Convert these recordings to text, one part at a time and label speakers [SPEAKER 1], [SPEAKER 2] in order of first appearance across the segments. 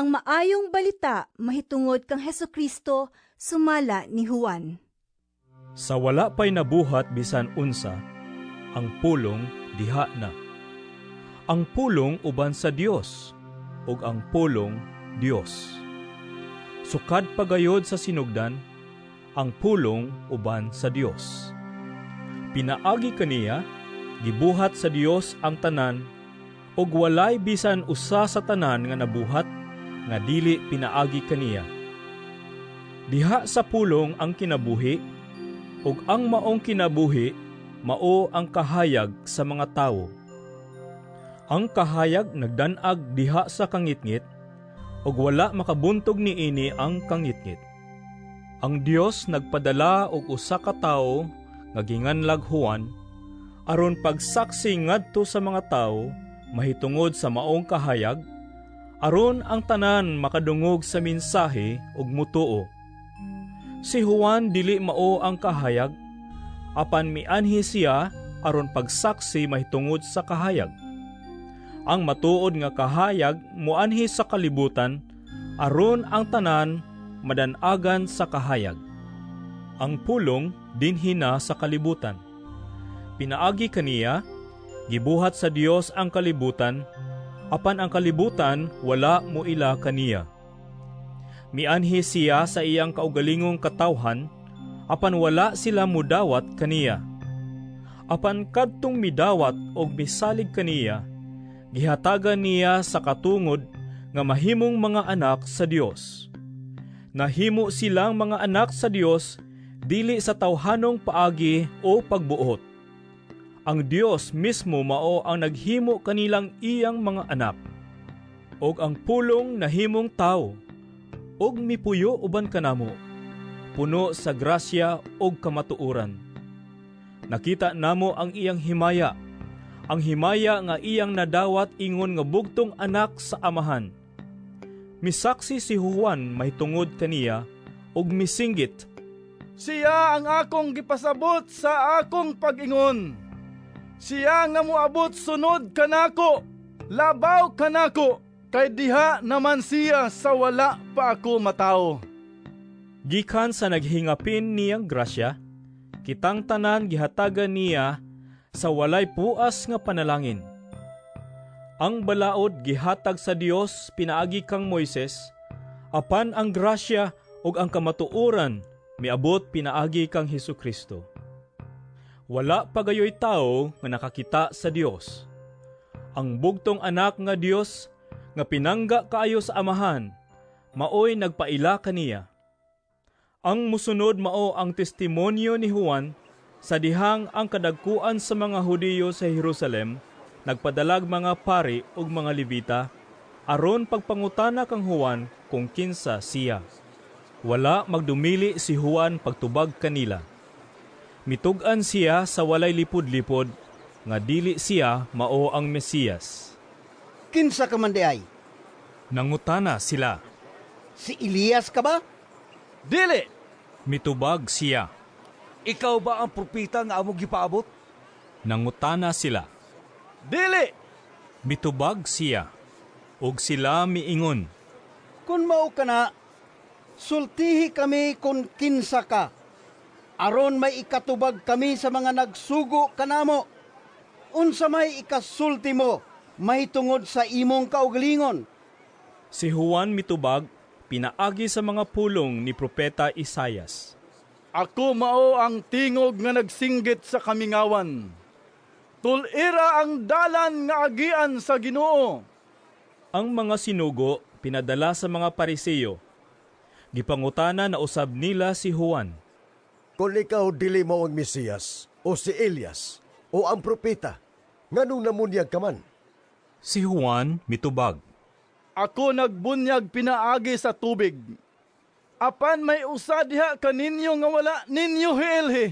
[SPEAKER 1] ang maayong balita mahitungod kang Hesukristo sumala ni Juan.
[SPEAKER 2] Sa wala pa'y nabuhat bisan unsa, ang pulong diha na. Ang pulong uban sa Dios, ug ang pulong Dios. Sukad pagayod sa sinugdan, ang pulong uban sa Dios. Pinaagi kaniya, gibuhat sa Dios ang tanan, ug walay bisan usa sa tanan nga nabuhat, nga dili pinaagi kaniya. Diha sa pulong ang kinabuhi, ug ang maong kinabuhi, mao ang kahayag sa mga tawo. Ang kahayag nagdanag diha sa kangitngit, ug wala makabuntog niini ang kangitngit. Ang Dios nagpadala og usa ka tawo nga ginganlag Juan, aron pagsaksi ngadto sa mga tawo mahitungod sa maong kahayag, aron ang tanan makadungog sa mensahe ug mutuo. Si Juan dili mao ang kahayag, apan mianhi siya aron pagsaksi mahitungod sa kahayag. Ang matuod nga kahayag muanhi sa kalibutan, aron ang tanan madanagan sa kahayag. Ang pulong dinhi na sa kalibutan. Pinaagi kaniya, gibuhat sa Dios ang kalibutan, apan ang kalibutan wala moila kaniya. Mianhi siya sa iyang kaugalingong katawhan, apan wala sila mudawat kaniya. Apan kadtong midawat og misalig kaniya, gihatagan niya sa katungod nga mahimong mga anak sa Dios. Nahimo silang mga anak sa Dios dili sa tawhanong paagi o pagbuot. Ang Dios mismo mao ang naghimo kanilang iyang mga anak. Og ang pulong nahimong tao, og mipuyo uban kanamo, puno sa grasya og kamatuoran. Nakita namo ang iyang himaya, ang himaya nga iyang nadawat ingon nga bugtong anak sa amahan. Misaksi si Juan mahitungod kaniya og misinggit,
[SPEAKER 3] siya ang akong gipasabot sa akong pag-ingon. Siya nga moabot sunod kanako, labaw kanako, kay diha naman siya sa wala pa ako matao.
[SPEAKER 2] Gikan sa naghingapin niyang grasya, kitang tanan gihatagan niya sa walay puas nga panalangin. Ang balaod gihatag sa Dios pinaagi kang Moises, apan ang grasya ug ang kamatuoran miabot pinaagi kang Hesukristo. Wala pagayoy tao nga nakakita sa Dios. Ang bugtong anak nga Dios nga pinangga kaayo sa amahan, maoy nagpaila kaniya. Ang musunod mao ang testimonyo ni Juan sa dihang ang kadagkuan sa mga Hudiyo sa Jerusalem nagpadalag mga pari ug mga Levita aron pagpangutana kang Juan kung kinsa siya. Wala magdumili si Juan pagtubag kanila. Mitug-an siya sa walay lipod-lipod nga dili siya mao ang Mesiyas.
[SPEAKER 4] Kinsa ka man di ay?
[SPEAKER 2] Nangutana sila.
[SPEAKER 4] Si Elias ka ba?
[SPEAKER 3] Dili!
[SPEAKER 2] Mitubag siya.
[SPEAKER 5] Ikaw ba ang propeta nga among gipaabot?
[SPEAKER 2] Nangutana sila.
[SPEAKER 3] Dili!
[SPEAKER 2] Mitubag siya. Ug sila miingon,
[SPEAKER 4] Kung mao ka na, sultihi kami kung kinsa ka. Aron may ikatubag kami sa mga nagsugo kanamo. Unsa may ikasulti mo, mahitungod sa imong kaugalingon.
[SPEAKER 2] si Juan mitubag pinaagi sa mga pulong ni Propeta Isaias.
[SPEAKER 3] Ako mao ang tingog nga nagsinggit sa kamingawan. Tulira ang dalan nga agian sa Ginoo.
[SPEAKER 2] Ang mga sinugo pinadala sa mga Pariseo. Gipangutana na usab nila si Juan.
[SPEAKER 6] Kung ikaw dili mo ang Mesiyas, o si Elias, o ang propeta, nganong namunyag ka man?
[SPEAKER 2] Si Juan mitubag.
[SPEAKER 3] Ako nagbunyag pinaagi sa tubig. Apan may usa diha kaninyo nga wala ninyo hiilhi.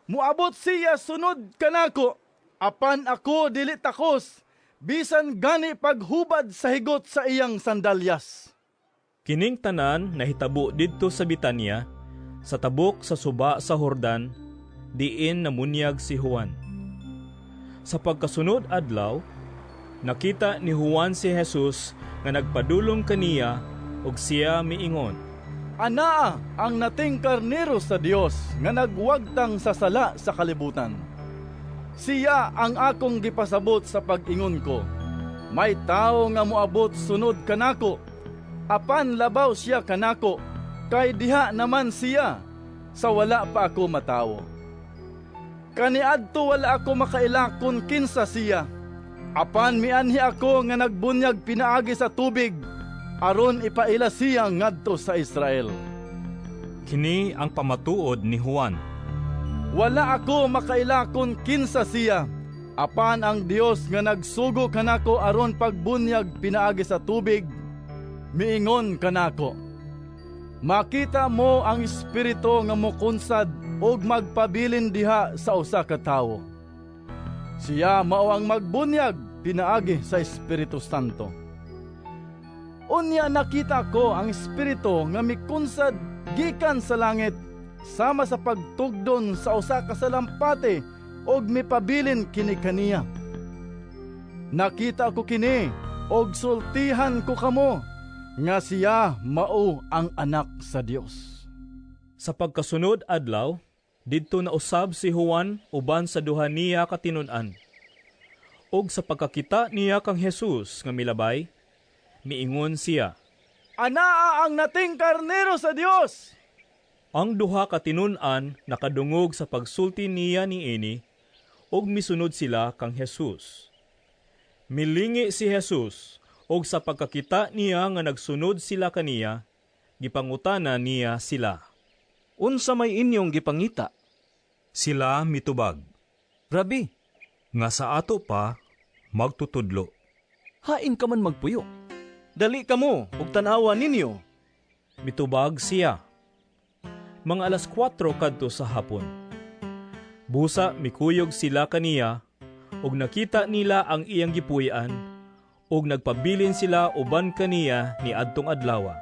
[SPEAKER 3] Muabot siya sunod kanako, apan ako dili takos, bisan gani paghubad sa higot sa iyang sandalyas.
[SPEAKER 2] Kining tanan nahitabo didto sa Betania, sa tabok sa suba sa Jordan, diin namunyag si Juan. Sa pagkasunod adlaw, Nakita ni Juan si Jesus nga nagpadulong kaniya ug siya miingon,
[SPEAKER 3] Anaa ang nating karnero sa Dios nga nagwagtang sa sala sa kalibutan. Siya ang akong gipasabot sa pag-ingon ko. May tao nga moabot sunod kanako. Apan labaw siya kanako, kay diha naman siya sa wala pa ako matawo. Kaniadto wala ako makailakon kinsa siya. Apan mianhi ako nga nagbunyag pinaagi sa tubig, aron ipaila siya ngadto sa Israel.
[SPEAKER 2] kini ang pamatuod ni Juan.
[SPEAKER 3] Wala ako makailakon kinsa siya. Apan ang Dios nga nagsugo kanako aron pagbunyag pinaagi sa tubig, miingon kanako, makita mo ang espiritu nga mokunsad og magpabilin diha sa usa ka tawo. Siya mao ang magbunyag pinaagi sa Espiritu Santo. Unya nakita ko ang espiritu nga mikunsad gikan sa langit sama sa pagtugdon sa usa ka salampati og mipabilin kini kaniya. Nakita ko kini og sultihan ko kamo nga siya mao ang anak sa Dios.
[SPEAKER 2] Sa pagkasunod adlaw, didto na usab si Juan uban sa duha niya katinun-an. Og sa pagkakita niya kang Jesus nga milabay, miingon siya,
[SPEAKER 3] Anaa ang nating karnero sa Dios!
[SPEAKER 2] ang duha katinun-an nakadungog sa pagsulti niya niini, og misunod sila kang Jesus. Milingi si Jesus, og sa pagkakita niya nga nagsunod sila kaniya, gipangutana niya sila.
[SPEAKER 5] Unsa may inyong gipangita?
[SPEAKER 2] Sila mitubag,
[SPEAKER 5] Rabi,
[SPEAKER 2] nga sa ato pa magtutudlo.
[SPEAKER 5] hain ka man magpuyo. Dali ka mo, ug tanawa ninyo.
[SPEAKER 2] Mitubag siya. Mga alas 4 kadto sa hapon. Busa mikuyog sila kaniya, ug nakita nila ang iyang gipuy-an, ug nagpabilin sila uban kaniya ni adtong adlawa.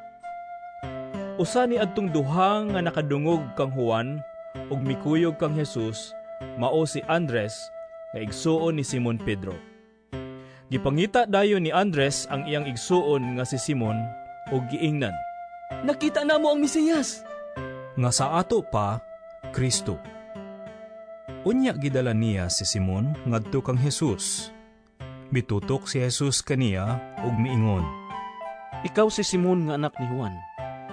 [SPEAKER 2] Usa ni adtong duha nga nakadungog kang Juan, ug mikuyog kang Jesus, mao si Andres, nga igsuon ni Simon Pedro. Gipangita dayon ni Andres ang iyang igsuon nga si Simon, ug giingnan,
[SPEAKER 5] Nakita na mo ang Mesiyas.
[SPEAKER 2] nga sa ato pa, Kristo. Unya gidala niya si Simon ngadto kang Jesus. Bitutok si Jesus kaniya ug miingon,
[SPEAKER 5] Ikaw si Simon nga anak ni Juan.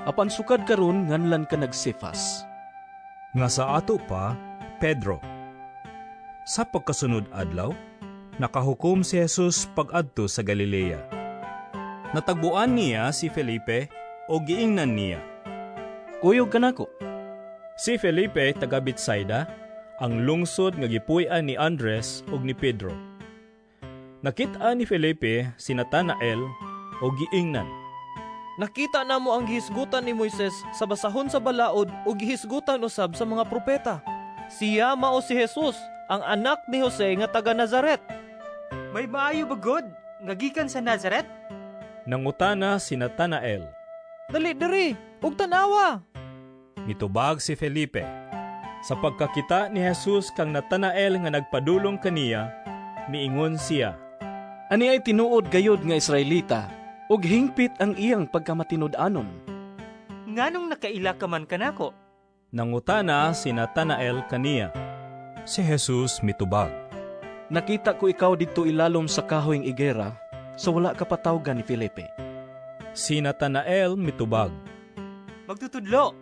[SPEAKER 5] Apan sukad karon nganlan ka nagsefas.
[SPEAKER 2] nga sa ato pa, Pedro. Sa pagkasunod adlaw, nakahukom si Jesus pag-adto sa Galilea. Natagbuan niya si Felipe o giingnan niya.
[SPEAKER 5] Kuyog ka nako.
[SPEAKER 2] Si Felipe taga Betsaida, ang lungsod nga gipuy-an ni Andres ug ni Pedro. Nakita ni Felipe si Natanael o giingnan.
[SPEAKER 7] Nakita na mo ang gihisgutan ni Moises sa basahon sa balaod o gihisgutan usab sa mga propeta. Siya mao si Jesus, ang anak ni Jose nga taga Nazaret.
[SPEAKER 8] May maayo ba God? Ngagikan sa Nazaret?
[SPEAKER 2] Nangutana si Natanael.
[SPEAKER 7] Dali diri, ug tanawa.
[SPEAKER 2] Mitubag si Felipe. Sa pagkakita ni Jesus kang Natanael nga nagpadulong kaniya, miingon siya.
[SPEAKER 5] Ani ay tinuod gayod nga Israelita, ug hingpit ang iyang pagkamatinud-anon.
[SPEAKER 8] Nganong nakaila ka man kanako?
[SPEAKER 2] Nangutana si Natanael kaniya. Si Jesus mitubag.
[SPEAKER 5] Nakita ko ikaw dito ilalom sa kahoyng igera, sa wala ka patawgan ni Felipe.
[SPEAKER 2] Si Natanael mitubag.
[SPEAKER 8] Magtutudlo.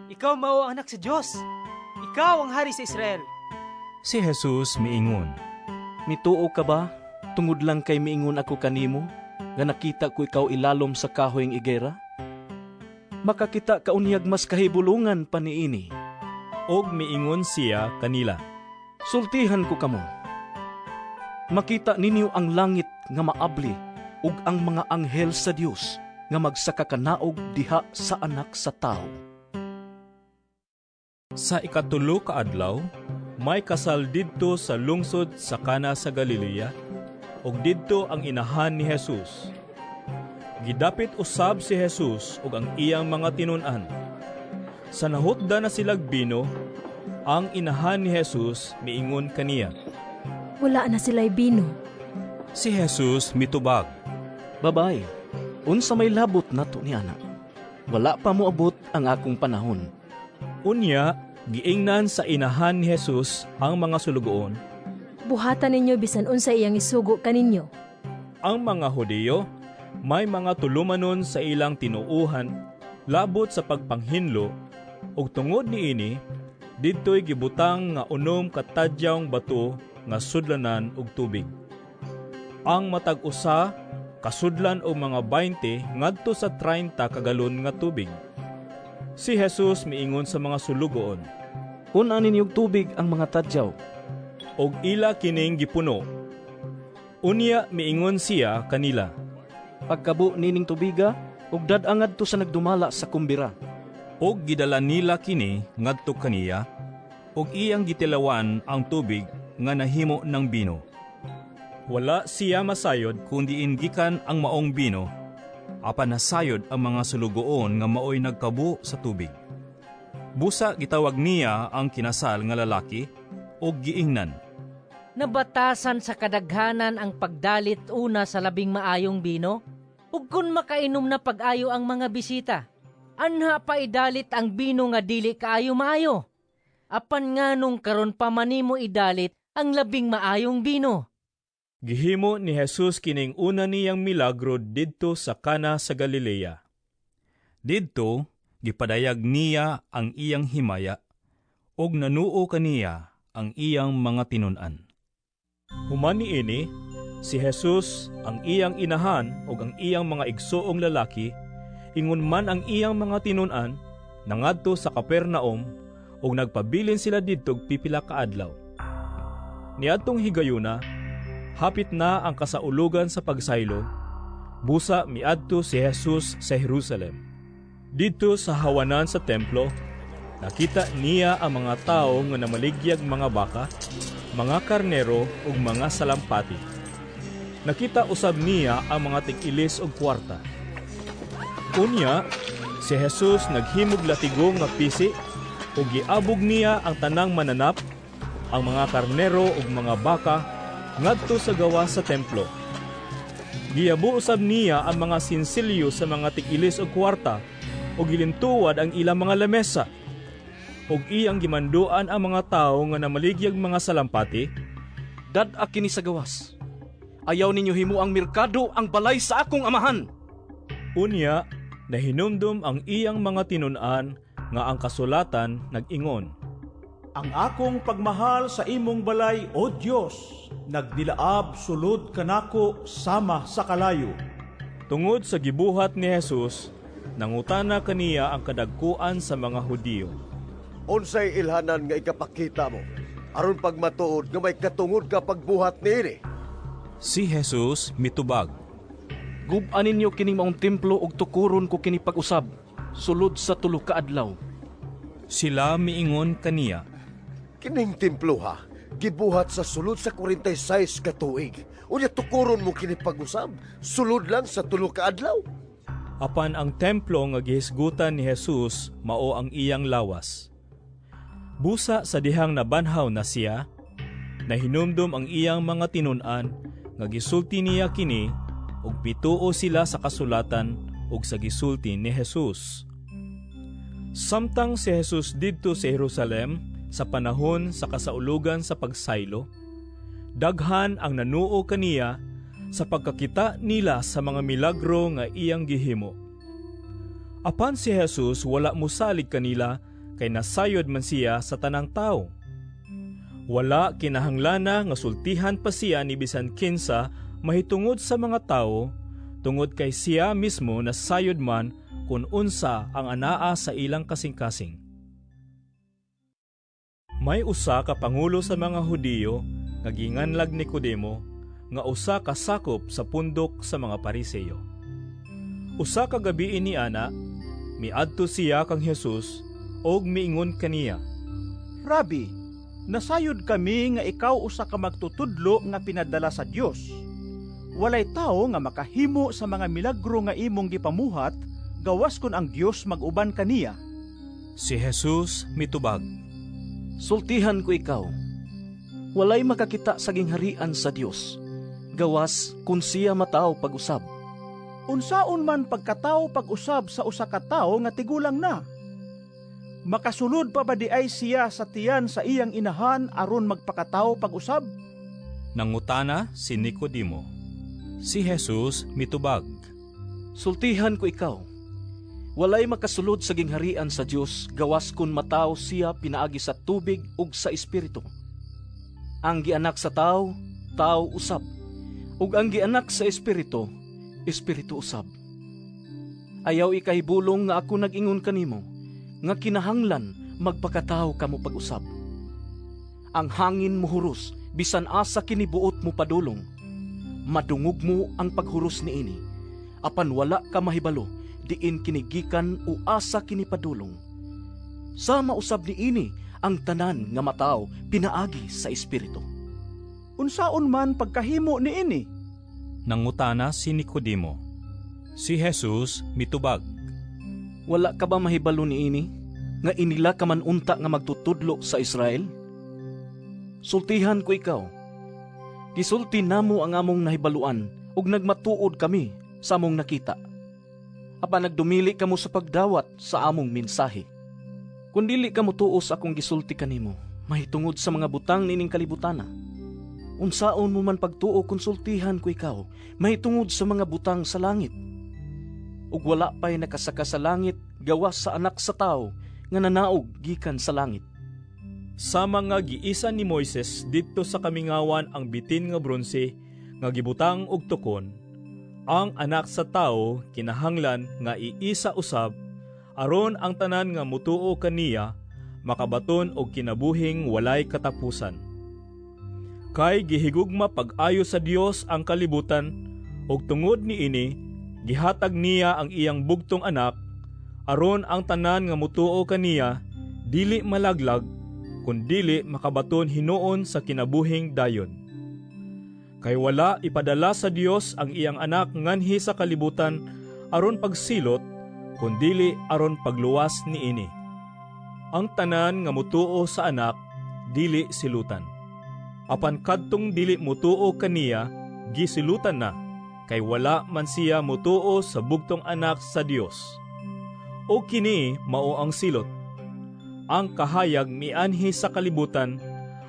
[SPEAKER 8] Ikaw mao ang anak sa Diyos. Ikaw ang hari sa Israel.
[SPEAKER 2] Si Jesus miingon.
[SPEAKER 5] Mituo ka ba? Tungod lang kay miingon ako kanimo, nga nakita ko ikaw ilalom sa kahoyng igera? Makakita ka unyag mas kahibulungan pa niini.
[SPEAKER 2] Og miingon siya kanila.
[SPEAKER 5] Sultihan ko kamo. Makita ninyo ang langit nga maabli ug ang mga anghel sa Dios nga magsakakanaog diha sa anak sa tao.
[SPEAKER 2] Sa ikatulo ka adlaw, may kasal didto sa lungsod sa Kana sa Galilea, ug didto ang inahan ni Jesus. Gidapit usab si Jesus ug ang iyang mga tinun-an. Sa nahutda na silag bino, ang inahan ni Jesus miingon kaniya.
[SPEAKER 1] Wala na sila'y bino.
[SPEAKER 2] Si Jesus mitubag.
[SPEAKER 5] Babay, unsa may labot nato ni ana? Wala pa moabot ang akong panahon.
[SPEAKER 2] Unya, giingnan sa inahan ni Jesus ang mga sulugoon.
[SPEAKER 9] Buhatan ninyo bisan unsa iyang isugo kaninyo.
[SPEAKER 2] Ang mga Hudiyo may mga tulumanon sa ilang tinuuhan labot sa pagpanghinlo ug tungod niini didtoy gibutang nga unom ka tadyawng bato nga sudlanan og tubig. Ang matag usa kasudlan og mga 20 ngadto sa 30 ka galon nga tubig. Si Jesus miingon sa mga sulugoon,
[SPEAKER 5] Punan ninyong tubig ang mga tadyaw.
[SPEAKER 2] og ila kining gipuno. Unya miingon siya kanila,
[SPEAKER 5] Pagkabo nining tubiga, ug dad-angad to sa nagdumala sa kumbira.
[SPEAKER 2] og gidala nila kini ngadto kaniya, og iyang gitilawan ang tubig nga nahimo ng bino. Wala siya masayod kundi gikan ang maong bino, apan nasayod ang mga sulugoon nga maoy nagkabo sa tubig. Busa gitawag niya ang kinasal nga lalaki, og giingnan.
[SPEAKER 10] Nabatasan sa kadaghanan ang pagdalit una sa labing maayong bino, ug kun makainom na pag-ayo ang mga bisita, anha pa idalit ang bino nga dili kaayo maayo. Apan nganong karon pa manimo idalit ang labing maayong bino.
[SPEAKER 2] Gihimo ni Jesus kining una niyang milagro didto sa Kana sa Galilea. Didto gipadayag niya ang iyang himaya, og nanuo kaniya ang iyang mga tinun-an. Human niini, si Jesus, ang iyang inahan ug ang iyang mga igsoong lalaki, ingon man ang iyang mga tinun-an, nangadto sa Capernaum ug nagpabilin sila didto pipila ka adlaw. Niadtong higayuna, hapit na ang kasaulugan sa pagsaylo, busa miadto si Jesus sa Jerusalem. Dito sa hawanan sa templo, nakita niya ang mga tao nga namaligyag mga baka, mga karnero ug mga salampati. Nakita usab niya ang mga tig-ilis ug kwarta. Unya, si Jesus naghimog latigong nga pisi ug giabog niya ang tanang mananap, ang mga karnero ug mga baka ngadto sa gawa sa templo. Giabo usab niya ang mga sinsilyo sa mga tig-ilis ug kwarta ug gilintuwad ang ilang mga lamesa. Ug iyang gimanduan ang mga tao nga namaligyag mga salampati.
[SPEAKER 5] Dad-a kini sa gawas. Ayaw ninyo himo ang merkado ang balay sa akong amahan.
[SPEAKER 2] Unya, nahinumdum ang iyang mga tinun-an nga ang kasulatan nag-ingon.
[SPEAKER 11] Ang akong pagmahal sa imong balay, O Dios, nagdilaab sulod kanako sama sa kalayo.
[SPEAKER 2] Tungod sa gibuhat ni Jesus, nangutana kaniya ang kadagkuan sa mga Hudiyo.
[SPEAKER 6] Unsay ilhanan nga ikapakita mo, aron pagmatuod nga may katungod ka pagbuhat niini?
[SPEAKER 2] Si Jesus mitubag.
[SPEAKER 5] Gub-an ninyo kining maong templo ug tukuron ko kini pag-usab, sulod sa 3 ka adlaw.
[SPEAKER 2] Sila miingon kaniya,
[SPEAKER 6] Kining templo ha, gibuhat sa sulod sa 46 ka tuig. Unya tukuron mo kini pag-usab, sulod lang sa 3 ka adlaw.
[SPEAKER 2] apan ang templo nga gihisgutan ni Jesus mao ang iyang lawas. Busa sa dihang nabanhaw na siya, nahinumdum ang iyang mga tinun-an nga gisulti niya kini ug pituo sila sa kasulatan ug sa gisulti ni Jesus. Samtang si Jesus didto sa Jerusalem sa panahon sa kasaulugan sa pagsaylo, daghan ang nanuo kaniya sa pagkakita nila sa mga milagro nga iyang gihimo. Apan si Jesus wala mosalig kanila kay nasayod man siya sa tanang tao. Wala kinahanglana nga sultihan pa siya ni bisan kinsa mahitungod sa mga tao, tungod kay siya mismo nasayod man kung unsa ang anaa sa ilang kasing-kasing. May usa ka pangulo sa mga Hudiyo nga ginganlag ni Nicodemo nga usa ka sakop sa pundok sa mga Pariseyo. Usa ka gabi ni ana, miadto siya kang Jesus og miingon kaniya,
[SPEAKER 11] Rabi, nasayod kami nga ikaw usa ka magtutudlo nga pinadala sa Dios. Walay tao nga makahimo sa mga milagro nga imong gipamuhat, gawas kon ang Dios mag-uban kaniya.
[SPEAKER 2] Si Jesus mitubag,
[SPEAKER 5] Sultihan ko ikaw, walay makakita sa gingharian sa Dios, gawas kun siya mataw pag-usab.
[SPEAKER 11] Unsaon man pagkataw pag-usab sa usa ka tawo nga tigulang na. Makasulod pa ba di ay siya sa tiyan sa iyang inahan aron magpakataw pag-usab?
[SPEAKER 2] Nangutana si Nicodemo. Si Jesus mitubag.
[SPEAKER 5] Sultihan ko ikaw, walay makasulod sa gingharian sa Dios gawas kun mataw siya pinaagi sa tubig ug sa espiritu. Ang gianak sa tao, tao usab, ug ang gianak sa espiritu, espiritu usab. Ayaw ikahibulong nga ako nag-ingon kanimo, nga kinahanglan magpakataw kamo pag-usab. Ang hangin muhuros, bisan asa kinibuot mo padulong. Madungog mo ang paghuros niini, apan wala ka mahibalo, diin kinigikan o asa kinipadulong. Sama usab niini ang tanan nga mataw pinaagi sa espiritu.
[SPEAKER 11] Unsaon man pagkahimo niini?
[SPEAKER 2] Nangutana si Nicodemo. Si Jesus mitubag.
[SPEAKER 5] Wala ka ba mahibalo niini nga inila ka man unta nga magtutudlo sa Israel? Sultihan ko ikaw, gisulti namo ang among nahibaluan ug nagmatuod kami sa among nakita. Apan nagdumili kamo sa pagdawat sa among mensahe. Kung dili kamo tuos akong gisulti kanimo, mahitungod sa mga butang nining kalibutana. Unsaon mo man pagtuo konsultihan ko ikaw, mahitungod sa mga butang sa langit. Ug wala pa'y nakasaka sa langit gawas sa anak sa tao nga nanaog gikan sa langit.
[SPEAKER 2] Sa mga giisa ni Moises didto sa kamingawan ang bitin nga bronse nga gibutang og tukon, ang anak sa tao kinahanglan nga iisa usab aron ang tanan nga mutuo kaniya makabaton og kinabuhing walay katapusan. Kay gihigugma pag-ayo sa Dios ang kalibutan ug tungod niini gihatag niya ang iyang bugtong anak aron ang tanan nga mutuo kaniya dili malaglag kundili makabaton hinuon sa kinabuhing dayon. Kay wala ipadala sa Dios ang iyang anak nganhi sa kalibutan aron pagsilot kundili aron pagluwas niini. Ang tanan nga mutuo sa anak dili silutan. Apan kadtong dili mutuo kaniya gisilutan na kay wala man siya mutuo sa bugtong anak sa Dios. O kini mao ang silot. Ang kahayag mianhi sa kalibutan,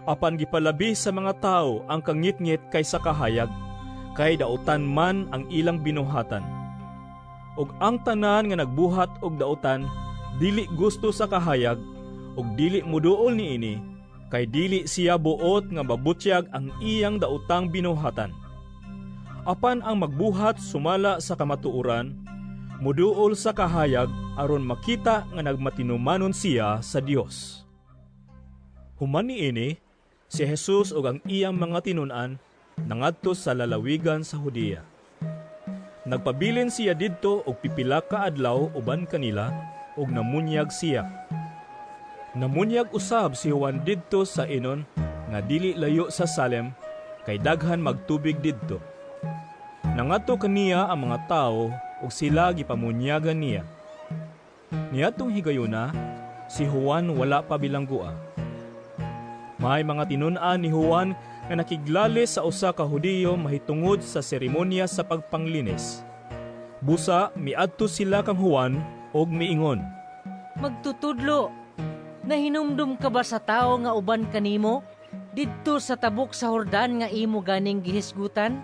[SPEAKER 2] apan gipalabi sa mga tao ang kangit-ngit kaysa kahayag, kay dautan man ang ilang binuhatan. Ug ang tanan nga nagbuhat og dautan, dili gusto sa kahayag, ug dili muduol niini, kay dili siya buot nga mabutyag ang iyang dautang binuhatan. Apan ang magbuhat sumala sa kamatuoran, muduol sa kahayag aron makita nga nagmatinumanon siya sa Dios. Human niini, si Jesus ug ang iyang mga tinun-an nangadto sa lalawigan sa Judea. Nagpabilin siya didto og pipila ka adlaw uban kanila ug namunyag siya. Namunyag usab si Juan didto sa Enon nga dili layo sa Salem kay daghan magtubig didto. Nangadto kaniya ang mga tawo ug sila gipamunyagan niya. Niadtong higayuna, si Juan wala pa bilanggua. May mga tinun-an ni Juan nga nakiglali sa usa ka Hudiyo mahitungod sa seremonya sa pagpanglinis. Busa miadto sila kang Juan og miingon,
[SPEAKER 10] Magtutudlo, nahinumdum ka ba sa tao nga uban kanimo didto sa tabok sa Jordan nga imo ganing gihisgutan?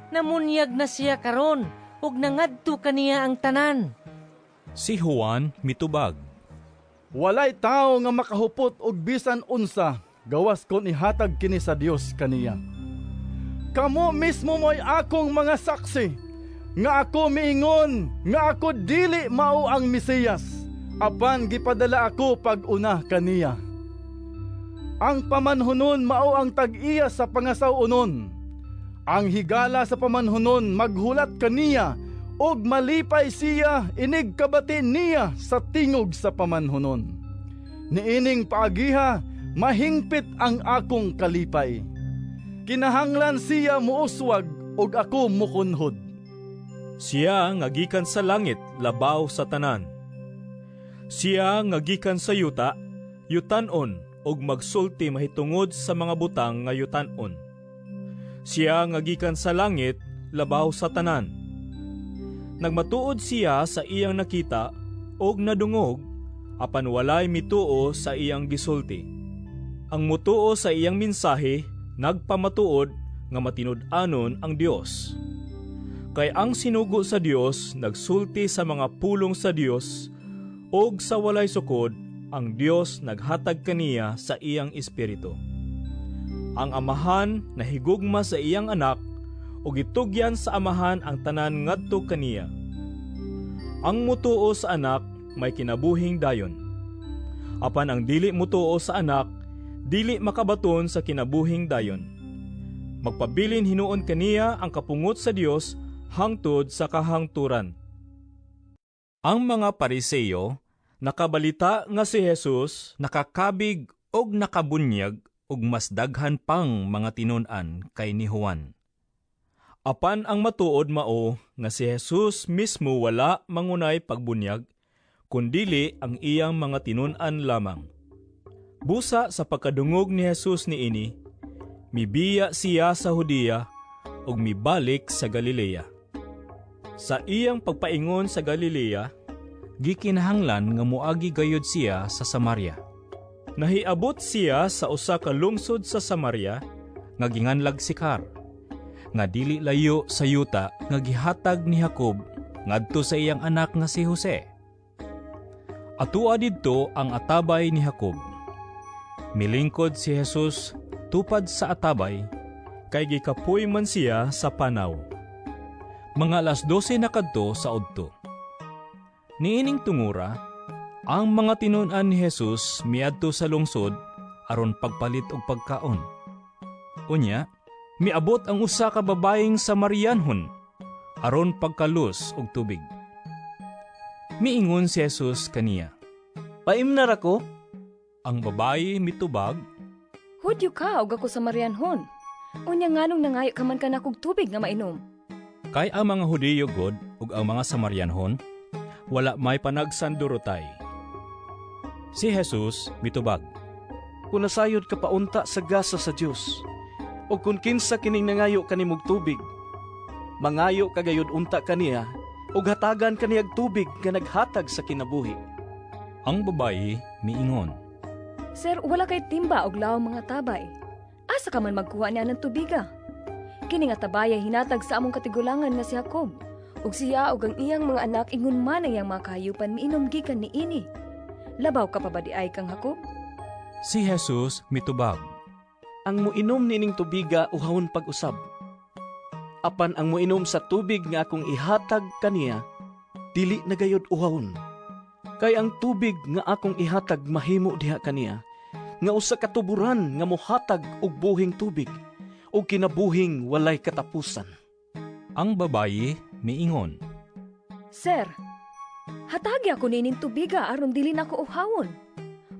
[SPEAKER 10] Namunyag na siya karon ug nangadto kaniya ang tanan.
[SPEAKER 2] Si Juan mitubag.
[SPEAKER 3] Walay tao nga makahupot og bisan unsa gawas kon ihatag kini sa Dios kaniya. Kamo mismo mo'y akong mga saksi nga ako miingon nga ako dili mao ang Mesiyas, apan gipadala ako pag-una kaniya. Ang pamanhunon mao ang tag-iya sa pangasaw-unon. Ang higala sa pamanhunon maghulat kaniya og malipay siya inig kabati niya sa tingog sa pamanhunon. Niining paagiha mahingpit ang akong kalipay. Kinahanglan siya muuswag og ako mukunhod.
[SPEAKER 2] Siya nga gikan sa langit labaw sa tanan. Siya nga gikan sa yuta, yutan-on og magsulti mahitungod sa mga butang nga yutan-on. Siya nga gikan sa langit, labaw sa tanan. Nagmatuod siya sa iyang nakita og nadungog, apan walay mituo sa iyang gisulti. Ang mutuo sa iyang mensahe nagpamatuod nga matinud-anon ang Dios. Kay ang sinugo sa Dios nagsulti sa mga pulong sa Dios, og sa walay sukod ang Dios naghatag kaniya sa iyang espiritu. Ang amahan nahigugma sa iyang anak ug gitugyan sa amahan ang tanan ngadto kaniya. Ang mutuo sa anak may kinabuhing dayon. Apan ang dili mutuo sa anak dili makabaton sa kinabuhing dayon. Magpabilin hinuon kaniya ang kapungot sa Dios hangtod sa kahangturan. Ang mga Pariseyo nakabalita nga si Jesus nakakabig og nakabunyag ug mas daghan pang mga tinun-an kay ni Juan. Apan ang matuod mao nga si Jesus mismo wala mangunay pagbunyag, kundili ang iyang mga tinun-an lamang. Busa sa pagkadungog ni Jesus niini, mibiya siya sa Judea ug mibalik sa Galilea. Sa iyang pagpaingon sa Galilea, gikinahanglan nga moagi gayud siya sa Samaria. Nahiabot siya sa usa ka lungsod sa Samaria nga ginganlag Sikar, nga dili layo sa yuta nga gihatag ni Jacob ngadto sa iyang anak nga si Jose. Atua didto ang atabay ni Jacob. Milingkod si Jesus tupad sa atabay, kay gikapoy man siya sa panaw. Mga 12:00 na kadto sa udto. Niining tungura, ang mga tinun-an ni Jesus miadto sa lungsod aron pagpalit og pagkaon. Unya, miabot ang usa ka babaeng Samarianhon aron pagkalus og tubig. Miingon si Jesus kaniya,
[SPEAKER 12] "Paimnar ako?"
[SPEAKER 2] Ang babayi mitubag,
[SPEAKER 13] "Hudyo ka og ako Samarianhon. Unya nganong nangayo ka man ka nakog tubig nga mainom?"
[SPEAKER 2] Kay ang mga Hudiyo god ug ang mga Samarianhon wala may panagsandurotay. Si Jesus mitubag,
[SPEAKER 5] "Kung nasayod ka paunta sa gasa sa Dios, o kung kinsa kining nangayo kanimog tubig, mangayo kagayod unta kaniya, ug hatagan kaniyag tubig nga naghatag sa kinabuhi."
[SPEAKER 2] Ang babayi miingon,
[SPEAKER 13] "Sir, wala kay timba og laom mga tabay. Asa ka man magkuha niya ng tubiga? Kini nga tabay ay hinatag sa among katigulangan nga si Jacob, ug siya ug ang iyang mga anak ingon man ang iyang mga kahayupan miinom gikan niini. Labaw ka pa ba di ay kang Jacob?"
[SPEAKER 2] Si Jesus mitubag,
[SPEAKER 5] "Ang muinom nining tubiga uhawon pag-usab. Apan ang muinom sa tubig nga akong ihatag kaniya, dili na gayud uhawon. Kay ang tubig nga akong ihatag mahimo diha kaniya, nga usa ka tuburan nga mohatag og buhing tubig, ug kinabuhing walay katapusan."
[SPEAKER 2] Ang babayi miingon,
[SPEAKER 13] "Sir, hatagi ako nining tubiga aron dili na ko uhawon,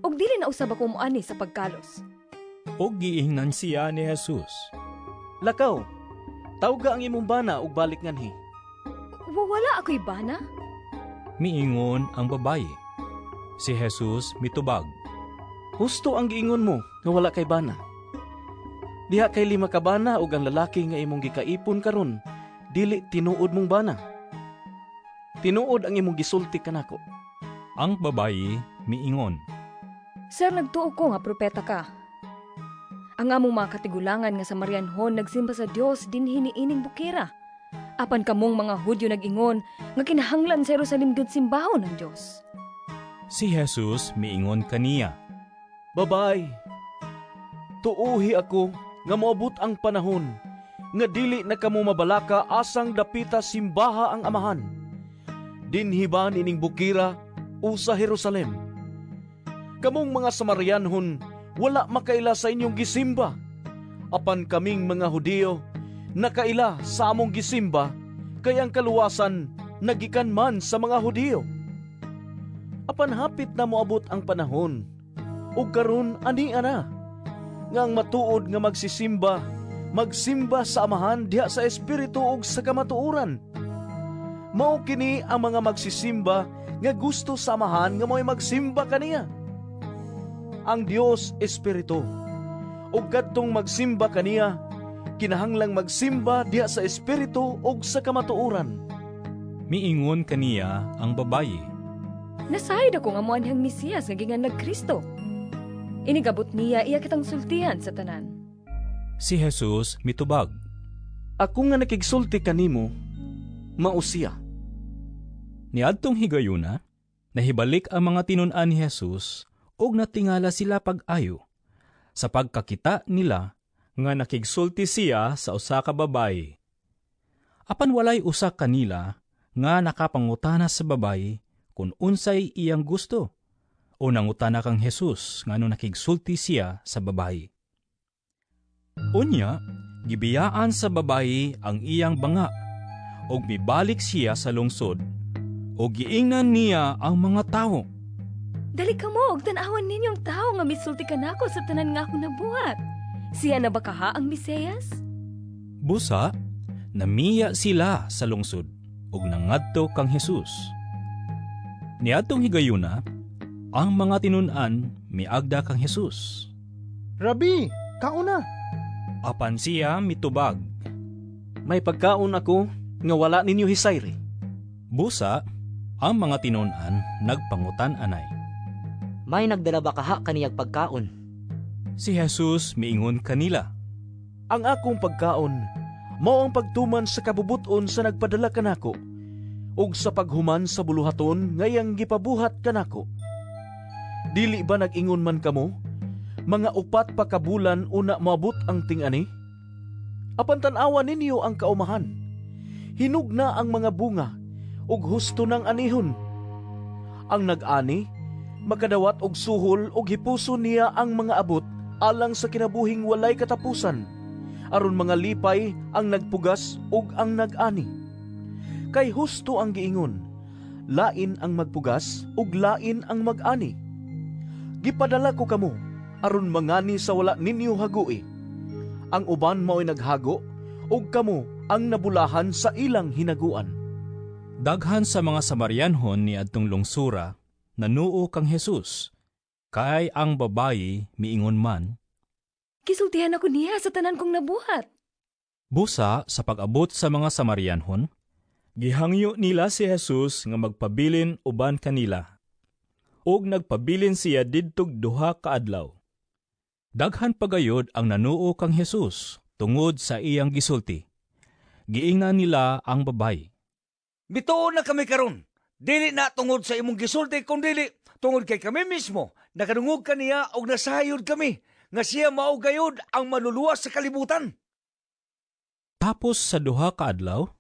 [SPEAKER 13] ug dili na usab ako moani sa pagkalos."
[SPEAKER 2] Og giingnan siya ni Jesus,
[SPEAKER 5] "Lakaw, tawga ang imong bana ug balik nganhi."
[SPEAKER 13] "Wala ako'y bana."
[SPEAKER 2] Miingon ang babayi. Si Jesus mitubag,
[SPEAKER 5] "Husto ang giingon mo nga wala kay bana. Diha kay 5 ka bana ug ang lalaki nga imong gikaipon karon dili tinuod mong bana. Tinuod ang imong gisulti kanako."
[SPEAKER 2] Ang babayi miingon,
[SPEAKER 13] "Sir, nagtuo ko nga propeta ka. Ang among mga katigulangan nga Samarianhon nagsimba sa Dios dinhi niining bukira. Apan kamong mga Hudyo nag-ingon nga kinahanglan sa Jerusalem gud simbahon ng Dios."
[SPEAKER 2] Si Jesus miingon kaniya,
[SPEAKER 5] "Babay, tuuhi ako nga moabot ang panahon nga dili na kamo mabalaka asang dapita simbaha ang amahan. Dinhi ba nining bukira o sa Jerusalem? Kamong mga Samarianhon wala makaila sa inyong gisimba. Apan kaming mga Hudiyo nakaila sa among gisimba, kay ang kaluwasan nagikan man sa mga Hudiyo. Apan hapit na moabot ang panahon, ug karon ani ana, nga ang matuod nga magsimba sa amahan diha sa espiritu ug sa kamatuoran. Mao kini ang mga magsisimba nga gusto sa amahan nga mo'y magsimba kaniya. Ang Dios espiritu, ug kadtong magsimba kaniya, kinahanglang magsimba diha sa espiritu ug sa kamatuoran.
[SPEAKER 2] Miingon kaniya ang babayi.
[SPEAKER 13] Nasayod ako nga muan hang Mesiyas nga ginganlag Kristo. Inigabot niya iya kitang sultihan sa tanan.
[SPEAKER 2] Si Jesus mitubag.
[SPEAKER 5] Ako nga nakigsulti kanimo, mao siya.
[SPEAKER 2] Niadtong higayuna, nahibalik ang mga tinun-an ni Jesus ug natingala sila pag-ayo. Sa pagkakita nila nga nakigsulti siya sa usa ka babayi. Apan walay usa kanila nga nakapangutana sa babayi kung unsay iyang gusto o nangutana kang Jesus ngano nakigsulti siya sa babayi. Unya, gibiyaan sa babayi ang iyang banga ug mibalik siya sa lungsod o giingnan niya ang mga tawo.
[SPEAKER 13] Dali ka mo, og tanawan ninyong tao nga misulti ka nako sa tanan nga ako nabuhat. Siya na ba kaha ang Mesiyas?
[SPEAKER 2] Busa, namiya sila sa lungsod ug nangadto kang Jesus. Niadtong higayuna, ang mga tinun-an miagda kang Jesus.
[SPEAKER 3] Rabi, kauna.
[SPEAKER 2] Apan siya mitubag.
[SPEAKER 5] May pagkaon ako nga wala ninyo hisayri.
[SPEAKER 2] Busa, ang mga tinun-an nagpangutan anay.
[SPEAKER 12] May nagdala ba kaha kaniyag pagkaon?
[SPEAKER 2] Si Jesus miingon kanila.
[SPEAKER 5] Ang akong pagkaon, mao ang pagtuman sa kabubuton sa nagpadala kanako, ug sa paghuman sa buluhaton ngayang gipabuhat kanako. Dili ba nag-ingon man kamo, mga 4 pa ka bulan una maabot ang ting-ani? Apan tan-awan ninyo ang kaumahan. Hinugna ang mga bunga, ug husto ng anihon. Ang nag-ani, makadawat og suhol ug hipuso niya ang mga abot alang sa kinabuhing walay katapusan, aron mga lipay ang nagpugas ug ang nag-ani. Kay husto ang giingon, lain ang magpugas ug lain ang mag-ani. Gipadala ko kamo aron mangani sa wala ninyo hagui. Ang uban mao'y naghago ug kamo ang nabulahan sa ilang hinaguan.
[SPEAKER 2] Daghan sa mga Samarianhon ni adtong lungsura nanuo kang Jesus, kay ang babayi miingon man,
[SPEAKER 13] Kisultihan ako niya sa tanan kong nabuhat.
[SPEAKER 2] Busa sa pag-abot sa mga Samarianhon, gihangyo nila si Jesus nga magpabilin uban kanila, ug nagpabilin siya didtog 2 ka adlaw. Daghan pagayod ang nanuo kang Jesus tungod sa iyang gisulti. Giingnan nila ang babayi.
[SPEAKER 14] Bituon na kami karon. Dili na tungod sa imong gisulti, kundi tungod kay kami mismo. Nakadungog kaniya og nasayod kami, nga siya mao gayud ang maluluwas sa kalibutan.
[SPEAKER 2] Tapos sa 2 ka adlaw,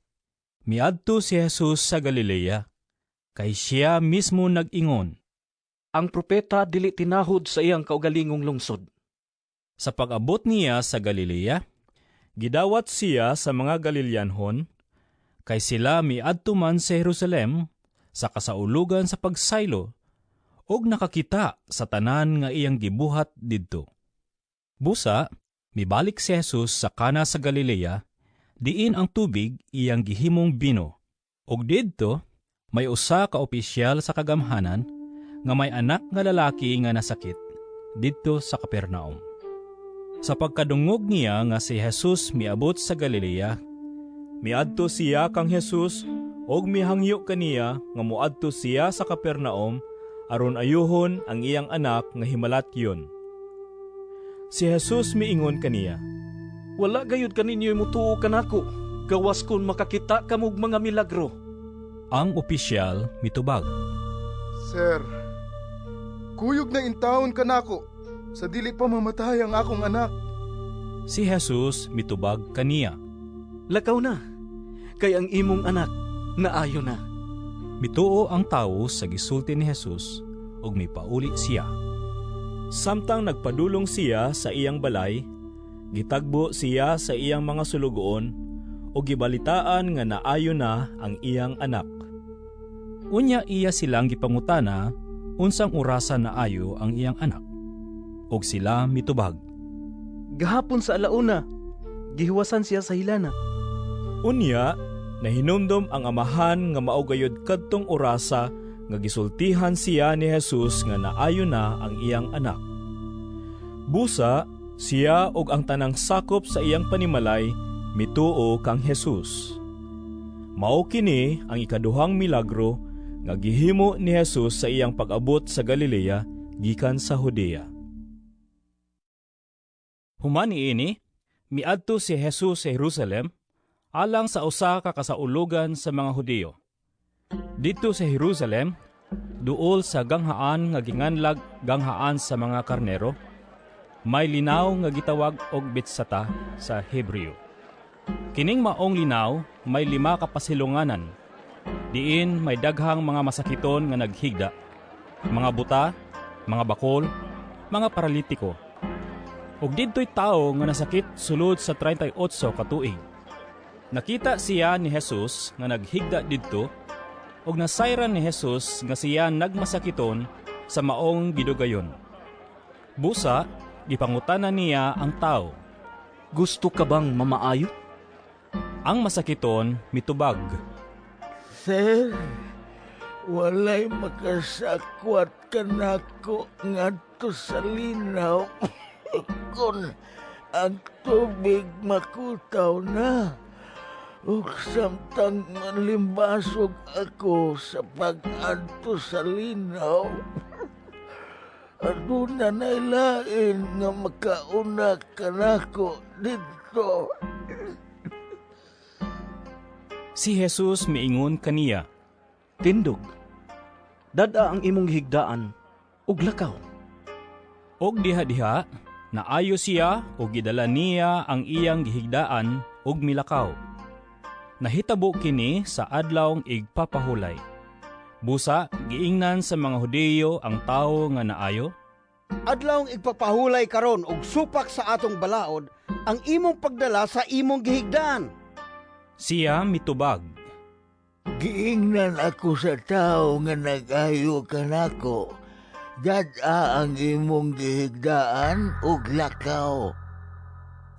[SPEAKER 2] miadto si Jesus sa Galilea, kay siya mismo nag-ingon.
[SPEAKER 5] Ang propeta dili tinahod sa iyang kaugalingong lungsod.
[SPEAKER 2] Sa pag-abot niya sa Galilea, gidawat siya sa mga Galileanhon, kay sila miadto man sa Jerusalem, sa kasaulugan sa pagsaylo, og nakakita sa tanan nga iyang gibuhat didto. Busa, mibalik si Jesus sa Kana sa Galilea, diin ang tubig iyang gihimong bino, og didto may usa ka opisyal sa kagamhanan nga may anak nga lalaki nga nasakit didto sa Capernaum. Sa pagkadungog niya nga si Jesus miabot sa Galilea, miadto siya kang Jesus og mihangyo kaniya nga moadto siya sa Capernaum aron ayuhon ang iyang anak nga himalatyon. Si Jesus miingon kaniya,
[SPEAKER 5] Wala gayud kaninyo'y mutuo kanako, gawas kun makakita kamog mga milagro.
[SPEAKER 2] Ang opisyal mitubag.
[SPEAKER 15] Sir, kuyog na intawon kanako, sa dili pa mamatay ang akong anak.
[SPEAKER 2] Si Jesus mitubag kaniya.
[SPEAKER 5] Lakaw na, kay ang imong anak naayo na.
[SPEAKER 2] Mituo ang tawo sa gisulti ni Jesus ug mipauli siya. Samtang nagpadulong siya sa iyang balay, gitagbo siya sa iyang mga sulugoon ug gibalitaan nga naayo na ang iyang anak. Unya iya silang gipangutana unsang orasan naayo ang iyang anak. Ug sila mitubag.
[SPEAKER 5] Gahapon sa alauna, gihiwasan siya sa hilana.
[SPEAKER 2] Unya, nahinumdom ang amahan nga maugayod kadtong orasa nga gisultihan siya ni Jesus nga naayo na ang iyang anak. Busa, Siya og ang tanang sakop sa iyang panimalay mituo kang Jesus. Mao kini ang ikaduhang milagro nga gihimo ni Jesus sa iyang pag-abot sa Galilea gikan sa Judea. Human niini, miadto si Jesus sa Jerusalem alang sa usa ka kasaulugan sa mga Hudiyo. Dito sa Jerusalem, duol sa ganghaan nga ginganlag ganghaan sa mga karnero, may linaw nga gitawag og Betsata sa Hebreo. Kining maong linaw may 5 ka pasilunganan. Diin may daghang mga masakiton nga naghigda, mga buta, mga bakol, mga paralitiko. Ug didto'y tao nga nasakit sulod sa 38 ka tuig. Nakita siya ni Jesus nga naghigda didto, ug nasayran ni Jesus nga siya nagmasakiton sa maong gidugayon. Busa, gipangutanan niya ang tao,
[SPEAKER 5] "Gusto ka bang mamaayo?"
[SPEAKER 2] Ang masakiton mitubag,
[SPEAKER 16] "Sir, walay makasakwat kanako ngadto sa linaw kun ang tubig makutaw na. Ug samtang manlimbasog ako sa pag-adto sa linaw, aduna nay lain nga makauna kanako didto."
[SPEAKER 2] Si Jesus miingon kaniya,
[SPEAKER 5] "Tindog, dada ang imong higdaan ug lakaw."
[SPEAKER 2] Og diha-diha, naayo siya ug gidala niya ang iyang gihigdaan ug milakaw. Nahitabo kini sa adlawng igpapahulay. Busa, giingnan sa mga Hudiyo ang tawo nga naayo,
[SPEAKER 4] "Adlawng igpapahulay karon og supak sa atong balaod ang imong pagdala sa imong gihigdaan."
[SPEAKER 2] Siya mitubag,
[SPEAKER 16] "Giingnan ako sa tao nga nag-ayo kanako. Dada ang imong gihigdaan ug lakaw."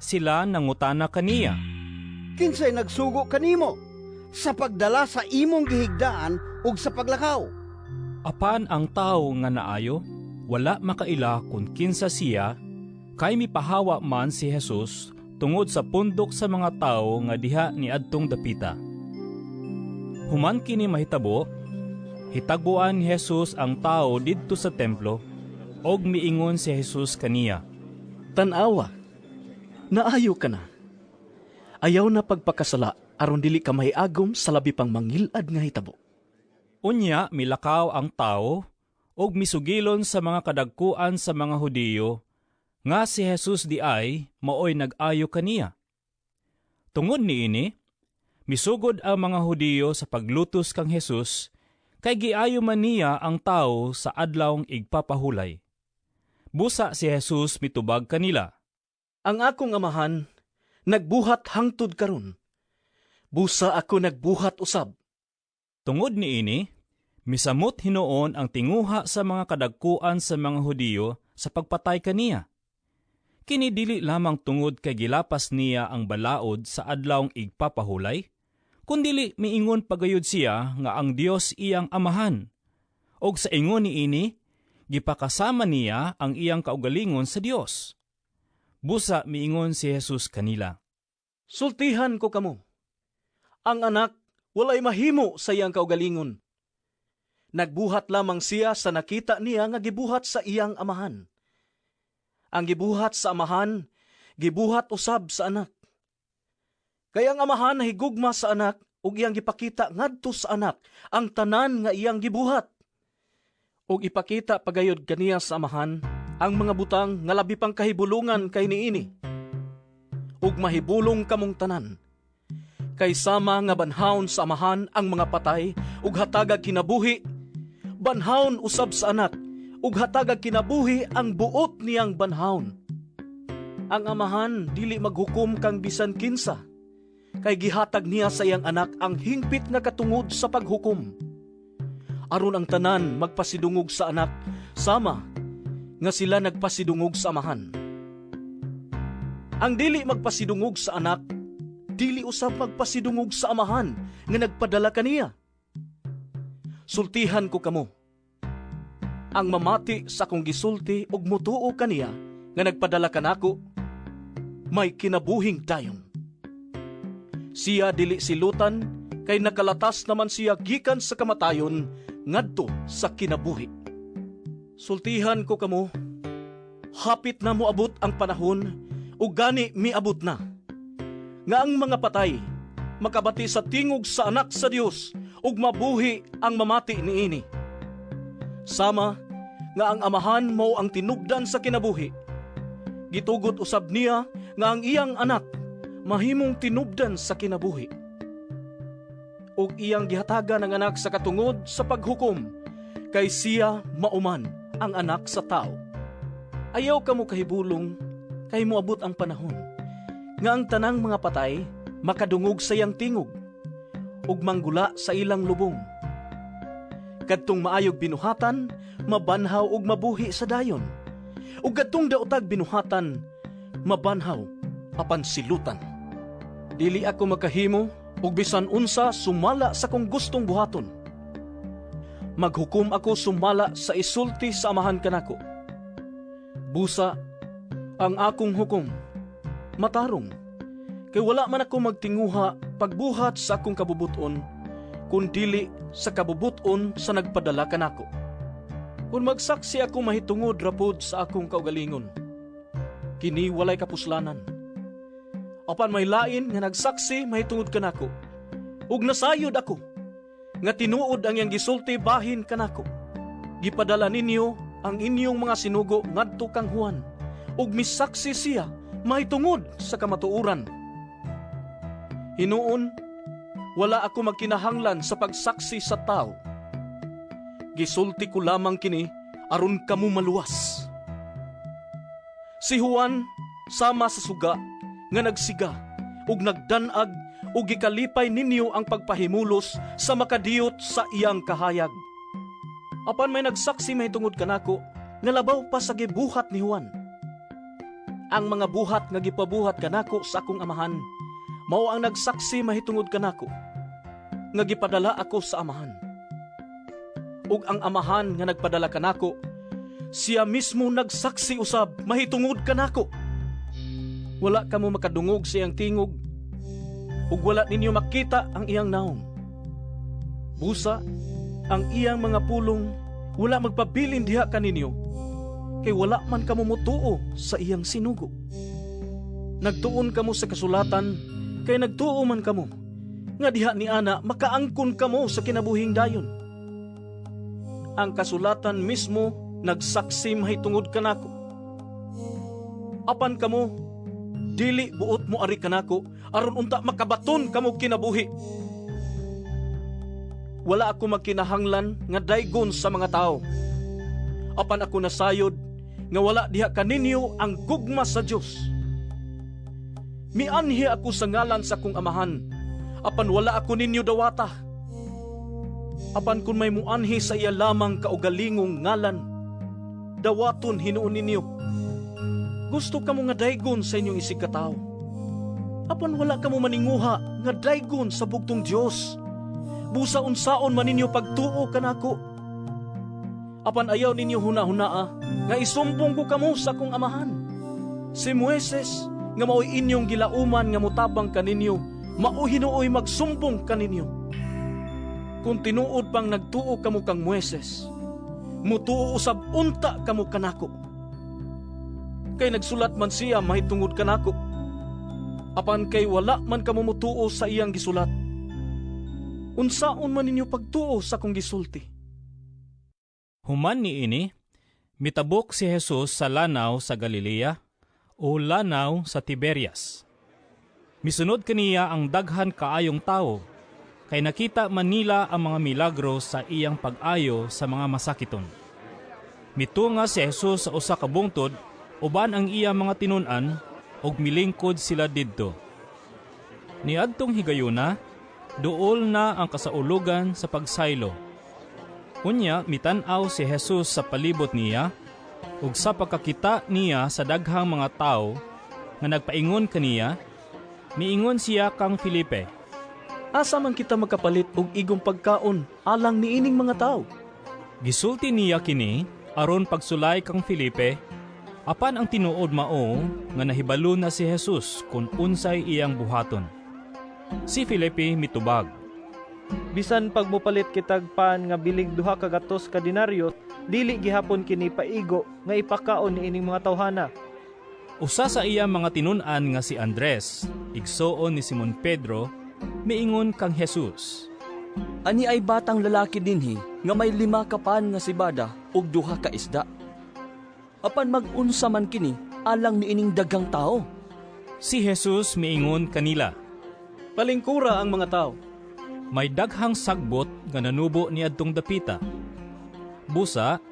[SPEAKER 2] Sila nangutana kaniya,
[SPEAKER 4] "Kinsay nagsugo kanimo sa pagdala sa imong gihigdaan ug sa paglakaw?"
[SPEAKER 2] Apan ang tawo nga naayo, wala makaila kung kinsa siya, kay mipahawa man si Jesus tungod sa pundok sa mga tao nga diha ni adtong dapita. Human kini mahitabo, hitagbuan ni Jesus ang tao didto sa templo, og miingon si Jesus kaniya,
[SPEAKER 5] "Tan-awa, naayo ka na. Ayaw na pagpakasala aron dili ka mahiagom sa labi pang mangilad nga hitabo."
[SPEAKER 2] Unya milakaw ang tao, og misugilon sa mga kadagkuan sa mga Hudiyo, nga si Jesus di ay maoy nag-ayo kaniya. Tungod niini, misugod ang mga Hudiyo sa paglutos kang Jesus, kay giayo man niya ang tao sa adlawng igpapahulay. Busa si Jesus mitubag kanila,
[SPEAKER 5] "Ang akong amahan nagbuhat hangtod karon. Busa ako nagbuhat usab."
[SPEAKER 2] Tungod niini, misamot hinuon ang tinguha sa mga kadagkuan sa mga Hudiyo sa pagpatay kaniya. Kini dili lamang tungod kay gilapas niya ang balaod sa adlawng igpapahulay, kundili miingon pagayod siya nga ang Dios iyang amahan. Og sa ingon niini, gipakasama niya ang iyang kaugalingon sa Dios. Busa miingon si Jesus kanila,
[SPEAKER 5] "Sultihan ko kamo. Ang anak walay mahimo sa iyang kaugalingon. Nagbuhat lamang siya sa nakita niya nga gibuhat sa iyang amahan. Ang gibuhat sa amahan, gibuhat usab sa anak. Kaya ang amahan nahigugma sa anak ug iyang gipakita ngadto sa anak ang tanan nga iyang gibuhat. Ug ipakita pagayod kaniya sa amahan ang mga butang nga labi pang kahibulungan kay niini. Ug mahibulong kamong tanan. Kay sama nga banhawon sa amahan ang mga patay ug hatagag kinabuhi, banhawon usab sa anak ug hatagag kinabuhi ang buot niyang banhawon. Ang amahan dili maghukom kang bisan kinsa, kay gihatag niya sa iyang anak ang hingpit nga katungod sa paghukom. Aron ang tanan magpasidungog sa anak, sama nga sila nagpasidungog sa amahan. Ang dili magpasidungog sa anak, dili usab magpasidungog sa amahan nga nagpadala kaniya. Sultihan ko kamo. Ang mamati sa akong gisulti ug mutuo kaniya nga nagpadala kanako, may kinabuhing dayon. Siya dili silutan, kay nakalatas naman siya gikan sa kamatayon ngadto sa kinabuhi. Sultihan ko kamo, hapit na moabot ang panahon, ug gani miabot na, nga ang mga patay makabati sa tingog sa anak sa Dios ug mabuhi ang mamati niini. Sama nga ang amahan mao ang tinubdan sa kinabuhi. Gitugot usab niya nga ang iyang anak mahimong tinubdan sa kinabuhi. Ug iyang gihatagan ang anak sa katungod sa paghukom, kay siya mauman ang anak sa tao. Ayaw kamo kahibulong, kay moabot ang panahon nga ang tanang mga patay makadungog sa iyang tingog ug manggula sa ilang lubong. Kadtong maayog binuhatan, mabanhaw ug mabuhi sa dayon. Ug kadtong daotag binuhatan, mabanhaw apan silutan. Dili ako makahimo ug bisan unsa sumala sa kong gustong buhaton. Maghukom ako sumala sa isulti sa amahan kanako. Busa ang akong hukom, matarong, kay wala man ako magtinguha pagbuhat sa akong kabubuton, kundili sa kabubuton sa nagpadala kanako. Kung magsaksi ako mahitungod rapod sa akong kaugalingon, kini walay kapuslanan. Apan may lain nga nagsaksi mahitungod kanako, ug nasayod ako, nga tinuod ang iyang gisulti bahin kanako. Gipadala ninyo ang inyong mga sinugo ngadto kang Juan, ug misaksi siya mahitungod sa kamatuoran. Hinuon, wala ako magkinahanglan sa pagsaksi sa tao. Gisulti ko lamang kini aron kamo maluwas. Si Juan sama sa suga nga nagsiga ug nagdanag ug gikalipay ninyo ang pagpahimulos sa makadiyot sa iyang kahayag. Apan may nagsaksi mahitungod kanako nga labaw pa sa gibuhat ni Juan. Ang mga buhat nga gipabuhat kanako sa akong amahan, mao ang nagsaksi mahitungod kanako nga gipadala ako sa amahan. Ug ang amahan nga nagpadala kanako, siya mismo nagsaksi usab mahitungod kanako. Wala kamo makadungog sa iyang tingog, ug wala ninyo makita ang iyang naong. Busa, ang iyang mga pulong wala magpabilin diha kaninyo, kay wala man kamo mutuo sa iyang sinugo. Nagtuon kamo sa kasulatan, kay nagtuo man kamo, nga diha ni ana makaangkon kamo sa kinabuhing dayon. Ang kasulatan mismo nagsaksi mahitungod kanako. Apan kamo, dili buot mo ari kanako, aron unta makabaton kamo kinabuhi. Wala ako magkinahanglan nga daygon sa mga tao. Apan ako nasayod nga wala diha kaninyo ang gugma sa Dios. Mianhi ako sa ngalan sa kong amahan, apan wala ako ninyo dawata. Apan kung may muanhi sa iya lamang kaugalingong ngalan, dawaton hinuon ninyo. Gusto kamo nga daygon sa inyong isig katao. Apan wala kamo maninguha nga daygon sa bugtong Dios. Busa unsaon man ninyo pagtuo kanako. Apan ayaw ninyo huna-hunaa nga isumbong ko kamo sa akong amahan. Si Moises nga mao'y inyong gilauman nga mutabang kaninyo, mao hinuoy magsumbong kaninyo. Kung tinuod pang nagtuo kamo kang Moises, mutuo usab unta kamo kanako. Kay nagsulat man siya mahitungod kanako, apan kay wala man kamo mutuo sa iyang gisulat. Unsaon man ninyo pagtuo sa kong gisulti?
[SPEAKER 2] Human ni ini, mitabok si Jesus sa lanaw sa Galilea o lanaw sa Tiberias. Misunod kaniya ang daghan kaayong tao, kay nakita man nila ang mga milagro sa iyang pag-ayo sa mga masakiton. Mitunga si Jesus sa usa ka bungtod, uban ang iyang mga tinun-an, ug milingkod sila didto. Niadtong higayuna, duol na ang kasaulugan sa pagsaylo. Unya, mitan-aw si Jesus sa palibot niya, ug sa pagkakita niya sa daghang mga tao nga nagpaingon kaniya, miingon siya kang Felipe,
[SPEAKER 5] asa man kita makapalit og igong pagkaon alang niining mga tao?
[SPEAKER 2] Gisulti niya kini aron pagsulay kang Felipe Apan ang tinuod mao nga nahibalo na si Jesus kung unsay iyang buhaton. Si Felipe mitubag.
[SPEAKER 7] Bisan pag mopalit kitag pan nga bilig 2 ka gatos ka denaryo, dili gihapon kini paigo nga ipakaon ni ining mga tawhana.
[SPEAKER 2] Usa sa iyang mga tinun-an nga si Andres, igsoon ni Simon Pedro, miingon kang Jesus.
[SPEAKER 17] Ani ay batang lalaki dinhi nga may 5 ka pan nga sibada ug 2 ka isda. Apan mag-unsa man kini alang ni ining daghang tao.
[SPEAKER 2] Si Jesus miingon kanila.
[SPEAKER 5] Palingkura ang mga tao.
[SPEAKER 2] May daghang sagbot nga nanubo ni adtong dapita. Busa,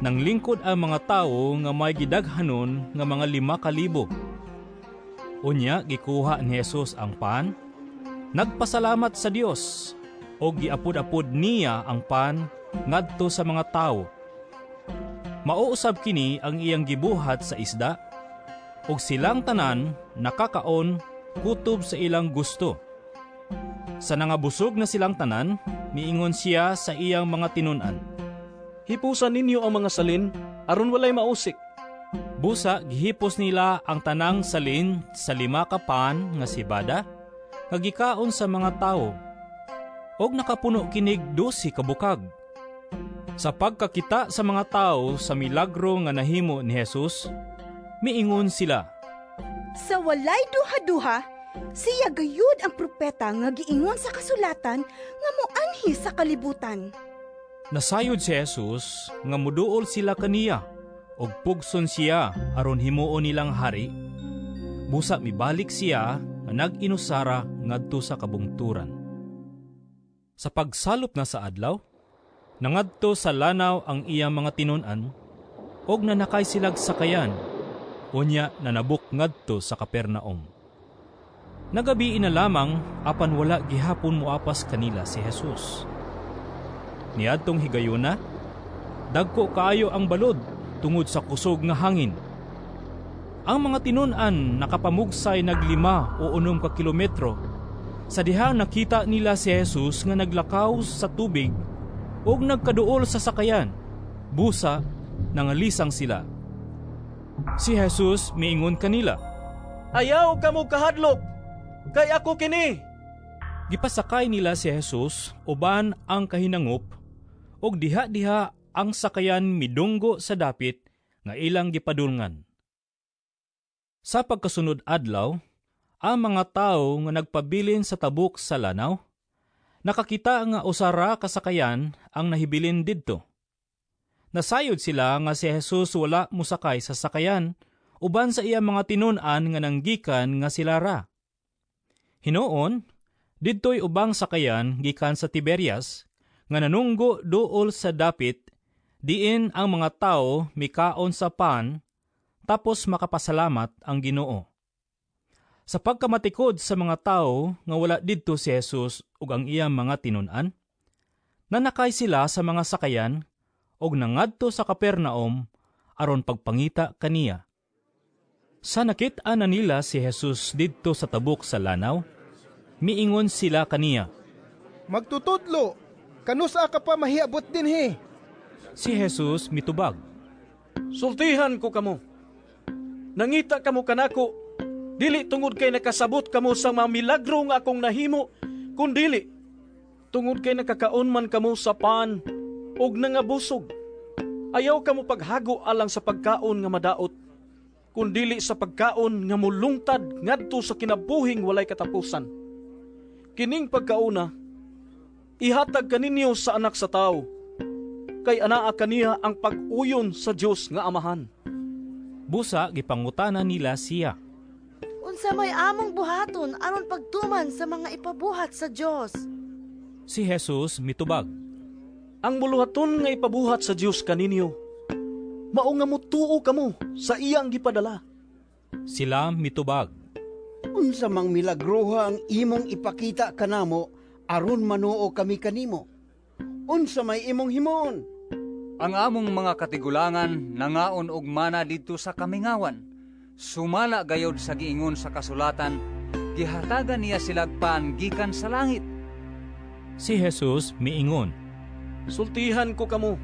[SPEAKER 2] nang lingkod ang mga tao nga may gidaghanon nga mga 5,000. Unya gikuha ni Jesus ang pan, nagpasalamat sa Dios, o giapod-apod niya ang pan ngadto sa mga tao. Mauusab kini ang iyang gibuhat sa isda, ug silang tanan nakakaon kutob sa ilang gusto. Sa nangabusog na silang tanan, miingon siya sa iyang mga tinun-an.
[SPEAKER 5] Hipusan ninyo ang mga salin, aron walay mausik.
[SPEAKER 2] Busa, gihipos nila ang tanang salin sa 5 ka pan nga sibada, kagikaon sa mga tao, og nakapuno kinig 12 ka bukag. Sa pagkakita sa mga tao sa milagro nga nahimo ni Jesus, miingon sila.
[SPEAKER 1] Sa walay duha-duha, siya gayud ang propeta nga giingon sa kasulatan nga moanhi sa kalibutan.
[SPEAKER 2] Nasayod si Jesus nga muduol sila kaniya, og pugson siya aron himuon nilang hari. Busa mibalik siya nga nag-inusara ngadto sa kabungturan. Sa pagsalop na sa adlaw, nangadto sa lanaw ang iyang mga tinun-an, og nanakay silag sakayan, unya nanabuk ngadto sa Kapernaum. Nagabi na lamang apan wala gihapon moapas kanila si Jesus. Niadtong higayuna, dagko kaayo ang balod tungod sa kusog nga hangin. Ang mga tinun-an nakapamugsay nag 5 o 6 ka kilometro. Sa dihang nakita nila si Jesus nga naglakaw sa tubig ug nagkaduol sa sakayan, busa nangalisang sila. Si Jesus miingon kanila,
[SPEAKER 5] Ayaw kamo kahadlok, kay ako kini.
[SPEAKER 2] Gipasakay nila si Jesus uban ang kahinangop, ug diha-diha ang sakayan midunggo sa dapit nga ilang gipadulngan. Sa pagkasunod adlaw, ang mga tao nga nagpabilin sa tabuk sa lanaw, nakakita nga usara kasakayan ang nahibilin didto. Nasayod sila nga si Jesus wala musakay sa sakayan, uban sa iyang mga tinun-an nga nanggikan nga sila ra. Hinoon, didto'y ubang sakayan gikan sa Tiberias, nga nanunggo duol sa dapit, diin ang mga tao mikaon sa pan, tapos makapasalamat ang Ginoo. Sa pagkamatikod sa mga tao nga wala didto si Jesus ug ang iyang mga tinun-an, nanakay sila sa mga sakayan ug nangadto sa Kapernaum aron pagpangita kaniya. Sa nakit-an na nila si Jesus didto sa tabuk sa lanaw, miingon sila kaniya,
[SPEAKER 15] Magtutudlo, kanusa ka pa mahiabot dinhi?
[SPEAKER 2] Si Jesus mitubag,
[SPEAKER 5] Sultihan ko kamo. Nangita kamo kanako, dili tungod kay nakasabot kamo sa mga milagro nga akong nahimo, kundili tungod kay nakakaon man kamo sa pan og nangabusog. Ayaw kamo paghago alang sa pagkaon nga madaot, kundili sa pagkaon nga mulungtad ngadto sa kinabuhing walay katapusan. Kining pagkauna, ihatag kaninyo sa anak sa tao, kay anaa kaniya ang pag-uyon sa Dios nga Amahan.
[SPEAKER 2] Busa gipangutana nila siya,
[SPEAKER 18] Unsa may among buhaton aron pagtuman sa mga ipabuhat sa Dios?
[SPEAKER 2] Si Jesus mitubag,
[SPEAKER 5] Ang muluhaton nga ipabuhat sa Dios kaninyo, mao nga mutuo kamo sa iyang gipadala.
[SPEAKER 2] Sila mitubag,
[SPEAKER 4] Unsa mang milagroha ang imong ipakita kanamo aron manuo kami kanimo? Unsa may imong himoon?
[SPEAKER 19] Ang among mga katigulangan nangaon og mana didto sa kamingawan. Sumala gayod sa giingon sa kasulatan, gihatagan niya silag pan gikan sa langit.
[SPEAKER 2] Si Jesus miingon,
[SPEAKER 5] Sultihan ko kamo.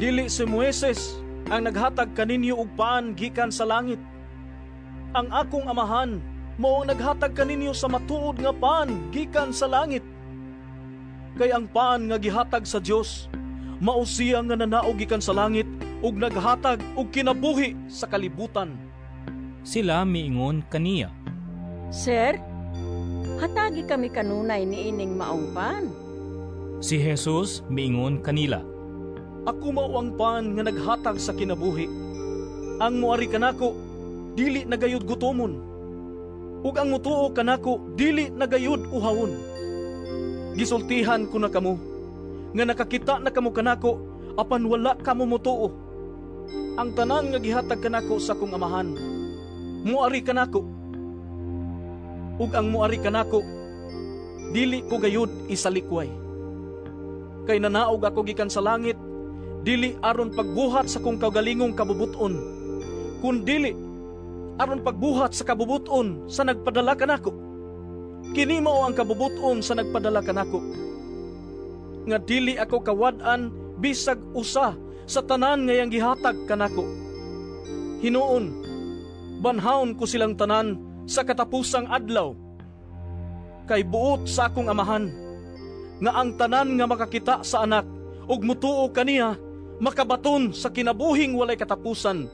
[SPEAKER 5] Dili si Moises ang naghatag kaninyo og paan gikan sa langit. Ang akong amahan mao ang naghatag kaninyo sa matuod nga paan gikan sa langit. Kay ang paan nga gihatag sa Dios mao siya nga nanaog gikan sa langit ug naghatag og kinabuhi sa kalibutan.
[SPEAKER 2] Sila miingon kaniya,
[SPEAKER 20] Sir, hatagi kami kanunay ni ining maong pan.
[SPEAKER 2] Si Jesus miingon kanila,
[SPEAKER 5] Ako mao ang paan nga naghatag sa kinabuhi. Ang moari kanako dili nagayud gutomon. Ug ang mutuo kanako dili nagayud uhawon. Gisultihan ko na kamo nga nakakita na kamo kanako apan wala kamo mutuo. Ang tanan nga gihatag kanako sa akong amahan moari kanako. Ug ang moari kanako dili ko gayud isalikway. Kay nanaog ako gikan sa langit dili aron pagbuhat sa kong kaugalingong kabubuton, kundili aron pagbuhat sa kabubuton sa nagpadala kanako. Kini mao ang kabubuton sa nagpadala kanako, nga dili ako kawad-an bisag usa sa tanan nga yang gihatag kanako. Hinuon, banhaon ko silang tanan sa katapusang adlaw. Kay buot sa akong amahan, nga ang tanan nga makakita sa anak ug mutuo kaniya makabaton sa kinabuhing walay katapusan,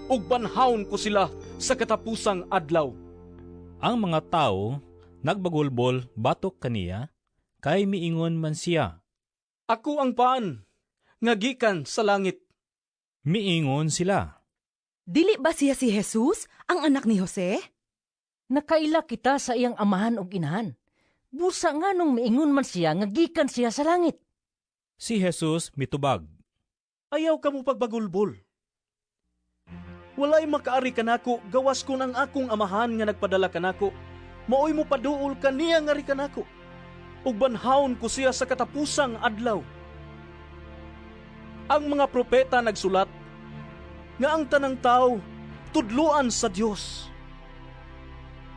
[SPEAKER 5] ug banhaon ko sila sa katapusang adlaw.
[SPEAKER 2] Ang mga tao nagbagulbol batok kaniya, kay miingon man siya,
[SPEAKER 5] Ako ang paan nga gikan sa langit.
[SPEAKER 2] Miingon sila,
[SPEAKER 1] Dili ba siya si Jesus, ang anak ni Jose?
[SPEAKER 10] Nakaila kita sa iyang amahan ug inahan. Busa nga nung miingon man siya nga gikan siya sa langit.
[SPEAKER 2] Si Jesus mitubag,
[SPEAKER 5] Ayaw ka mo pagbagulbol. Walay makaari kanako gawas ko ng akong amahan nga nagpadala kanako. Maoy mo paduol kaniya nga ri kanako. Ug banhaon ko siya sa katapusang adlaw. Ang mga propeta nagsulat nga ang tanang tao tudluan sa Dios.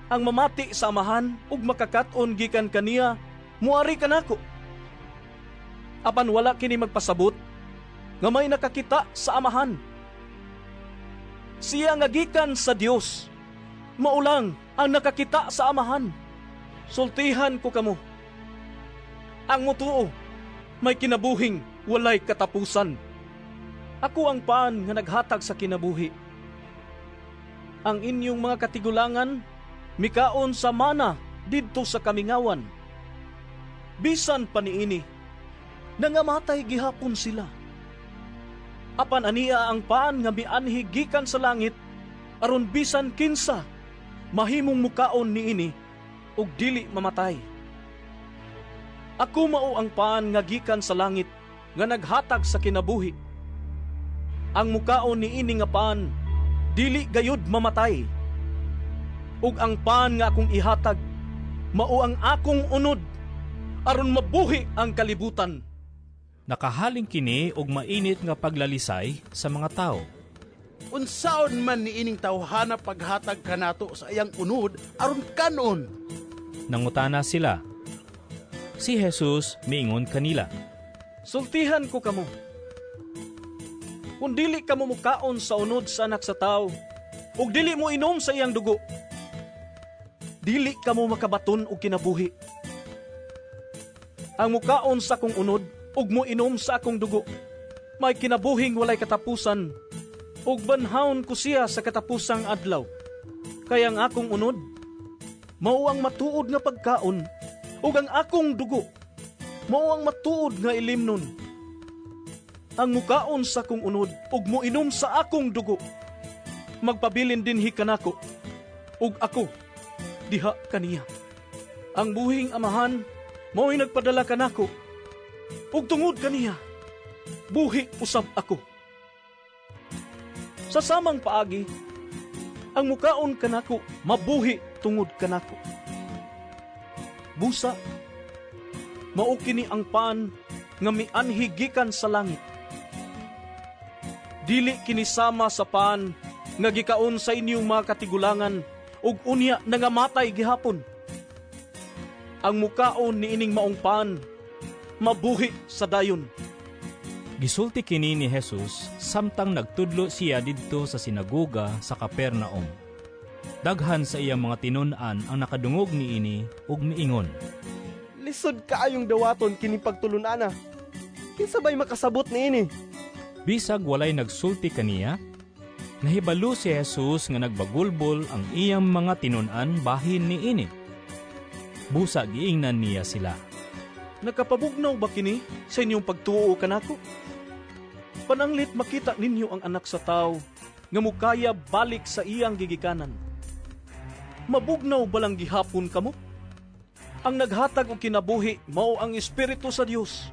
[SPEAKER 5] Ang mamati sa amahan ug makakaton gikan kaniya muari kanako. Apan wala kini magpasabot nga may nakakita sa amahan. Siya nga gikan sa Dios, maulang ang nakakita sa amahan. Sultihan ko kamo. Ang mutuo may kinabuhing walay katapusan. Ako ang paan nga naghatag sa kinabuhi. Ang inyong mga katigulangan mikaon sa mana didto sa kamingawan. Bisan pa niini, nangamatay gihapon sila. Apan aniya ang paan nga mianhi gikan sa langit, aron bisan kinsa mahimong mukaon niini ug dili mamatay. Ako mao ang paan nga gikan sa langit nga naghatag sa kinabuhi. Ang mukaon niini nga paan dili gayud mamatay. Ug ang paan nga akong ihatag mao ang akong unod aron mabuhi ang kalibutan.
[SPEAKER 2] Nakahaling kini og mainit nga paglalisay sa mga tao.
[SPEAKER 3] Unsaon man ni ining tawhana paghatag kanato sa iyang unod aron kanon?
[SPEAKER 2] Nangutana sila. Si Jesus miingon kanila,
[SPEAKER 5] Sultihan ko kamo. Kung dili kamo mukaon sa unod sa anak sa tao, ug dili mo inom sa iyang dugo, dili kamo makabaton og kinabuhi. Ang mukaon sa akong unod ug mo inom sa akong dugo, may kinabuhing walay katapusan, ug banhaon ko siya sa katapusang adlaw. Kaya ang akong unod mao ang matuod nga pagkaon, ug ang akong dugo mao ang matuod nga ilimnon. Ang mukaon sa akong unod ug mo inom sa akong dugo, magpabilin dinhi kanako, ug ako diha kaniya. Ang buhing amahan mao'y nagpadala kanako, ug tungod kaniya buhi usab ako. Sa samang paagi, ang mukaon kanako mabuhi tungod kanako. Busa, mao kini ang paan nga mianhi gikan sa langit. Dili kinisama sa paan nga gikaon sa inyong mga katigulangan ug unya nangamatay gihapon. Ang mukaon ni ining maong paan mabuhi sa dayon.
[SPEAKER 2] Gisulti kini ni Jesus samtang nagtudlo siya didto sa sinagoga sa Capernaum. Daghan sa iyang mga tinun-an ang nakadungog niini ug miingon,
[SPEAKER 3] Lisod kaayong dawaton kini pagtulunana. Kinsa bay makasabot niini?
[SPEAKER 2] Bisag walay nagsulti kaniya, nahibalo si Jesus nga nagbagulbol ang iyang mga tinun-an bahin niini. Busa giingnan niya sila.
[SPEAKER 5] Nakapabugnaw ba kini sa inyong pagtuo kanako? Pananglit makita ninyo ang anak sa tao nga mukaya balik sa iyang gigikanan. Mabugnaw ba lang gihapon kamo? Ang naghatag og kinabuhi mao ang Espiritu sa Dios,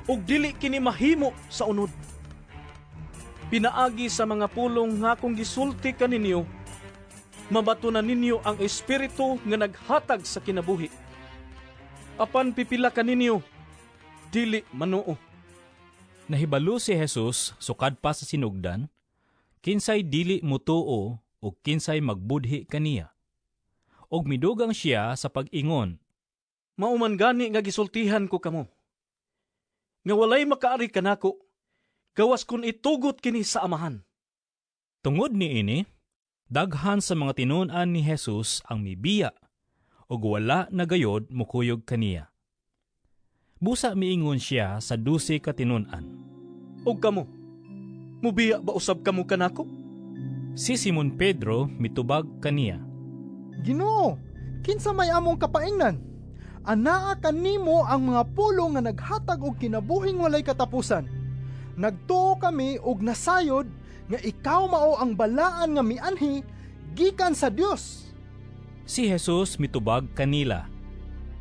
[SPEAKER 5] ug dili kini mahimo sa unod. Pinaagi sa mga pulong nga kung gisulti kaninyo, mabatunan ninyo ang Espiritu nga naghatag sa kinabuhi. Apan pipila kaninyo, dili manuo.
[SPEAKER 2] Nahibalo si Jesus sukad pa sa sinugdan, kinsay dili mutuo o kinsay magbudhi kaniya. Og midugang siya sa pag-ingon,
[SPEAKER 5] Mauman gani nga gisultihan ko kamo. Nga walay makaari kanako, gawas kun itugot kini sa amahan.
[SPEAKER 2] Tungod niini, daghan sa mga tinun-an ni Jesus ang mibiya og wala na gayod mukuyog kaniya. Busa miingon siya sa 12 ka tinun-an.
[SPEAKER 5] Og kamo, mubiya ba usab kamo kanako?
[SPEAKER 2] Si Simon Pedro mitubag kaniya,
[SPEAKER 3] Ginoo, kinsa may among kapaingnan? Anaa kanimo ang mga pulong nga naghatag og kinabuhing walay katapusan. Nagtuo kami og nasayod nga ikaw mao ang balaan nga mianhi gikan sa Dios.
[SPEAKER 2] Si Jesus mitubag kanila,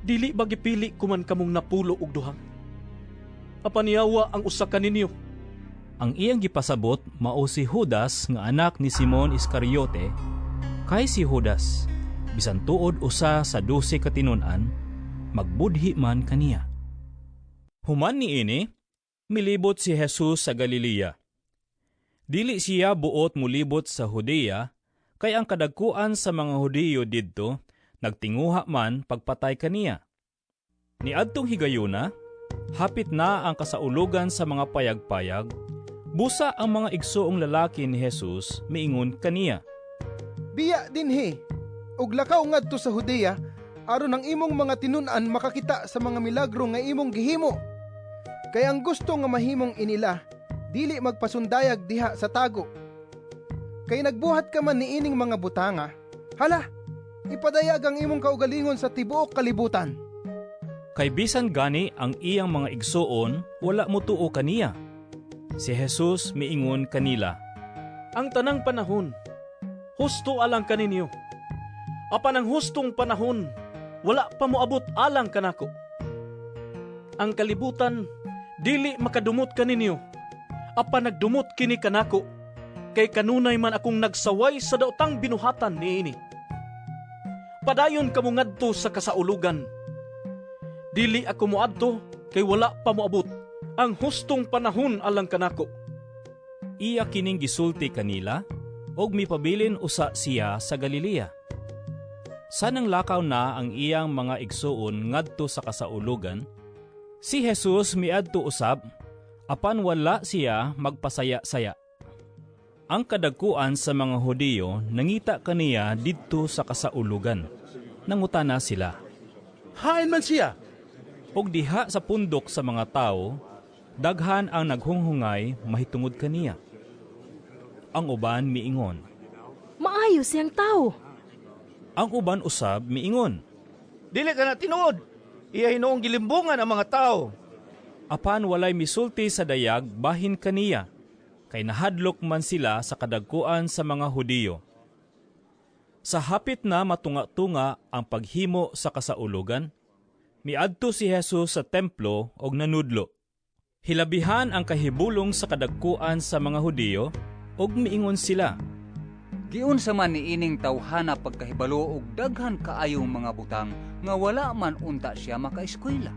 [SPEAKER 5] Dili ba gipili kuman kamong napulo og duha? Apaniyawa ang usa kaninyo.
[SPEAKER 2] Ang iyang gipasabot mao si Judas nga anak ni Simon Iscariote. Kay si Judas, bisan tuod usa sa 12 ka tinun-an, magbudhi man kaniya. Human niini, milibot si Jesus sa Galilea. Dili siya buot mulibot sa Judea, kay ang kadagkuan sa mga Hudiyo didto nagtinguha man pagpatay kaniya. Niadtong higayuna, hapit na ang kasaulugan sa mga payag-payag, busa ang mga igsoong lalaki ni Jesus miingon kaniya,
[SPEAKER 15] Biya dinhi, ug lakaw ngadto sa Judea, aron ang imong mga tinun-an makakita sa mga milagro nga imong gihimo. Kay ang gusto nga mahimong inila, dili magpasundayag diha sa tago. Kay nagbuhat ka man niining mga butanga, hala, ipadayag ang imong kaugalingon sa tibuok kalibutan.
[SPEAKER 2] Kay bisan gani ang iyang mga igsoon, wala mutuo kaniya. Si Jesus miingon kanila,
[SPEAKER 5] Ang tanang panahon, husto alang kaninyo. Apan ang hustong panahon, wala pa moabot alang kanako. Ang kalibutan, dili makadumot kaninyo. Apan nagdumot kini kanako, kay kanunay man akong nagsaway sa daotang binuhatan niini. Padayon kamo ngadto sa kasaulugan. Dili ako moadto, kay wala pa moabot ang hustong panahon alang kanako.
[SPEAKER 2] Iya kining gisulti kanila, og mipabilin usa siya sa Galilea. Sanang lakaw na ang iyang mga igsoon ngadto sa kasaulugan, si Jesus miadto usab, apan wala siya magpasaya-saya. Ang kadagkuan sa mga Hudiyo nangita kaniya didto sa kasaulugan. Nangutana sila,
[SPEAKER 3] Hain man siya?
[SPEAKER 2] Og diha sa pundok sa mga tao, daghan ang naghunghungay mahitungod kaniya. Ang uban miingon,
[SPEAKER 9] Maayo siyang tao.
[SPEAKER 2] Ang uban usab miingon,
[SPEAKER 3] Dili ka na tinuod. Iya hinoong gilimbungan ang mga tao.
[SPEAKER 2] Apan walay misulti sa dayag bahin kaniya, kay nahadlok man sila sa kadagkuan sa mga Hudiyo. Sa hapit na matunga-tunga ang paghimo sa kasaulugan, miadto si Jesus sa templo og nanudlo. Hilabihan ang kahibulong sa kadagkuan sa mga Hudiyo og miingon sila,
[SPEAKER 19] Giunsa man niining tawhana pagkahibalo og daghan kaayong mga butang nga wala man unta siya makaeskwela.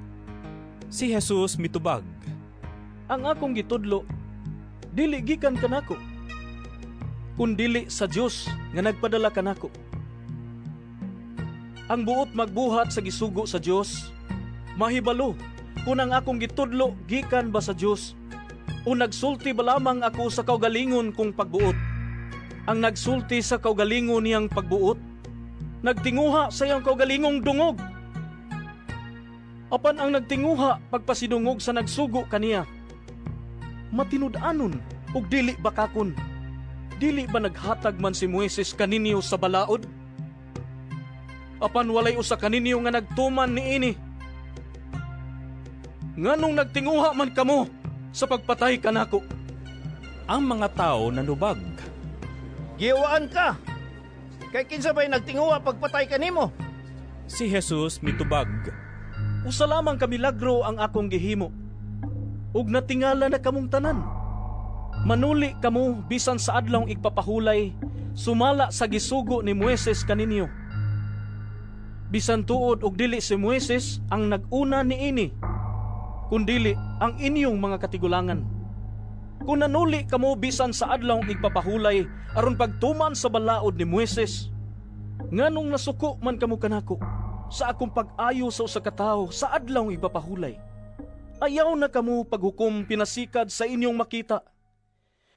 [SPEAKER 2] Si Jesus mitubag,
[SPEAKER 5] Ang akong gitudlo, dili gikan kanako, kun dili sa Dios nga nagpadala kanako. Ang buot magbuhat sa gisugo sa Dios, mahibalo kung ang akong gitudlo gikan ba sa Dios O nagsulti ba lamang ako sa kaugalingon kong pagbuot? Ang nagsulti sa kaugalingon niyang pagbuot, nagtinguha sa iyang kaugalingong dungog. Apan ang nagtinguha pagpasidungog sa nagsugo kaniya. Matinud-anon ug dili bakakon. Dili ba naghatag man si Moises kaninyo sa balaod? Apan walay usa kaninyo nga nagtuman niini. Nganong nagtinguha man kamo sa pagpatay kanako?
[SPEAKER 2] Ang mga tao nanubag.
[SPEAKER 3] Giwaan ka! Kay kinsa ba'y nagtinguha pagpatay kanimo?
[SPEAKER 2] Si Jesus mitubag.
[SPEAKER 5] Usa lamang ka milagro ang akong gihimo. Ug natingala na kamong tanan. Manuli kamo bisan sa adlawng igpapahulay, sumala sa gisugo ni Moises kaninyo. Bisan tuod og dili si Moises ang nag-una niini, kundili ang inyong mga katigulangan. Kung nanuli kamo bisan sa adlawng igpapahulay aron pagtuman sa balaod ni Moises, nganong nasuko man kamo kanako sa akong pag-ayo sa usa ka tawo sa adlawng igpapahulay? Ayaw na kamo paghukom pinasikad sa inyong makita,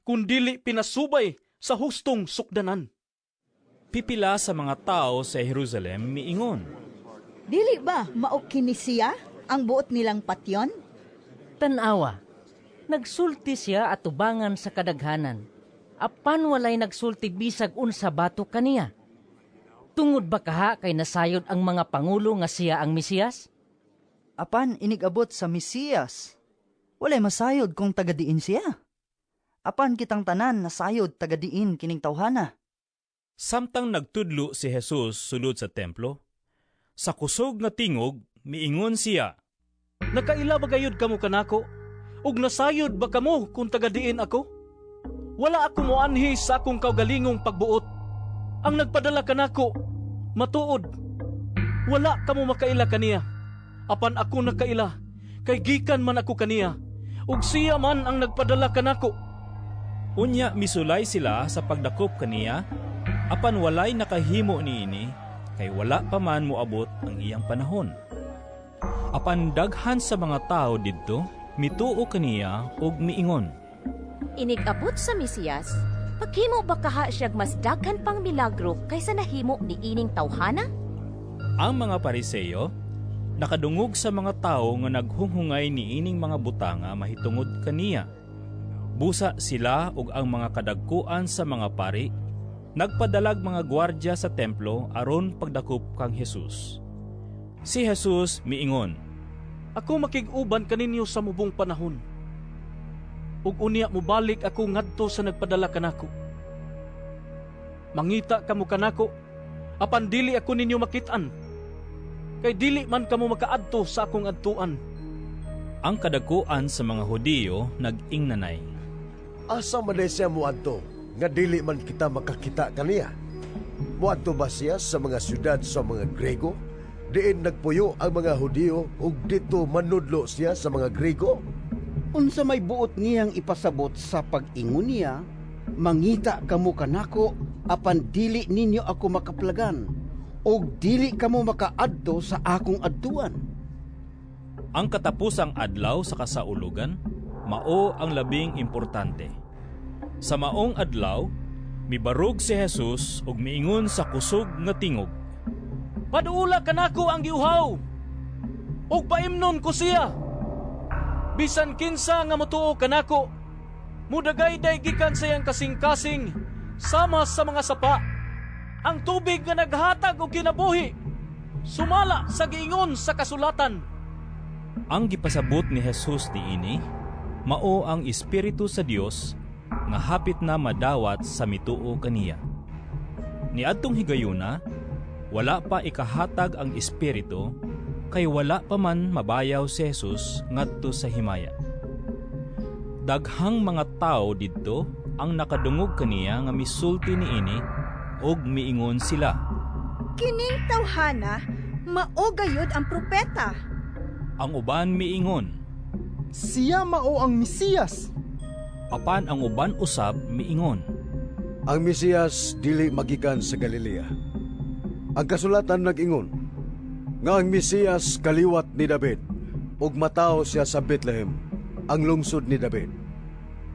[SPEAKER 5] kundili pinasubay sa hustong sukdanan.
[SPEAKER 2] Pipila sa mga tao sa Jerusalem miingon,
[SPEAKER 1] Dili ba mao kini siya ang buot nilang patyon?
[SPEAKER 10] Tanawa, nagsulti siya at tubangan sa kadaghanan. Apan walay nagsulti bisag unsa bato kaniya. Tungod ba kaha kay nasayod ang mga pangulo nga siya ang Mesiyas?
[SPEAKER 21] Apan inigabot sa Mesiyas, walay masayod kung tagadiin siya. Apan kitang tanan nasayod tagadiin kining tawhana.
[SPEAKER 2] Samtang nagtudlo si Jesus sulod sa templo, sa kusog nga tingog miingon siya,
[SPEAKER 5] Nakaila ba gayud kamo kanako? Ug nasayod ba kamo kung tagadiin ako? Wala ako moanhi sa akong kaugalingong pagbuot. Ang nagpadala kanako, matuod. Wala kamo makaila kaniya. Apan ako nakaila, kay gikan man ako kaniya. Ug siya man ang nagpadala kanako.
[SPEAKER 2] Unya misulay sila sa pagdakop kaniya, apan walay nakahimo niini, kay wala pa man moabot ang iyang panahon. Apan daghan sa mga tao didto mituo kaniya ug miingon,
[SPEAKER 22] Inigabot sa Mesiyas, paghimo ba kaha siyag mas daghan pang milagro kaysa nahimo ni ining tawhana?
[SPEAKER 2] Ang mga Pariseyo nakadungog sa mga tao nga naghunghungay ni ining mga butanga mahitungod kaniya. Busa sila ug ang mga kadagkuan sa mga pari nagpadalag mga gwardya sa templo aron pagdakop kang Jesus. Si Jesus miingon,
[SPEAKER 5] Ako makig-uban kaninyo sa mubong panahon. Ug unya mobalik ako ngadto sa nagpadala kanako. Mangita kamo kanako, apan dili ako ninyo makitaan. Kay dili man kamo makaadto sa akong adtuan.
[SPEAKER 2] Ang kadagkuan sa mga Hudiyo nag-ingnanay,
[SPEAKER 6] Asa man siya muadto, nga dili man kita makakita kaniya? Muadto ba siya sa mga syudad sa mga Grego? Diin nagpuyo ang mga Hudiyo ug dito manudlo siya sa mga Grego?
[SPEAKER 4] Unsa may buot niyang ipasabot sa pag-ingon niya, mangita kamo kanako apan dili ninyo ako makaplagan, og dili kamo makaadto sa akong adtuan.
[SPEAKER 2] Ang katapusang adlaw sa kasaulugan, mao ang labing importante. Sa maong adlaw, mibarog si Jesus ug miingon sa kusog nga tingog, Paduula kanako ang giuhaw, ug paimnon ko siya. Bisan kinsa nga motuo kanako, mudagayday gikan sa iyang kasing-kasing, sama sa mga sapa. Ang tubig nga naghatag og kinabuhi, sumala sa giingon sa kasulatan. Ang gipasabot ni Jesus niini, mao ang Espiritu sa Dios nga hapit na madawat sa mituo kaniya. Niadtong higayuna, wala pa ikahatag ang Espiritu, kay wala pa man mabayaw si Jesus ngadto sa himaya. Daghang mga tao didto ang nakadungog kaniya nga misulti niini og miingon sila,
[SPEAKER 1] Kining tawhana, mao gayud ang propeta.
[SPEAKER 2] Ang uban miingon,
[SPEAKER 15] Siya mao ang Mesiyas.
[SPEAKER 2] Apan ang uban usab miingon,
[SPEAKER 6] Ang Mesiyas dili magikan sa Galilea. Ang kasulatan nag-ingon, nga ang Mesiyas kaliwat ni David, ug matawo siya sa Bethlehem, ang lungsod ni David.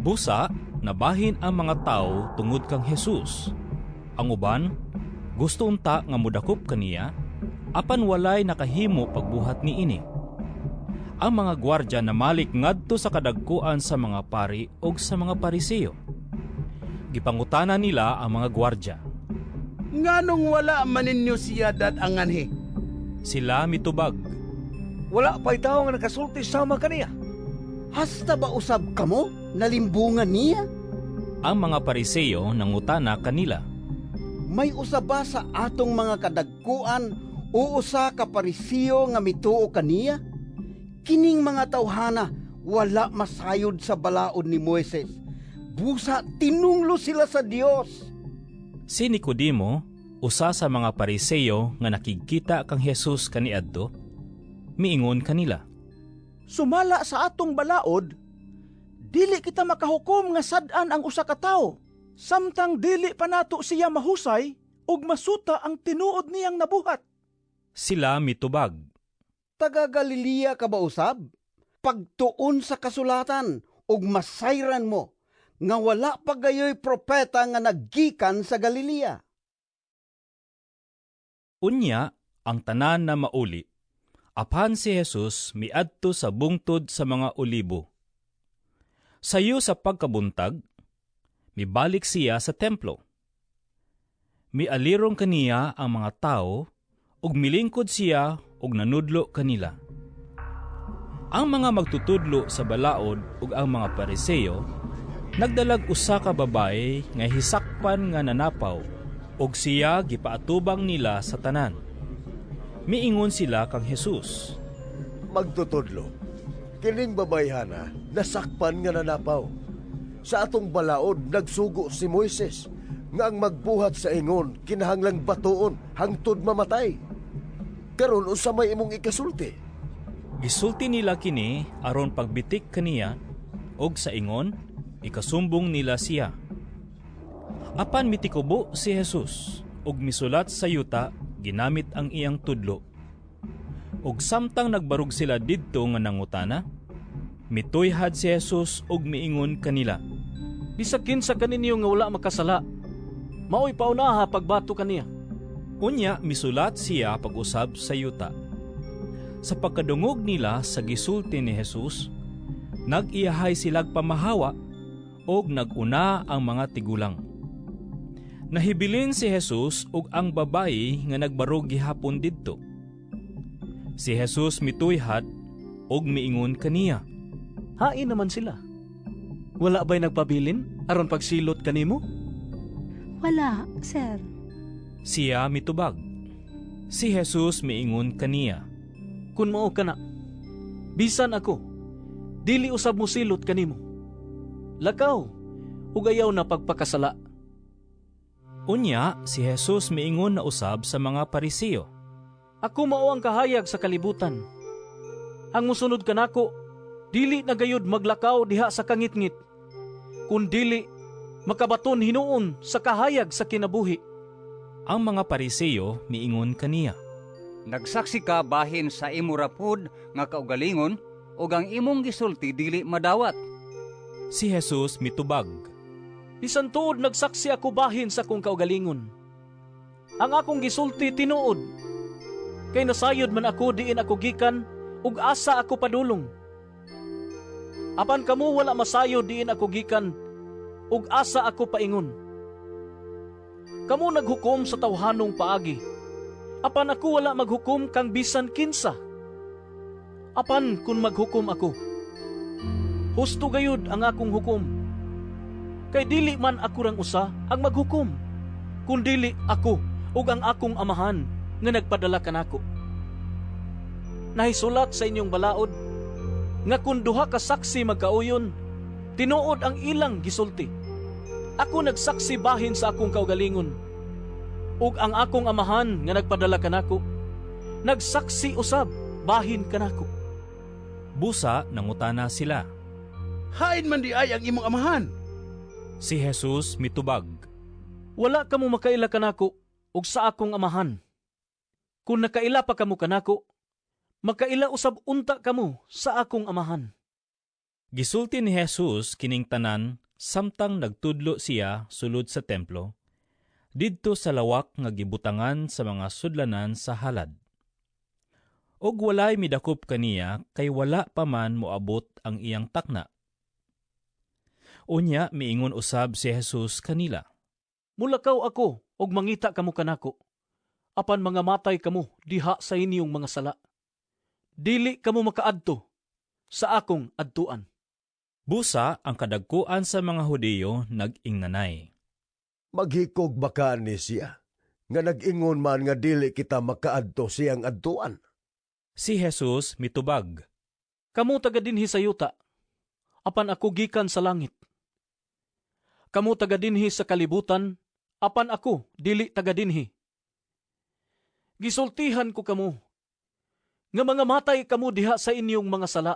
[SPEAKER 2] Busa, nabahin ang mga tao tungod kang Jesus. Ang uban, gusto unta nga mudakop kaniya, apan walay nakahimo pagbuhat ni ini. Ang mga gwardya namalik ngadto sa kadagkuan sa mga pari o sa mga Pariseo. Gipangutana nila ang mga gwardya.
[SPEAKER 8] Nganong wala maninyo siya dat ang anhi?
[SPEAKER 2] Sila mitubag.
[SPEAKER 14] Wala pa'y tao nga nakasulti sama kaniya.
[SPEAKER 4] Hasta ba usab kamo? Nalimbungan niya?
[SPEAKER 2] Ang mga Pariseo nangutana kanila.
[SPEAKER 4] May usab ba sa atong mga kadagkuan o usa ka Pariseo nga mituo kaniya? Kining mga tawhana wala masayod sa balaod ni Moises. Busa tinunglo sila sa Dios.
[SPEAKER 2] Si Nicodemo, usa sa mga Pariseo nga nakikita kang Jesus kaniadto, miingon kanila.
[SPEAKER 11] Sumala sa atong balaod, dili kita makahukom nga sad-an ang usa ka tawo, samtang dili pa nato siya mahusay ug masuta ang tinuod niyang nabuhat.
[SPEAKER 2] Sila mitubag.
[SPEAKER 4] Taga Galilea ka ba usab? Pagtuon sa kasulatan ug masayran mo nga wala pa gayoy propeta nga naggikan sa Galilea.
[SPEAKER 2] Unya ang tanan na mauli. Apan si Jesus miadto sa bungtod sa mga olibo. Sayo sa pagkabuntag, mibalik siya sa templo. Mialirong kaniya ang mga tao ug milingkod siya ug nanudlo kanila. Ang mga magtutudlo sa balaod ug ang mga Pariseo nagdalag usa ka babae nga hisakpan nga nanapaw ug siya gipaatubang nila sa tanan. Miingon sila kang Jesus.
[SPEAKER 6] Magtutudlo, kining babayhana nasakpan nga nanapaw. Sa atong balaod nagsugo si Moises nga ang magbuhat sa ingon kinahanglang batuon hangtod mamatay. Karon unsa may imong ikasulti?
[SPEAKER 2] Gisulti nila kini aron pagbitik kaniya og sa ingon ikasumbong nila siya. Apan mitikubo si Jesus ug misulat sa yuta ginamit ang iyang tudlo. Ug samtang nagbarug sila didto nga nangutana, mituyhad si Jesus ug miingon kanila.
[SPEAKER 5] Bisag kinsa kaninyo nga wala makasala, maoy paunaha pagbato kaniya.
[SPEAKER 2] Unya misulat siya pag-usab sa yuta. Sa pagkadungog nila sa gisulti ni Jesus, nag-iyahay silag pamahawa og naguna ang mga tigulang. Nahibilin si Jesus ug ang babayi nga nagbarog gihapon didto. Si Jesus mituyhad ug miingon kaniya.
[SPEAKER 5] Hain naman sila. Wala ba'y nagpabilin aron pagsilot kanimo?
[SPEAKER 18] Wala, sir.
[SPEAKER 2] Siya mitubag. Si Jesus miingon kaniya.
[SPEAKER 5] Kun mao kana, bisan ako, dili usab mo silot kanimo. Lakaw, ug ayaw na pagpakasala.
[SPEAKER 2] Unya, si Jesus miingon na usab sa mga Pariseo.
[SPEAKER 5] Ako mao ang kahayag sa kalibutan. Ang musunod kanako, dili na gayud maglakaw diha sa kangitngit, kun dili makabaton hinuon sa kahayag sa kinabuhi.
[SPEAKER 2] Ang mga Pariseo miingon kaniya.
[SPEAKER 19] Nagsaksi ka bahin sa imo rapod nga kaugalingon ug ang imong gisulti dili madawat.
[SPEAKER 2] Si Jesus mitubag.
[SPEAKER 5] Bisan tuod nagsaksi ako bahin sa kong kaugalingon. Ang akong gisulti tinuod. Kay nasayod man ako diin ako gikan ug asa ako padulong. Apan kamo wala masayod diin ako gikan ug asa ako paingon. Kamo naghukom sa tawhanong paagi. Apan ako wala maghukom kang bisan kinsa. Apan kun maghukom ako, husto gayud ang akong hukom. Kay dili man ako rang usa ang maghukom, kundili ako ug ang akong amahan nga nagpadala kanako. Nahisulat sa inyong balaod nga kun duha ka saksi magkauyon, tinuod ang ilang gisulti. Ako nagsaksi bahin sa akong kaugalingon, ug ang akong amahan nga nagpadala kanako, nagsaksi usab bahin kanako.
[SPEAKER 2] Busa nangutana sila.
[SPEAKER 8] Hain man di ay ang imong amahan.
[SPEAKER 2] Si Jesus mitubag.
[SPEAKER 5] Wala kamo makaila kanako ug sa akong amahan. Kung nakaila pa kamo kanako, makaila usab unta kamo sa akong amahan.
[SPEAKER 2] Gisulti ni Jesus kining tanan samtang nagtudlo siya sulod sa templo, didto sa lawak nga gibutangan sa mga sudlanan sa halad. Og walay midakop kaniya kay wala pa man moabot ang iyang takna. Unya miingon usab si Jesus kanila,
[SPEAKER 5] Mulakaw ako og mangita kamo kanako. Apan mga matay kamo diha sa inyong mga sala. Dili kamo makaadto sa akong adtuan.
[SPEAKER 2] Busa ang kadagkuan sa mga Hudiyo nag-ingnanay.
[SPEAKER 6] Maghikog baka ni siya, nga nag-ingon man nga dili kita makaadto siyang adtuan.
[SPEAKER 2] Si Jesus mitubag,
[SPEAKER 5] Kamu taga dinhi sa yuta, apan ako gikan sa langit. Kamu taga dinhi sa kalibutan, apan ako dili taga dinhi. Gisultihan ko kamo, nga mga matay kamo diha sa inyong mga sala.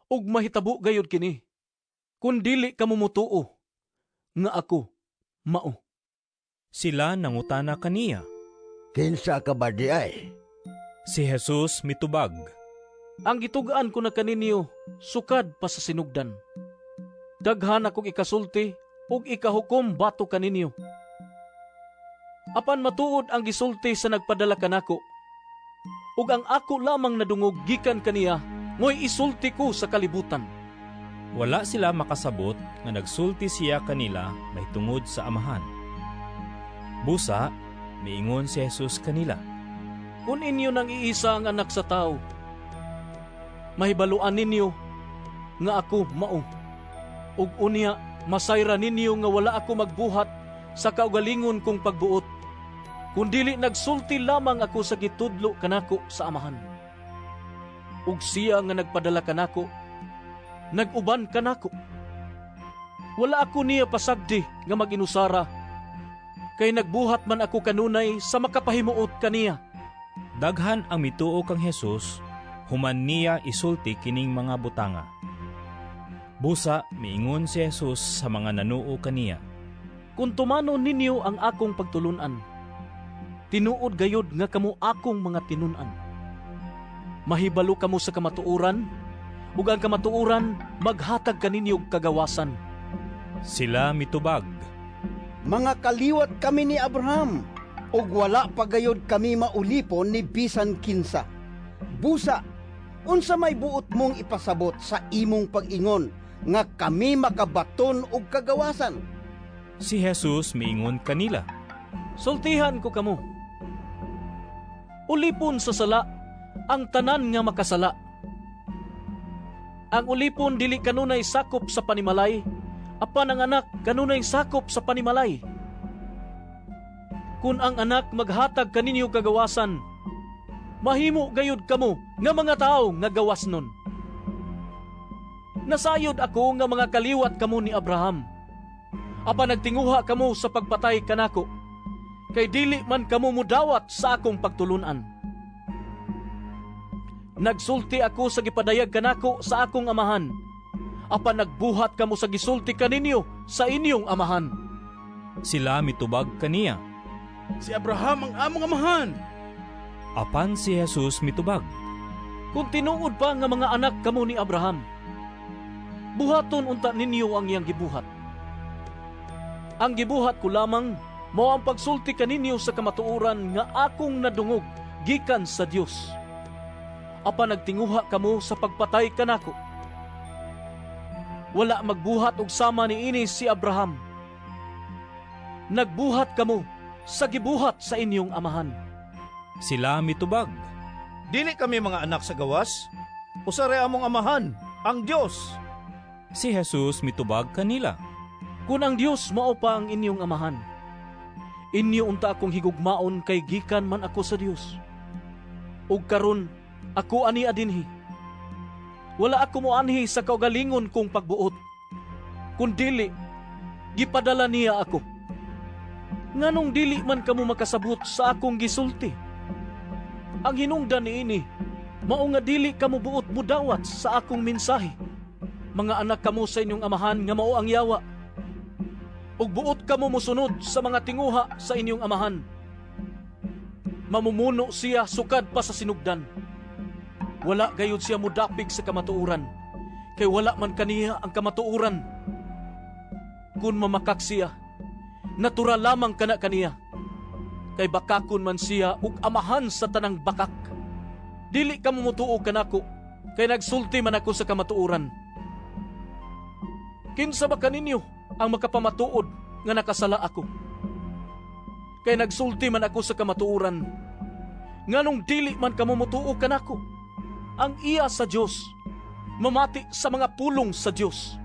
[SPEAKER 5] Ug mahitabo gayud kini, kun dili kamo mutuo, nga ako mao.
[SPEAKER 2] Sila nangutana kaniya,
[SPEAKER 16] Kinsa ka ba di ay?
[SPEAKER 2] Si Jesus mitubag,
[SPEAKER 5] Ang gitugaan ko na kaninyo, sukad pa sa sinugdan. Daghan akong ikasulti, ug ikahukom bato kaninyo. Apan matuod ang gisulti sa nagpadala kanako, ug ang ako lamang nadungog gikan kaniya, ngoy isulti ko sa kalibutan.
[SPEAKER 2] Wala sila makasabot nga nagsulti siya kanila may tungod sa Amahan. Busa, miingon si Jesus kanila,
[SPEAKER 5] Kung inyo nang iisa ang anak sa tao, mahibaluan ninyo nga ako mao. Ug unya, masayra ninyo nga wala ako magbuhat sa kaugalingon kong pagbuot, kundili nagsulti lamang ako sa gitudlo kanako sa Amahan. Ug siya nga nagpadala kanako, nag-uban kanako. Wala ako niya pasagdi nga mag-inusara, kay nagbuhat man ako kanunay sa makapahimuot kaniya.
[SPEAKER 2] Daghan ang mituo kang Jesus, human niya isulti kining mga butanga. Busa, miingon si Jesus sa mga nanuo kaniya,
[SPEAKER 5] Kung tumano ninyo ang akong pagtulunan, tinuod gayod nga kamo akong mga tinunan. Mahibalo kamo sa kamatuuran, ug ang kamatuuran maghatag kaninyog kagawasan.
[SPEAKER 2] Sila mitubag,
[SPEAKER 4] Mga kaliwat kami ni Abraham, ug wala pagayod kami maulipon ni bisan kinsa. Busa, unsa may buot mong ipasabot sa imong pag-ingon nga kami makabaton og kagawasan?
[SPEAKER 2] Si Jesus miingon kanila,
[SPEAKER 5] Sultihan ko kamo. Ulipon sa sala ang tanan nga makasala. Ang ulipon dili kanunay sakop sa panimalay, apan ang anak kanunay sakop sa panimalay. Kung ang anak maghatag kaninyo kagawasan, mahimo gayud kamo nga mga tao nga gawas nun. Nasayod ako nga mga kaliwat kamo ni Abraham, apan nagtinguha kamo sa pagpatay kanako, kay dili man kamo mudawat sa akong pagtulunan. Nagsulti ako sa gipadayag kanako sa akong amahan, apan nagbuhat kamo sa gisulti kaninyo sa inyong amahan.
[SPEAKER 2] Sila mitubag kaniya,
[SPEAKER 8] Si Abraham ang among amahan.
[SPEAKER 2] Apan si Jesus mitubag,
[SPEAKER 5] Kung tinuod pa nga mga anak kamo ni Abraham, buhaton unta ninyo ang iyang gibuhat. Ang gibuhat ko lamang mao ang pagsulti kaninyo sa kamatuoran nga akong nadungog gikan sa Dios. Apan nagtinguha kamo sa pagpatay kanako. Wala magbuhat og sama ni ini si Abraham. Nagbuhat kamo sa gibuhat sa inyong amahan.
[SPEAKER 2] Sila mitubag,
[SPEAKER 3] Dili kami mga anak sa gawas, usare among amahan, ang Dios.
[SPEAKER 2] Si Jesus mitubag kanila,
[SPEAKER 5] Kung ang Dios mao pa ang inyong amahan, inyo unta akong higugmaon kay gikan man ako sa Dios. Ug karon ako ani adinhi. Wala ako moanhi sa kaugalingon kong pagbuot, kundili gipadala niya ako. Nganong dili man kamo makasabot sa akong gisulti? Ang hinungdan niini, mao nga dili kamo buot mudawat sa akong mensahe. Mga anak kamo sa inyong amahan nga mao ang yawa. Ug buot kamo mosunod sa mga tinguha sa inyong amahan. Mamumuno siya sukad pa sa sinugdan. Wala gayud siya mudapig sa kamatuoran, kay wala man kaniya ang kamatuuran. Kung mamakak siya, natural lamang kana kaniya, kay bakakon man siya ug amahan sa tanang bakak. Dili ka mumutuo kanako, kay nagsulti man ako sa kamatuuran. Kinsa ba kaninyo ang makapamatuod nga nakasala ako? Kay nagsulti man ako sa kamatuuran, nganong dili man kamumutuo kanako. Ang iya sa Dios mamati sa mga pulong sa Dios.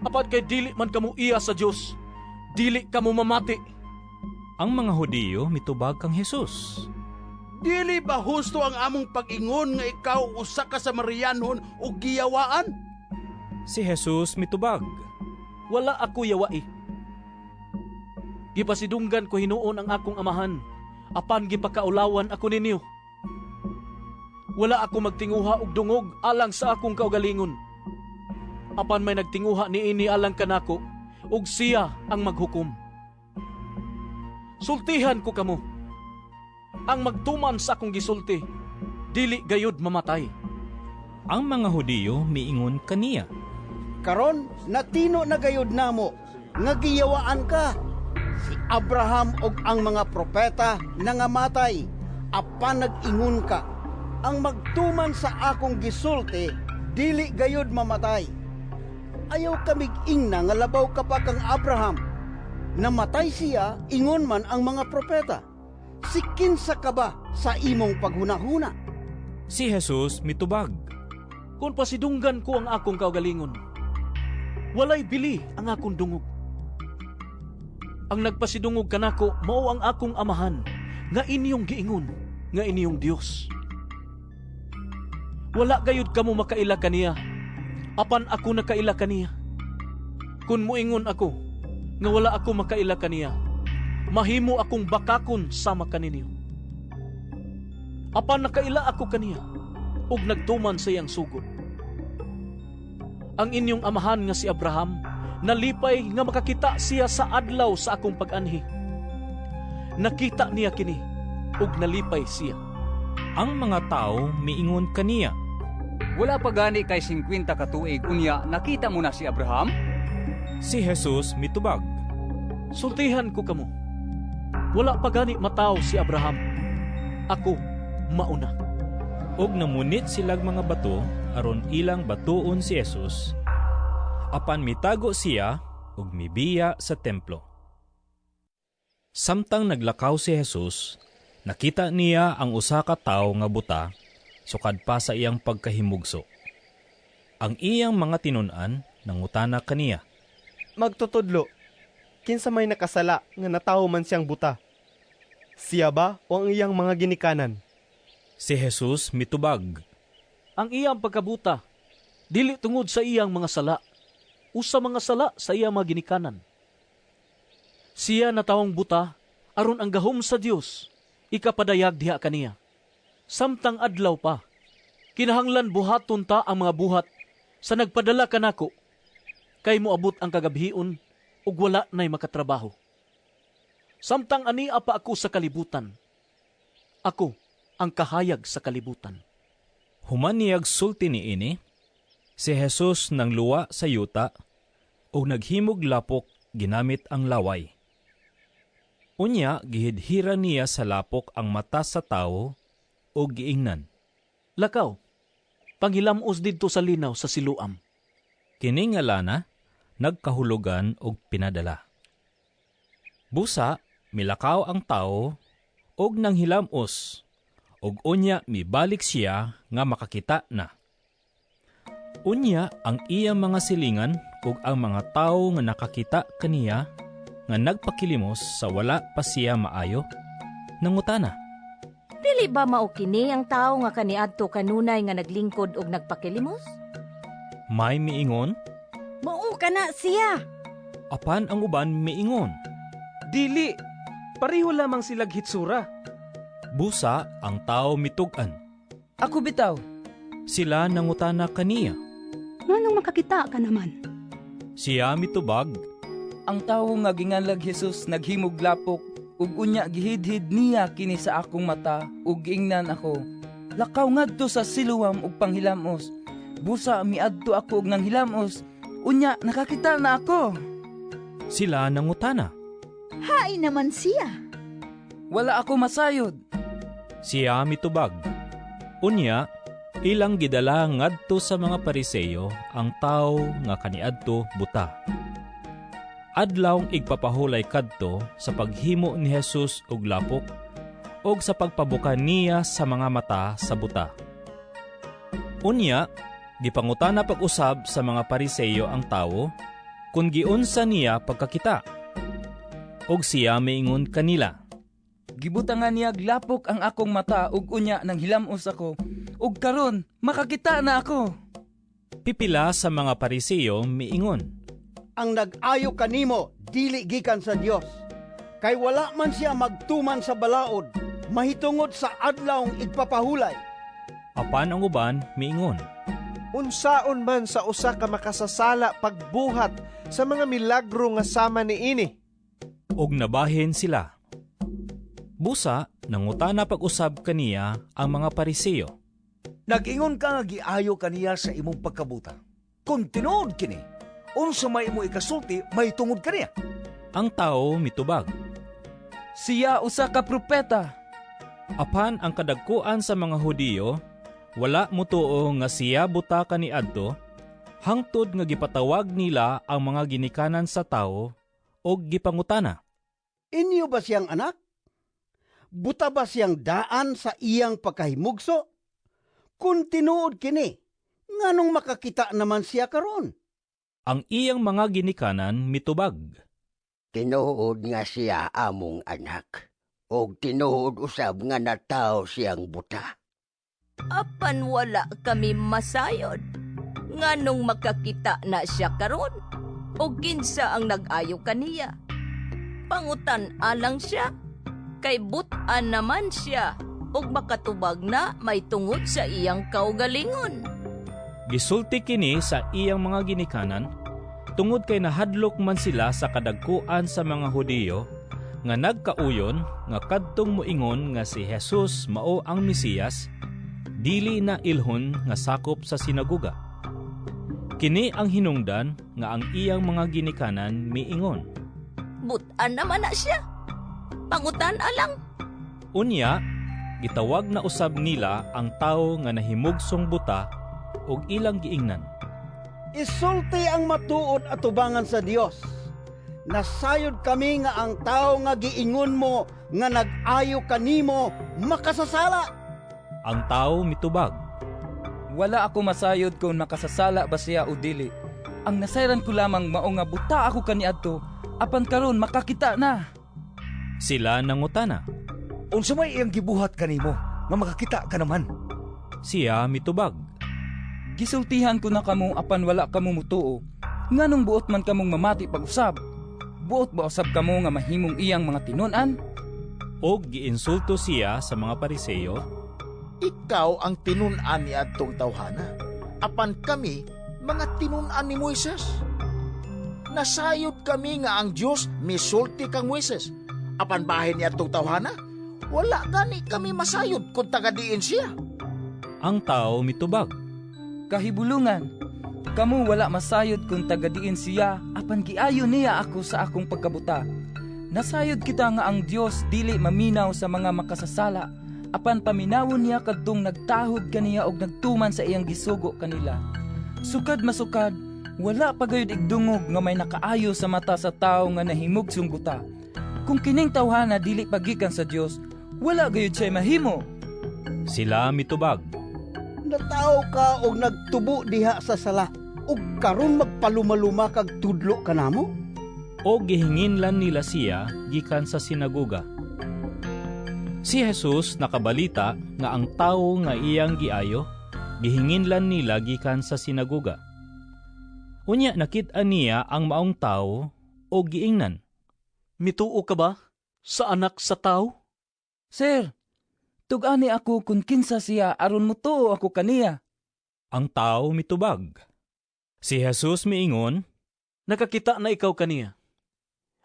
[SPEAKER 5] Apat kay dili man kamo iya sa Dios, dili kamo mamati.
[SPEAKER 2] Ang mga Hudiyo mitubag kang Jesus.
[SPEAKER 8] Dili ba husto ang among pag-ingon nga ikaw usa ka Samarianon o giyawaan?
[SPEAKER 2] Si Jesus mitubag.
[SPEAKER 5] Wala ako yawai. Gipasidunggan ko hinuon ang akong amahan, apan gipakaulawan ako ninyo. Wala ako magtinguha og dungog alang sa akong kaugalingon. Apan may nagtinguha niini alang kanako, ug siya ang maghukom. Sultihan ko kamo. Ang magtuman sa akong gisulti, dili gayud mamatay.
[SPEAKER 2] Ang mga Hudiyo miingon kaniya.
[SPEAKER 4] Karon natino na gayud namo nga giyawaan ka. Si Abraham og ang mga propeta nangamatay, apan nag-ingon ka. Ang magtuman sa akong gisulti, dili gayud mamatay. Ayaw kamig ingna nga labaw ka pa kang Abraham. Namatay siya, ingon man ang mga propeta. Si kinsa ka ba sa imong paghunahuna?
[SPEAKER 2] Si Jesus mitubag.
[SPEAKER 5] Kung pasidunggan ko ang akong kaugalingon, walay bili ang akong dungog. Ang nagpasidungog kanako mao ang akong amahan, nga inyong giingon, nga inyong Dios. Wala gayud kamo makaila kaniya, apan ako nakaila kaniya. Kung muingon ako, nga wala ako makaila kaniya, mahimo akong bakakon sama kaninyo. Apan nakaila ako kaniya, ug nagtuman sa iyang sugod. Ang inyong amahan nga si Abraham, nalipay nga makakita siya sa adlaw sa akong pag-anhi. Nakita niya kini, ug nalipay siya.
[SPEAKER 2] Ang mga tao miingon kaniya.
[SPEAKER 19] Wala pa gani kay 50 katuig unya nakita mo na si Abraham?
[SPEAKER 2] Si Jesus mitubag.
[SPEAKER 5] Sultihan ko kamo. Wala pa gani mataw si Abraham. Ako mauna.
[SPEAKER 2] Og namunit silag mga bato aron ilang batuon si Jesus. Apan mitago siya ug mibiya sa templo. Samtang naglakaw si Jesus, nakita niya ang usa ka tawo nga buta sukad pa sa iyang pagkahimugso. Ang iyang mga tinun-an nangutana kaniya.
[SPEAKER 12] Magtutudlo, kinsa may nakasala nga natawo man siyang buta? Siya ba o ang iyang mga ginikanan?
[SPEAKER 2] Si Jesus mitubag.
[SPEAKER 5] Ang iyang pagkabuta, dili tungod sa iyang mga sala, usa mga sala sa iyang mga ginikanan. Siya natawang buta, aron ang gahom sa Dios, ikapadayag diha kaniya. Samtang adlaw pa, kinahanglan buhaton ta ang mga buhat sa nagpadala kanako, kay moabot ang kagabhion ug wala nay makatrabaho. Samtang ania pa ako sa kalibutan, ako ang kahayag sa kalibutan.
[SPEAKER 2] Human niyag sulti niini, si Jesus nang luwa sa yuta ug naghimog lapok ginamit ang laway. Unya gihidhiran niya sa lapok ang mata sa tawo ug giingnan.
[SPEAKER 5] Lakaw, panghilamos didto sa linaw sa siluam.
[SPEAKER 2] Kini nga lana, nagkahulugan ug pinadala. Busa, milakaw ang tawo ug nanghilamos, ug unya mibalik siya nga makakita na. Unya ang iyang mga silingan ug ang mga tawo nga nakakita kaniya nga nagpakilimos sa wala pa siya maayo, nangutana.
[SPEAKER 22] Dili ba mao kini ang tao nga kaniadto kanunay nga naglingkod og nagpakilimos?
[SPEAKER 2] May miingon,
[SPEAKER 1] mao kana siya.
[SPEAKER 2] Apan ang uban miingon,
[SPEAKER 7] dili, pareho lamang silag hitsura.
[SPEAKER 2] Busa ang tao mitugan.
[SPEAKER 17] Ako bitaw.
[SPEAKER 2] Sila nangutana kaniya.
[SPEAKER 1] Nganong makakita ka naman?
[SPEAKER 2] Siya mitubag.
[SPEAKER 17] Ang tawo nga ginganlag Jesus naghimog lapok ug unya gihidhid niya kini sa akong mata ug giingnan ako. Lakaw ngadto sa siluam ug panghilamos.
[SPEAKER 13] Busa miadto ako og nang hilamos. Unya nakakita na ako.
[SPEAKER 2] Sila nangutana.
[SPEAKER 1] Hain naman siya.
[SPEAKER 13] Wala ako masayod.
[SPEAKER 2] Siya mitubag. Unya, ilang gidala ngadto sa mga Pariseyo ang tao nga kaniadto buta. Adlawng igpapahulay kadto sa paghimo ni Jesus og lapok og sa pagpabuka niya sa mga mata sa buta. Unya, gipangutana pag-usab sa mga Pariseyo ang tawo kung giunsa niya pagkakita. Og siya miingon kanila.
[SPEAKER 13] Gibutangan niya glapok ang akong mata ug unya nang hilamos ako. Ug karon makakita na ako.
[SPEAKER 2] Pipila sa mga Pariseyo miingon.
[SPEAKER 4] Ang nag-ayo kanimo dili gikan sa Dios. Kay wala man siya magtuman sa balaod, mahitungod sa adlawng igpapahulay.
[SPEAKER 2] Apan ang uban miingon.
[SPEAKER 20] Unsaon man sa usa ka makasasala pagbuhat sa mga milagro nga sama niini.
[SPEAKER 2] Og nabahin sila. Busa, nangutana pag-usab kaniya ang mga Pariseyo.
[SPEAKER 14] Nag-ingon ka nga giayo kaniya sa imong pagkabuta. Kung tinuod kini, unsa may imo ikasulti, may tungod kaniya.
[SPEAKER 2] Ang tao mitubag.
[SPEAKER 13] Siya usa ka propeta.
[SPEAKER 2] Apan ang kadagkuan sa mga Hudiyo, wala mutuo nga siya buta kaniadto, hangtod nga gipatawag nila ang mga ginikanan sa tao og gipangutana.
[SPEAKER 4] Inyo ba siyang anak? Buta ba siyang daan sa iyang pagkahimugso? Kung tinuod kini, nganong makakita naman siya karon?
[SPEAKER 2] Ang iyang mga ginikanan mitubag.
[SPEAKER 16] Tinuod nga siya among anak, og tinuod usab nga nataw siyang buta.
[SPEAKER 22] Apan wala kami masayod. Nganong makakita na siya karon? O kinsa ang nag-ayo kaniya? Pangutan alang siya. Kay butan naman siya. Og makatubag na may tungod sa iyang kaugalingon.
[SPEAKER 2] Gisulti kini sa iyang mga ginikanan, tungod kay nahadlok man sila sa kadagkuan sa mga Hudiyo, nga nagkauyon nga kadtong moingon nga si Jesus mao ang Mesiyas, dili na ilhon nga sakop sa sinagoga. Kini ang hinungdan nga ang iyang mga ginikanan miingon.
[SPEAKER 22] Butan naman na siya. Pangutan alang.
[SPEAKER 2] Unya, gitawag na usab nila ang tao nga nahimugsong buta og ilang giingnan.
[SPEAKER 4] Isulti ang matuod at tubangan sa Dios. Nasayod kami nga ang tao nga giingon mo nga nag-ayo kanimo makasasala.
[SPEAKER 2] Ang tao mitubag.
[SPEAKER 13] Wala ako masayod kung makasasala ba siya o dili. Ang nasayran ko lamang mao nga buta ako kaniadto, apan karon makakita na.
[SPEAKER 2] Sila nangutana.
[SPEAKER 14] Unsa may iyang gibuhat kanimo nga makakita ka naman?
[SPEAKER 2] Siya mitubag.
[SPEAKER 13] Gisultihan ko na kamo apan wala kamo mutuo. Nganong buot man kamong mamati pag-usab? Buot ba usab kamo nga mahimong iyang mga tinun-an?
[SPEAKER 2] Og giinsulto siya sa mga Pariseyo.
[SPEAKER 23] Ikaw ang tinun-an ni adtong tawhana. Apan kami mga tinun-an ni Moises. Nasayod kami nga ang Dios misulti kang Moises. Apan bahin ni adtong tawhana, wala gani kami masayod kung tagadiin siya.
[SPEAKER 2] Ang tao mitubag.
[SPEAKER 13] Kahibulungan, kamo wala masayod kung tagadiin siya, apan giayo niya ako sa akong pagkabuta. Nasayod kita nga ang Dios dili maminaw sa mga makasasala, apan paminawon niya kadtong nagtahod kaniya og nagtuman sa iyang gisugo kanila. Sukad masukad, wala pa gayud igdungog nga may nakaayo sa mata sa tao nga nahimugsong buta. Kung kining tawhana dili pagikan sa Dios, wala gayud siya mahimo.
[SPEAKER 2] Sila mitubag.
[SPEAKER 4] Nataw ka og nagtubo diha sa sala, ug karon magpalumaluma kag tudlo kanamo?
[SPEAKER 2] O gihinginlan nila siya gikan sa sinagoga. Si Jesus nakabalita nga ang tawo nga iyang giayo, gihinginlan nila gikan sa sinagoga. Unya nakit-an niya ang maong tawo o giingnan.
[SPEAKER 5] Mituo ka ba sa anak sa tao?
[SPEAKER 13] Sir, tug-ani ako kung kinsa siya aron mutuo ako kaniya.
[SPEAKER 2] Ang tao mitubag. Si Jesus miingon,
[SPEAKER 5] nakakita na ikaw kaniya.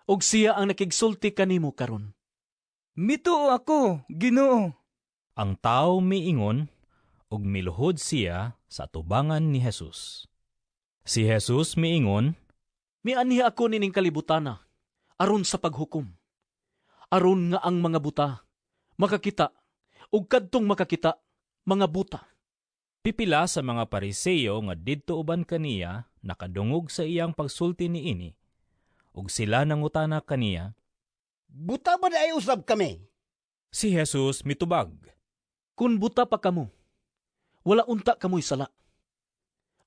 [SPEAKER 5] Og siya ang nakigsulti kanimo karon.
[SPEAKER 13] Mituo ako, Ginoo.
[SPEAKER 2] Ang tao miingon, ug miluhod siya sa atubangan ni Jesus. Si Jesus miingon,
[SPEAKER 5] Mianhi ako nining kalibutana, aron sa paghukom. Aron nga ang mga buta, makakita, ug kadtong makakita, mga buta.
[SPEAKER 2] Pipila sa mga Pariseyo nga didto uban kaniya nakadungog sa iyang pagsulti niini, ug sila nangutana kaniya,
[SPEAKER 4] Buta ba na ay usab kami?
[SPEAKER 2] Si Jesus mitubag,
[SPEAKER 5] Kun buta pa kamo, wala unta kamo'y sala.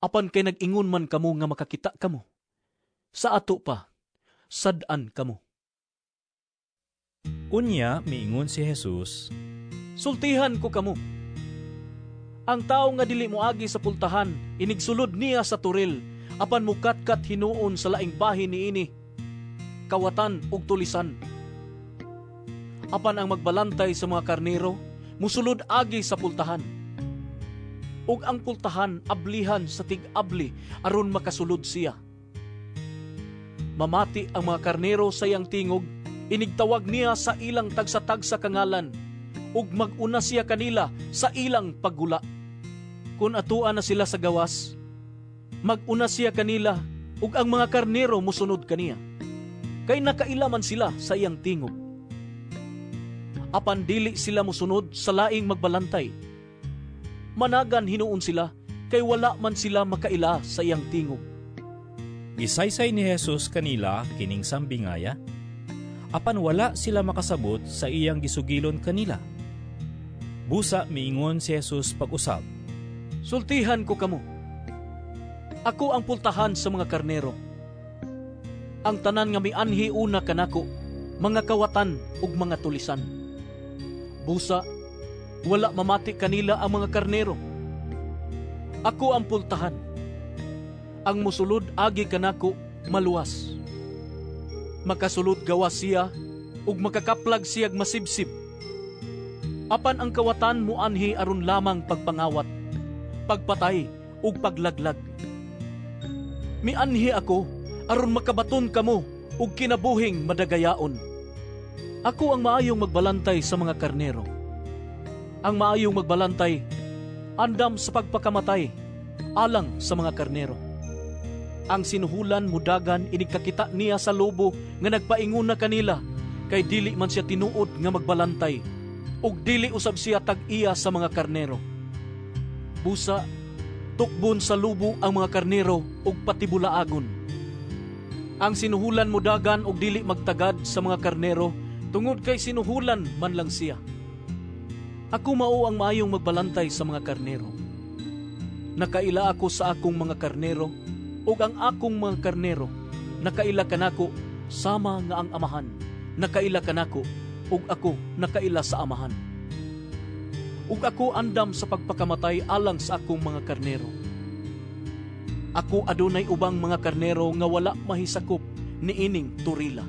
[SPEAKER 5] Apan kay nag-ingon man kamo nga makakita kamo. Sa ato pa, sad-an kamo.
[SPEAKER 2] Unya miingon si Jesus,
[SPEAKER 5] Sultihan ko kamo. Ang tao nga dili moagi sa pultahan, inigsulod niya sa turil, apan mukatkat hinuon sa laing bahin niini, kawatan ug tulisan. Apan ang magbalantay sa mga karnero, musulod agi sa pultahan. Ug ang pultahan ablihan sa tig-abli aron makasulod siya. Mamati ang mga karnero sa iyang tingog, inigtawag niya sa ilang tagsa-tagsa kangalan, ug mag-una siya kanila sa ilang paggula. Kung atuan na sila sa gawas, mag-una siya kanila, ug ang mga karnero musunod kaniya. Kay nakailaman sila sa iyang tingog. Apan dili sila musunod sa laing magbalantay. Managan hinuon sila, kay wala man sila makaila sa iyang tingog.
[SPEAKER 2] Gisaysay ni Jesus kanila kining sambingaya, apan wala sila makasabot sa iyang gisugilon kanila. Busa miingon si Jesus pag-usab,
[SPEAKER 5] Sultihan ko kamo. Ako ang pultahan sa mga karnero. Ang tanan nga mianhi una kanako, mga kawatan ug mga tulisan. Busa, wala mamati kanila ang mga karnero. Ako ang pultahan. Ang musulod agi kanako maluwas. Makasulod gawas siya ug makakaplag siyag masibsib. Apan ang kawatan muanhi aron lamang pagpangawat, pagpatay ug paglaglag. Mianhi ako aron makabaton kamo ug kinabuhing madagayaon. Ako ang maayong magbalantay sa mga karnero. Ang maayong magbalantay andam sa pagpakamatay alang sa mga karnero. Ang sinuhulan mudagan inigkakita niya sa lobo nga nagpaingon na kanila, kay dili man siya tinuod nga magbalantay, ug dili usab siya tag-iya sa mga karnero. Busa, tukbon sa lobo ang mga karnero ug patibulaagon. Ang sinuhulan mudagan ug dili magtagad sa mga karnero, tungod kay sinuhulan man lang siya. Ako mao ang maayong magbalantay sa mga karnero. Nakaila ako sa akong mga karnero, ug ang akong mga karnero nakaila kanako sama nga ang amahan nakaila kanako, ug ako nakaila sa amahan. Ug ako andam sa pagpakamatay alang sa akong mga karnero. Ako adunay ubang mga karnero nga wala mahisakop niining turila.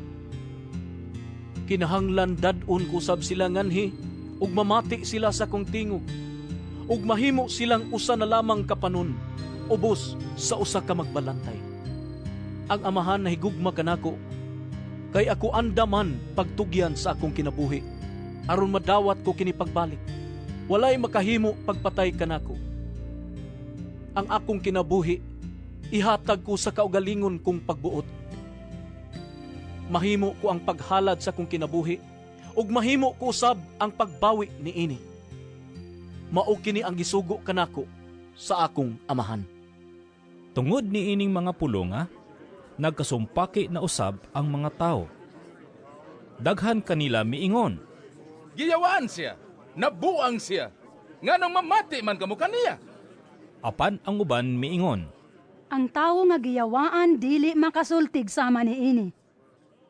[SPEAKER 5] Kinahanglan dad-on ko sab sila nganhi, ug mamati sila sa kong tingog, ug mahimo silang usa na lamang kapanon, ubos sa usa ka magbalantay. Ang amahan nahigugma kanako, kay ako andaman pagtugyan sa akong kinabuhi, aron madawat ko kini pagbalik. Walay makahimo pagpatay kanako. Ang akong kinabuhi ihatag ko sa kaugalingon kong pagbuot. Mahimo ko ang paghalad sa akong kinabuhi, ug mahimo ko usab ang pagbawi niini. Mao kini ang gisugo kanako sa akong amahan.
[SPEAKER 2] Tungod ni ining mga pulonga, nagkasumpaki na usab ang mga tao. Daghan kanila miingon,
[SPEAKER 3] Giyawaan siya, nabuang siya, nganong mamati man kamo kaniya.
[SPEAKER 2] Apan ang uban miingon,
[SPEAKER 9] Ang tao nga giyawaan dili makasultig sama niini.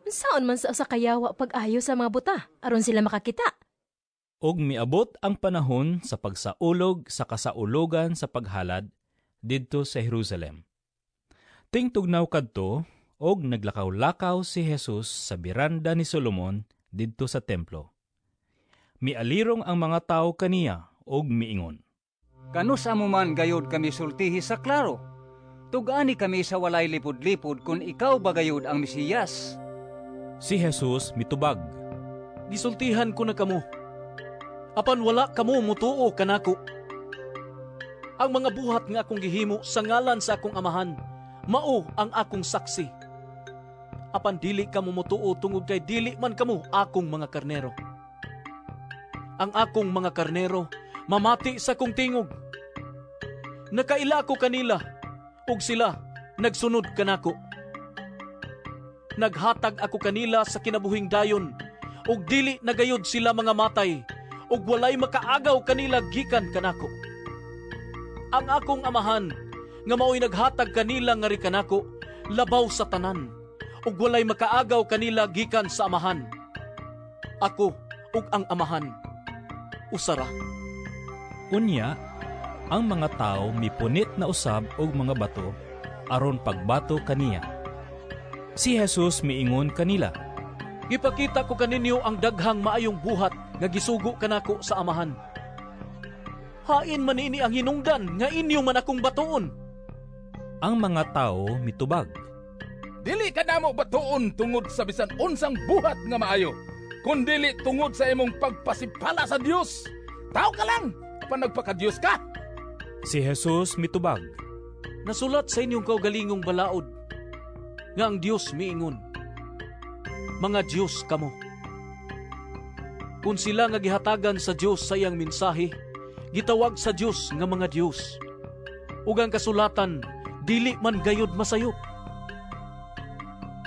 [SPEAKER 10] Saan man sa kayawa pag-ayo sa mga buta, aron sila makakita?
[SPEAKER 2] og miabot ang panahon sa pagsaulog sa kasaulogan sa paghalad didto sa Jerusalem. Tingtugnaw kadto og naglakaw-lakaw si Jesus sa biranda ni Solomon didto sa templo. Mialirong ang mga tao kaniya og miingon,
[SPEAKER 19] Kanus amo man gayod kami sultihi sa klaro. Tugani kami sa walay lipod-lipod kung ikaw ba gayod ang Mesiyas.
[SPEAKER 2] Si Jesus mitubag,
[SPEAKER 5] Gisultihan ko na kamo. Apan wala kamo mutuo kanako. Ang mga buhat nga akong gihimo sa ngalan sa akong amahan, mao ang akong saksi. Apan dili kamo motuo tungod kay dili man kamo akong mga karnero. Ang akong mga karnero mamati sa kong tingog. Nakaila ko kanila, ug sila nagsunod kanako. Naghatag ako kanila sa kinabuhing dayon, ug dili nagayod sila mga matay, ug walay makaagaw kanila gikan kanako. Ang akong amahan, nga mao'y naghatag kanila nga ri kanako, labaw sa tanan, ug walay makaagaw kanila gikan sa amahan. Ako ug ang amahan, usara.
[SPEAKER 2] Unya, ang mga tao mipunit na usab og mga bato aron pagbato kaniya. Si Jesus miingon kanila,
[SPEAKER 5] Gipakita ko kaninyo ang daghang maayong buhat nga gisugo kanako sa amahan. Hain man ini ang hinungdan nga inyo man akong batuon.
[SPEAKER 2] Ang mga tao mitubag,
[SPEAKER 11] Dili ka namo batuon tungod sa bisan unsang buhat nga maayo, kundili tungod sa imong pagpasipala sa Dios. Tao ka lang, apan nagpaka-Dios ka.
[SPEAKER 2] Si Jesus mitubag,
[SPEAKER 5] Nasulat sa inyong kaugalingong balaod nga ang Dios miingon, mga Diyos kamo. Kung sila nga gihatagan sa Dios sa iyang mensahe, gitawag sa Dios nga mga Diyos. Ug ang kasulatan, dili man gayod masayop.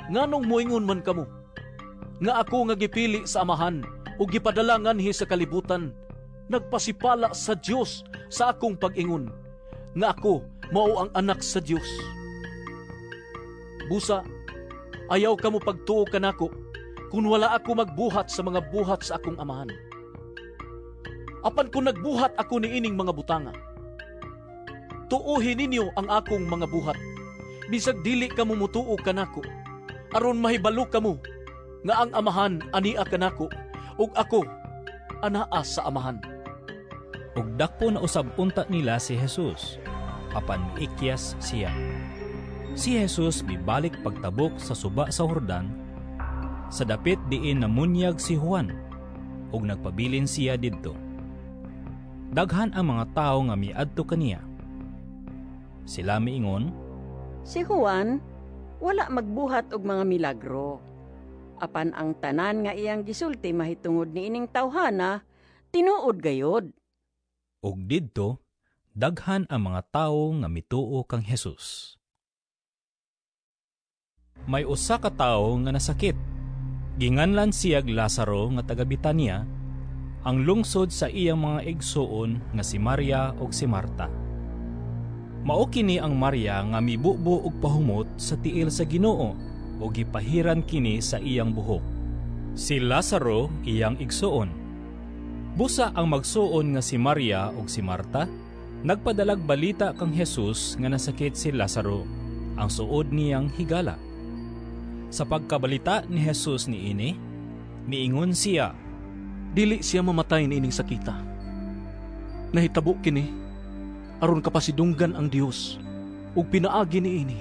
[SPEAKER 5] Nganong moingon man kamo, nga ako nga gipili sa amahan, ug gipadala nganhi sa kalibutan, nagpasipala sa Dios sa akong pag-ingon, nga ako mao ang anak sa Dios. Busa, ayaw kamo pagtuo kanako kung wala ako magbuhat sa mga buhat sa akong amahan. Apan kung nagbuhat ako ni ining mga butanga, tuuhin ninyo ang akong mga buhat, bisag dili kamo mutuo kanako, aron mahibalo kamo nga ang amahan ania kanako, ug ako anaa sa amahan.
[SPEAKER 2] ug dakpo na usab unta nila si Jesus, apan miikyas siya. Si Jesus mibalik pagtabok sa suba sa Jordan, sa dapit diin namunyag si Juan, ug nagpabilin siya didto. Daghan ang mga tao nga miadto kaniya. Sila miingon,
[SPEAKER 15] Si Juan, wala magbuhat og mga milagro. Apan ang tanan nga iyang gisulti mahitungod ni ining tawhana, tinuod gayod.
[SPEAKER 2] ug didto daghan ang mga tao nga mituo kang Jesus. May usa ka tawo nga nasakit. Ginganlan siyag Lazaro nga taga Betania, ang lungsod sa iyang mga igsuon nga si Maria ug si Marta. Mao kini ang Maria nga mibubo og pahumot sa tiil sa Ginoo ug gipahiran kini sa iyang buhok. Si Lazaro iyang igsuon. Busa ang magsuon nga si Maria ug si Marta, nagpadalag balita kang Jesus nga nasakit si Lazaro, ang suod niyang higala. Sa pagkabalita ni Jesus niini, miingon siya,
[SPEAKER 5] Dili siya mamatay ni ining sakita. Nahitabo kini, aron kapasidunggan ang Dios, ug pinaagi niini,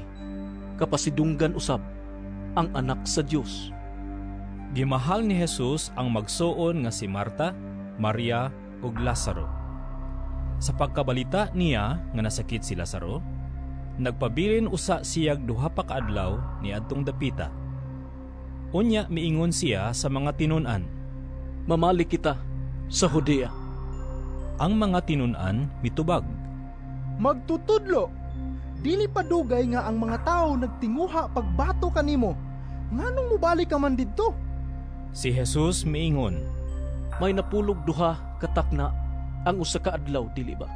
[SPEAKER 5] kapasidunggan usab ang anak sa Dios.
[SPEAKER 2] Gimahal ni Jesus ang magsuon nga si Marta, Maria ug Lazaro. Sa pagkabalita niya nga nasakit si Lazaro, nagpabilin usa siyag duha pa ka adlaw niadtong dapita. Unya miingon siya sa mga tinun-an,
[SPEAKER 5] Mamali kita sa Judea.
[SPEAKER 2] Ang mga tinun-an mitubag,
[SPEAKER 3] Magtutudlo, dili pa dugay nga ang mga tao nagtinguha pagbato kanimo. Nganong mubalik ka man didto?
[SPEAKER 2] Si Jesus miingon,
[SPEAKER 5] May napulog duha katakna ang usa ka adlaw, dili ba?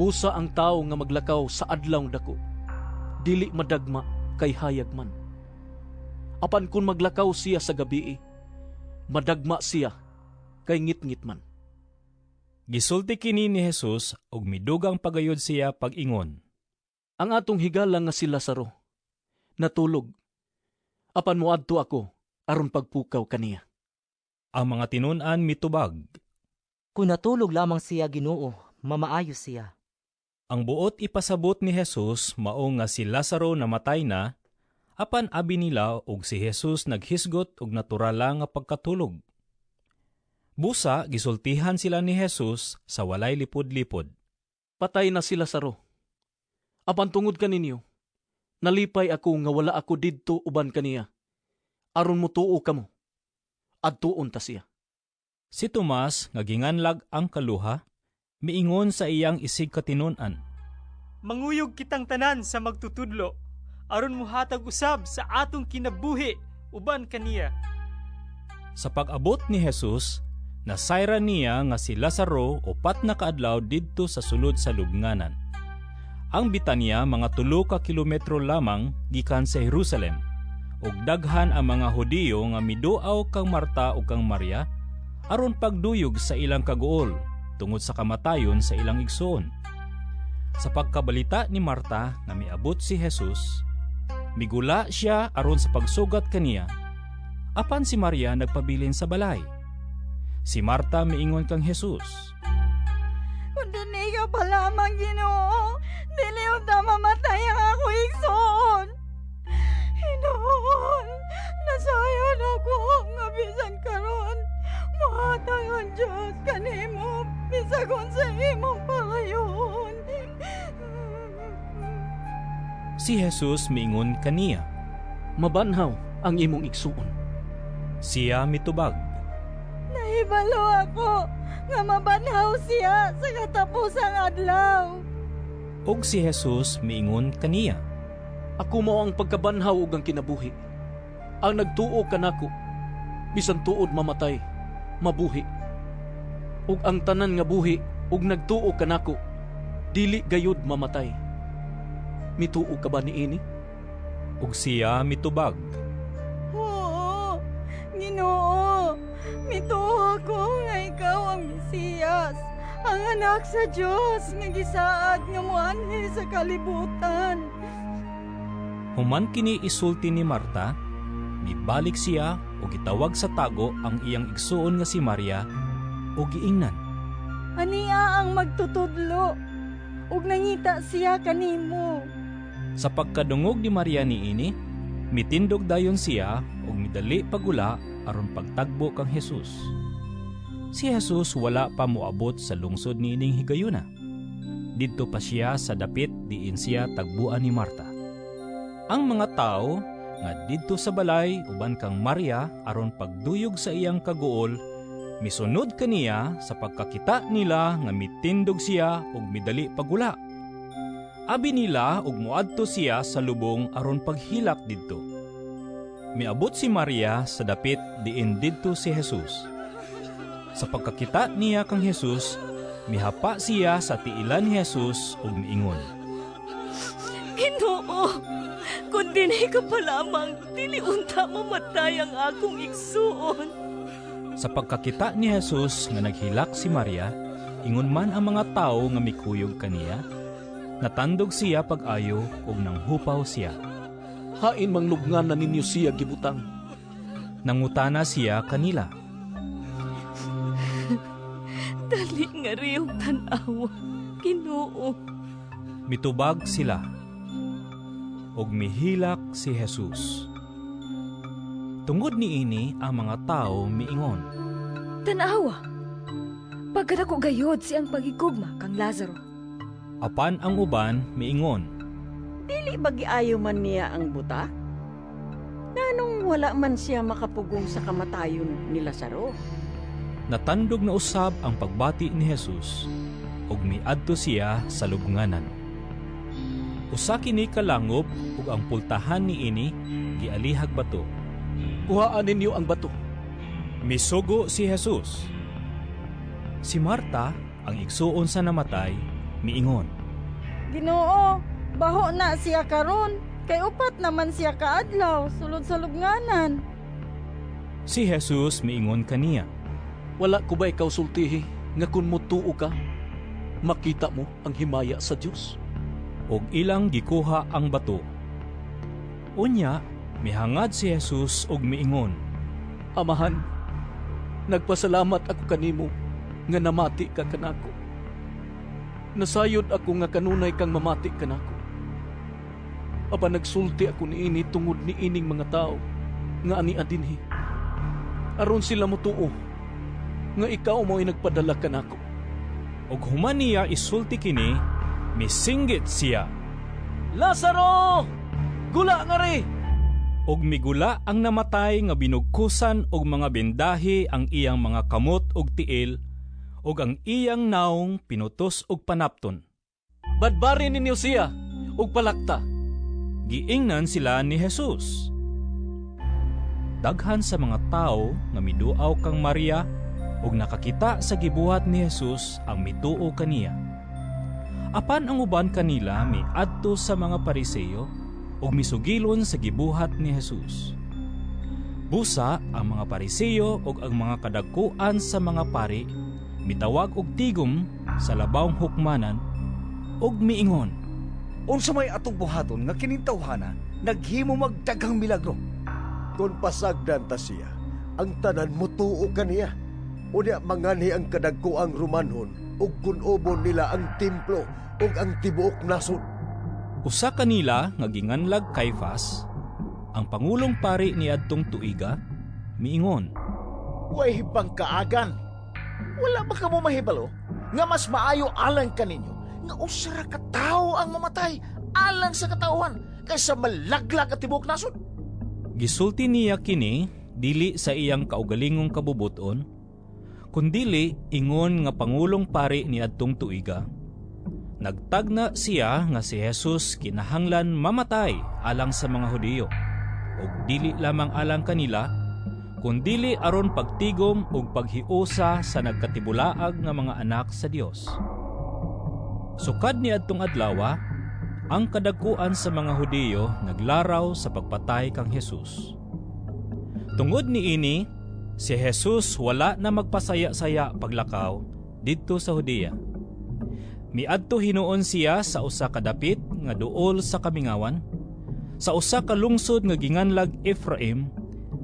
[SPEAKER 5] Busa ang tao nga maglakaw sa adlaw dako, dili madagma kay hayag man. Apan kung maglakaw siya sa gabii, madagma siya kay ngit-ngit man.
[SPEAKER 2] Gisulti kini ni Jesus ug midugang pagayod siya pag-ingon,
[SPEAKER 5] Ang atong higala nga si Lazaro natulog, apan moadto ako aron pagpukaw kaniya.
[SPEAKER 2] Ang mga tinun-an mitubag,
[SPEAKER 21] Kung natulog lamang siya, Ginoo, mamaayo siya.
[SPEAKER 2] ang buot ipasabot ni Jesus mao nga si Lazaro namatay na, apan abi nila og si Jesus naghisgot og natural lang nga pagkatulog. Busa gisultihan sila ni Jesus sa walay lipod-lipod.
[SPEAKER 5] Patay na si Lazaro. Apan tungod kaninyo, nalipay ako nga wala ako didto uban kaniya. Aron mo tuo kamo. Adtuon ta siya.
[SPEAKER 2] Si Tomas nga ginganlag ang kaluha, miingon sa iyang isig katinon-an.
[SPEAKER 6] Manguyog kitang tanan sa magtutudlo, aron muhatag usab sa atong kinabuhi uban kaniya.
[SPEAKER 2] Sa pag-abot ni Jesus, nasayra niya nga si Lazaro 4 na kaadlaw didto sa sulod sa lubnganan. Ang Betania mga 3 ka kilometro lamang gikan sa Jerusalem, ug daghan ang mga Hudiyo nga miduaw kang Marta ug kang Maria aron pagduyog sa ilang kaguol tungod sa kamatayon sa ilang igsoon. Sa pagkabalita ni Marta nga miabot si Jesus, migula siya aron sa pagsugat kaniya. Apan si Maria nagpabilin sa balay. Si Marta miingon kang Jesus,
[SPEAKER 1] "Kung dili ka pa lamang, Ginoo, dili unta mamatay ang ako igsoon. Hinoon, nasayon ako nga bisan karon mahatag ang Diyos kanimo bisagon sa imong palayon."
[SPEAKER 2] Si Jesus miingon kaniya,
[SPEAKER 5] "Mabanhaw ang imong igsuon."
[SPEAKER 2] Siya mitubag,
[SPEAKER 1] "Nahibalo ako nga mabanhaw siya sa katapusang adlaw."
[SPEAKER 2] ug si Jesus miingon kaniya,
[SPEAKER 5] "Ako mao ang pagkabanhaw ug ang kinabuhi. Ang nagtuo kanako, bisan tuod mamatay, mabuhi. Ug ang tanan nga buhi ug nagtuo kanako, dili gayud mamatay. Mituo ka ba niini?"
[SPEAKER 2] ug siya mitubag,
[SPEAKER 1] "Oo, Ginoo, mituo ako nga ikaw ang Mesiyas, ang anak sa Diyos nga gisaad nga moanhi sa kalibutan."
[SPEAKER 2] Human kini isulti ni Marta, mibalik siya ug gitawag sa tago ang iyang igsuon nga si Maria ug giingnan,
[SPEAKER 1] "Ania ang magtutudlo ug nangita siya kanimo."
[SPEAKER 2] Sa pagkadungog ni Maria niini, mitindog dayon siya ug midali pagula aron pagtagbo kang Jesus. Si Jesus wala pa moabot sa lungsod niining higayuna. Didto pa siya sa dapit diin siya tagbuan ni Marta. Ang mga tao nga didto sa balay uban kang Maria aron pagduyog sa iyang kaguol, misunod kaniya sa pagkakita nila nga mitindog siya ug midali pagula. Abi nila ug moadto siya sa lubong aron paghilak didto. Miabot si Maria sa dapit diin didto si Jesus. Sa pagkakita niya kang Jesus, mihapa siya sa tiilan ni Jesus ug miingon,
[SPEAKER 22] "Ginoo, kung dinhi ka pa lamang, dili unta mamatay ang akong igsuon."
[SPEAKER 2] Sa pagkakita ni Jesus nga naghilak si Maria, ingon man ang mga tao nga mikuyog kaniya, natandog siya pag-ayo ug nanghupaw siya.
[SPEAKER 5] "Hain manglubngan na ninyo siya gibutang?"
[SPEAKER 2] Nangutana siya kanila,
[SPEAKER 22] "Dali nga riyong tan-awa, Ginoo."
[SPEAKER 2] mitubag sila ug mihilak si Jesus. Tungod niini ang mga tao miingon,
[SPEAKER 8] "Tan-awa, pagkadako gayod siyang pagigugma kang Lazaro."
[SPEAKER 2] Apan ang uban miingon,
[SPEAKER 15] "Dili ba giayo man niya ang buta? Nanong wala man siya makapugong sa kamatayon ni Lazaro?"
[SPEAKER 2] Natandog na usab ang pagbati ni Jesus ug miadto siya sa lubnganan. Usa kini kalangob ug ang pultahan niini gialihag bato.
[SPEAKER 5] "Kuhaan ninyo ang bato."
[SPEAKER 2] Misugo si Jesus. Si Marta, ang igsuon sa namatay, miingon,
[SPEAKER 1] "Ginoo, baho na siya karon, kay upat naman siya kaadlaw sulod sa lubnganan."
[SPEAKER 2] Si Jesus miingon kaniya,
[SPEAKER 5] "Wala ko ba ikaw sultihi nga kun motuo ka, makita mo ang himaya sa Dios?"
[SPEAKER 2] ug ilang gikuha ang bato. Unya, mihangad si Jesus ug miingon,
[SPEAKER 5] "Amahan, nagpasalamat ako kanimo nga namati ka kanako. Nasayod ako nga kanunay kang mamati kanako. Apan nagsulti ako niini tungod ni ining mga tao nga ani adinhi. Aron sila motuo nga ikaw mo'y nagpadala kanako."
[SPEAKER 2] Og human niya isulti kini, misinggit siya.
[SPEAKER 5] Lazaro! Gula nga ri!
[SPEAKER 2] Og migula ang namatay nga binugkusan og mga bendahi ang iyang mga kamot og tiil, og ang iyang naong pinutos og panapton.
[SPEAKER 5] Badbarin ninyo siya, og palakta.
[SPEAKER 2] Giingnan sila ni Jesus. Daghan sa mga tao nga miduaw kang Maria ug nakakita sa gibuhat ni Jesus ang mituo kaniya. Apan ang uban kanila miadto sa mga Pariseo ug misugilon sa gibuhat ni Jesus. Busa ang mga Pariseo ug ang mga kadagkuan sa mga pari mitawag og tigom sa labawng hukmanan ug miingon,
[SPEAKER 14] unsa may atong buhaton nga kining tawhana naghimo magdaghang milagro?
[SPEAKER 7] Kung pasagdan ta siya, ang tanan mutuo kaniya. Unya mangani ang kadagkuang Romanhon ug kunobon nila ang templo ug ang tibuok nasod.
[SPEAKER 2] Usa kanila nga ginganlag Caifas, ang pangulong pari ni adtong tuiga, miingon,
[SPEAKER 23] Way hibang kaagan. Wala ba ka mo mahibalo nga mas maayo alang kaninyo nga usara ka tao ang mamatay alang sa katauhan kaysa malaglag at tibuok nasod?
[SPEAKER 2] Gisulti niya kini dili sa iyang kaugalingong kabubuton, kundili ingon nga pangulong pari ni adtong tuiga. Nagtagna siya nga si Jesus kinahanglan mamatay alang sa mga Hudiyo, ug dili lamang alang kanila, kundili aron pagtigom ug paghiusa sa nagkatibulaag nga mga anak sa Dios. Sukad ni adtong adlaw, ang kadagkuan sa mga Hudiyo naglaraw sa pagpatay kang Jesus. Tungod niini, si Jesus wala na magpasaya-saya paglakaw didto sa Hudiya. Miadto hinuon siya sa usa ka dapit nga duol sa kamingawan, sa usa ka lungsod nga ginganlag Ephraim,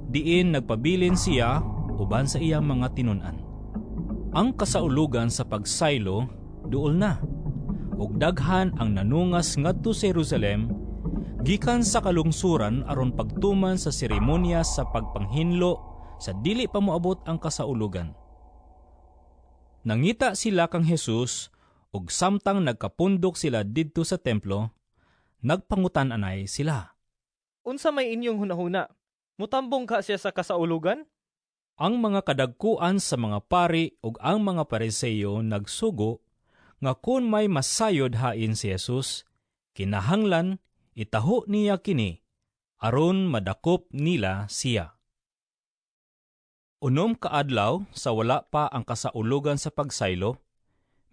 [SPEAKER 2] diin nagpabilin siya uban sa iyang mga tinun-an. Ang kasaulugan sa pagsaylo duol na, ug daghan ang nanungas ngadto sa Jerusalem gikan sa kalungsuran aron pagtuman sa seremonya sa pagpanghinlo sa dili pa moabot ang kasaulugan. Nangita sila kang Jesus ug samtang nagkapundok sila didto sa templo, nagpangutan-anay sila.
[SPEAKER 3] Unsa may inyong hunahuna? Mutambong ka siya sa kasaulugan?
[SPEAKER 2] Ang mga kadagkuan sa mga pari ug ang mga Pariseo nagsugo nga kung may masayod hain si Jesus, kinahanglan itaho niya kini aron madakop nila siya. Unom kaadlaw sa wala pa ang kasaulugan sa pagsaylo,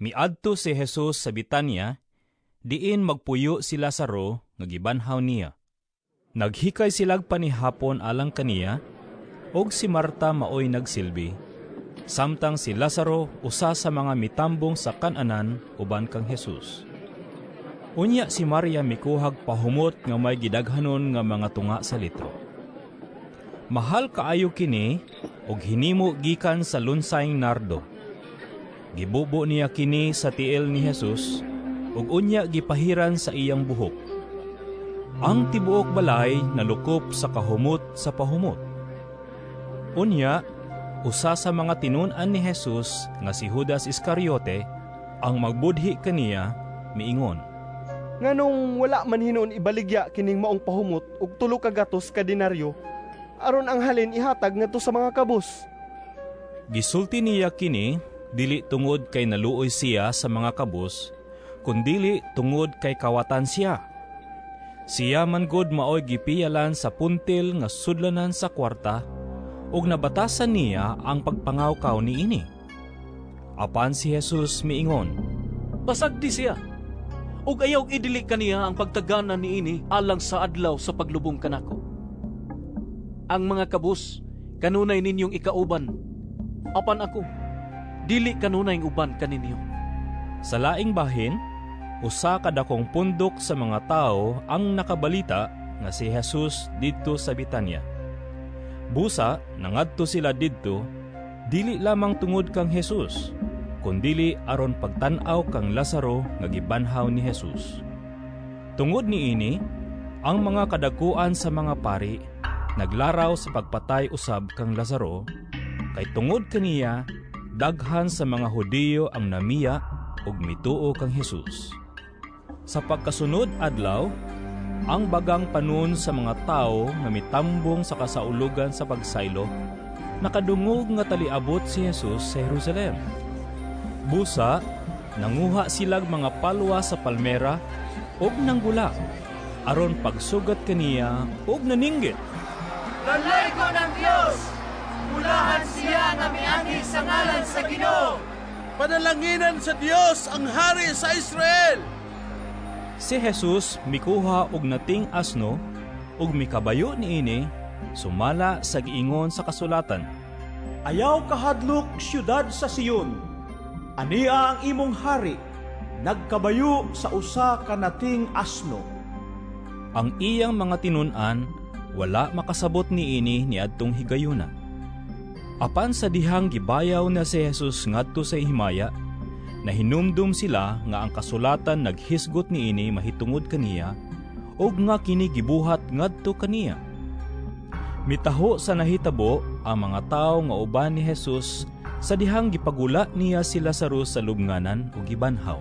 [SPEAKER 2] miadto si Jesus sa Betania, diin magpuyo si Lazaro nga gibanhaw niya. Naghikay silag panihapon alang kaniya, og si Marta maoy nagsilbi, samtang si Lazaro usa sa mga mitambong sa kananan uban kang Jesus. Unya si Maria mikuhag pahumot nga may gidaghanon nga mga tunga sa litro. Mahal kaayo kini og hinimo gikan sa lunsaing nardo. Gibubo niya kini sa tiil ni Jesus ug unya gipahiran sa iyang buhok. Ang tibuok balay nalukop sa kahumot sa pahumot. Unya, usa sa mga tinun-an ni Jesus nga si Judas Iscariote ang magbudhi kaniya miingon,
[SPEAKER 3] Nganong wala man hinuon ibaligya kining maong pahumot ug 3 ka gatos ka denaryo aron ang halin ihatag ngadto sa mga kabus.
[SPEAKER 2] Gisulti niya kini dili tungod kay naluoy siya sa mga kabus, kundili tungod kay kawatan siya. Siya man gud maoy gipiyalan sa puntil nga sudlanan sa kwarta ug nabatasan niya ang pagpangawkaw niini. Apan si Jesus miingon,
[SPEAKER 5] Pasagdi siya, ug ayaw idili kaniya ang pagtaganan niini alang sa adlaw sa paglubong kanako. Ang mga kabus, kanunay ninyong ikauban. Apan ako, dili kanunay uban kaninyo.
[SPEAKER 2] Sa laing bahin, usa ka dakong pundok sa mga tao ang nakabalita nga si Jesus didto sa Betania. Busa, nangadto sila didto, dili lamang tungod kang Jesus, kundili aron pagtan-aw kang Lazaro nga gibanhaw ni Jesus. Tungod niini, ang mga kadagkuan sa mga pari naglaraw sa pagpatay usab kang Lazaro, kay tungod kaniya daghan sa mga Hudiyo ang namiya ug mituo kang Hesus. Sa pagkasunod adlaw, ang bagang panon sa mga tao nga mitambong sa kasaulugan sa pagsaylo, nakadungog nga taliabot si Jesus sa Jerusalem. Busa, nanguha silag mga palwa sa palmera ug nanggula, aron pagsugat kaniya ug naninggit.
[SPEAKER 12] Lalay ko ng Diyos! Mulahan siya nga miagi sa ngalan sa Ginoo!
[SPEAKER 3] Panalanginan sa Diyos ang hari sa Israel!
[SPEAKER 2] Si Jesus mikuha og nating asno ug mikabayo niini, sumala sa giingon sa kasulatan.
[SPEAKER 17] Ayaw kahadlok siyudad sa Siyon, ania ang imong hari, nagkabayo sa usa ka nating asno.
[SPEAKER 2] Ang iyang mga tinun-an, wala makasabot niini ni adtong higayuna. Apan sa dihang gibayaw na si Jesus ngadto sa himaya, nahinumdum sila nga ang kasulatan naghisgot niini mahitungod kaniya, og nga kini gibuhat ngadto kaniya. Mitaho sa nahitabo ang mga tawo nga uban ni Jesus sa dihang gipagula niya sila sa lubnganan ug gibanhaw.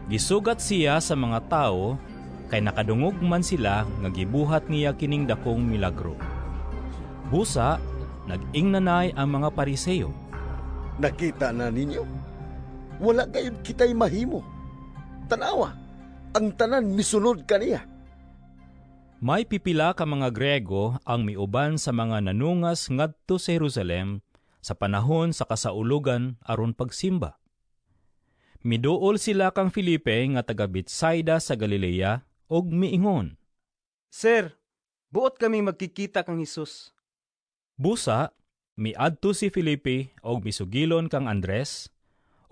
[SPEAKER 2] Gisugat siya sa mga tawo kay nakadungog man sila nga gibuhat niya kining dakong milagro. Busa, nag-ingnanay ang mga Pariseo.
[SPEAKER 7] Nakita na ninyo? Wala gayud kita'y mahimo. Tanawa, ang tanan misunod kaniya.
[SPEAKER 2] May pipila ka mga Grego ang miuban sa mga nanungas ngadto sa Jerusalem sa panahon sa kasaulugan aron pagsimba. Miduol sila kang Felipe nga taga Betsaida sa Galilea og miingon,
[SPEAKER 18] Sir, buot kami magkikita kang Hesus.
[SPEAKER 2] Busa, miadto si Felipe og misugilon kang Andres,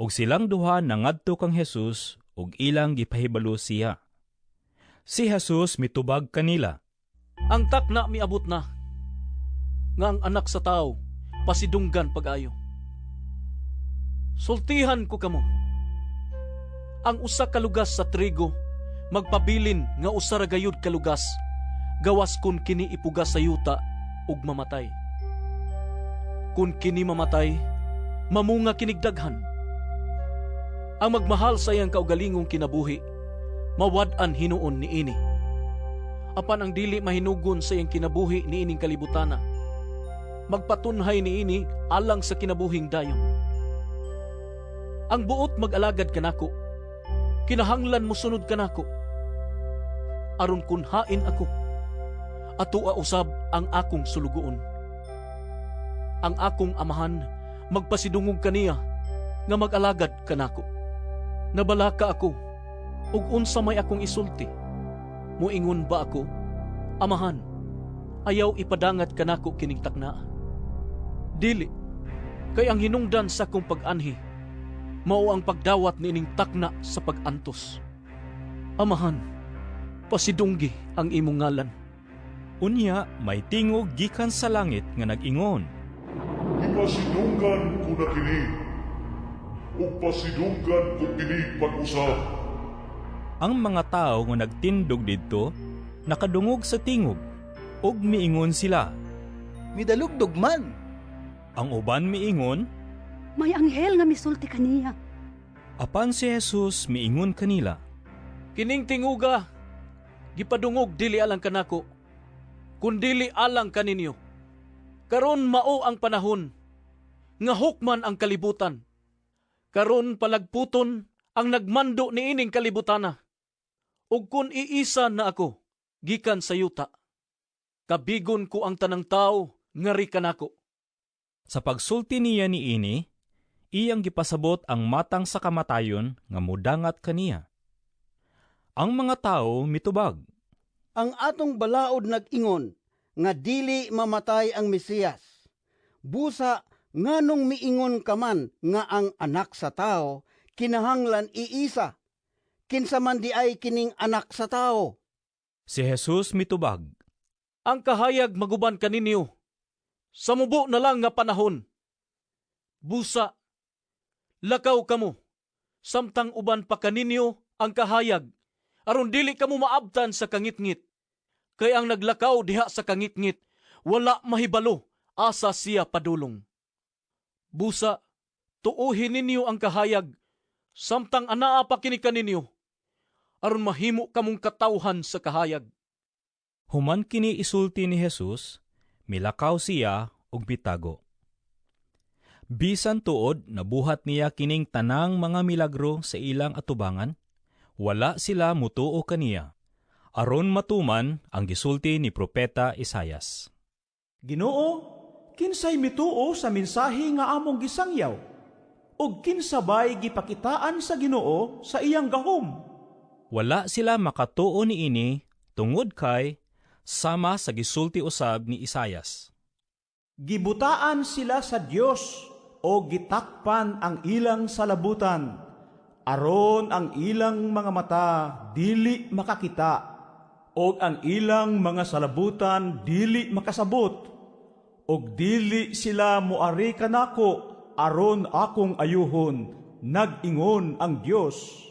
[SPEAKER 2] ug silang duha nangadto kang Jesus ug ilang gipahibalo siya. Si Jesus mitubag kanila.
[SPEAKER 5] Ang takna miabot na, nga ang anak sa tao pasidunggan pag-ayo. Sultihan ko kamo. Ang usa ka lugas sa trigo magpabilin nga usa ra gayud ka lugas, gawas kun kini ipugas sa yuta ug mamatay. Kun kini mamatay, mamunga kinigdaghan. Ang magmahal sa iyang kaugalingong kinabuhi, mawad-an hinuon niini. Apan ang dili mahinugon sa iyang kinabuhi niining kalibutana, magpatunhay niini alang sa kinabuhing dayon. Ang buot mag-alagad kanako, kinahanglan mo sunod kanako. Aron kun hain ako, atua usab ang akong sulugoon. Ang akong amahan magpasidungog kaniya nga mag-alagad kanako. Nabalaka ako, ug unsa may akong isulti. Muingon ba ako, Amahan, ayaw ipadangat kanako kining takna? Dili, kay ang hinungdan sa kong pag-anhi, mao ang pagdawat niining takna sa pag-antos. Amahan, pasidunggi ang imong ngalan.
[SPEAKER 2] Unya, may tingog gikan sa langit nga nag-ingon,
[SPEAKER 24] Ipasidunggan ko na kini, ug pasidunggan ko kini pag-usab.
[SPEAKER 2] Ang mga tao nga nagtindog didto nakadungog sa tingog ug miingon sila,
[SPEAKER 3] midalugdog man.
[SPEAKER 2] Ang uban miingon,
[SPEAKER 9] may anghel nga misulti kaniya.
[SPEAKER 2] Apan si Jesus miingon kanila,
[SPEAKER 5] kining tinguga gipadungog dili alang kanako, kundili alang kaninyo. Karon mao ang panahon nga hukman ang kalibutan. Karon palagputon ang nagmando niining kalibutana. Ug kun iisa na ako gikan sa yuta, kabigon ko ang tanang tao ngari kanako.
[SPEAKER 2] Sa pagsulti niya niini, iyang gipasabot ang matang sa kamatayon nga mudangat kaniya. Ang mga tao mitubag.
[SPEAKER 4] Ang atong balaod nag-ingon nga dili mamatay ang Mesiyas. Busa nganong miingon ka man nga ang anak sa tao kinahanglan iisa. Kinsa man di ay kining anak sa tao.
[SPEAKER 2] Si Jesus mitubag.
[SPEAKER 5] Ang kahayag maguban kaninyo, sa mubo na lang nga panahon. Busa, lakaw kamo, samtang uban pa kaninyo ang kahayag, aron dili kamo maabtan sa kangitngit. Kay ang naglakaw diha sa kangitngit, wala mahibalo, asa siya padulong. Busa, tuuhin ninyo ang kahayag, samtang anaa pa kini kaninyo, aron mahimo kamong katawhan sa kahayag.
[SPEAKER 2] Human kini isulti ni Jesus, milakaw siya og bitago. Bisan tuod nabuhat niya kining tanang mga milagro sa ilang atubangan, wala sila mutuo kaniya, aron matuman ang gisulti ni Propeta Isaias.
[SPEAKER 17] Ginoo, kinsay mituo sa mensahe nga among gisangyaw, ug kinsabay gipakitaan sa Ginoo sa iyang gahom.
[SPEAKER 2] Wala sila makatuo niini tungod kay sama sa gisulti usab ni Isaias.
[SPEAKER 17] Gibutaan sila sa Dios o gitakpan ang ilang salabutan, aron ang ilang mga mata dili makakita, o ang ilang mga salabutan dili makasabot, og dili sila moari kanako, aron akong ayuhon, nag-ingon ang Dios.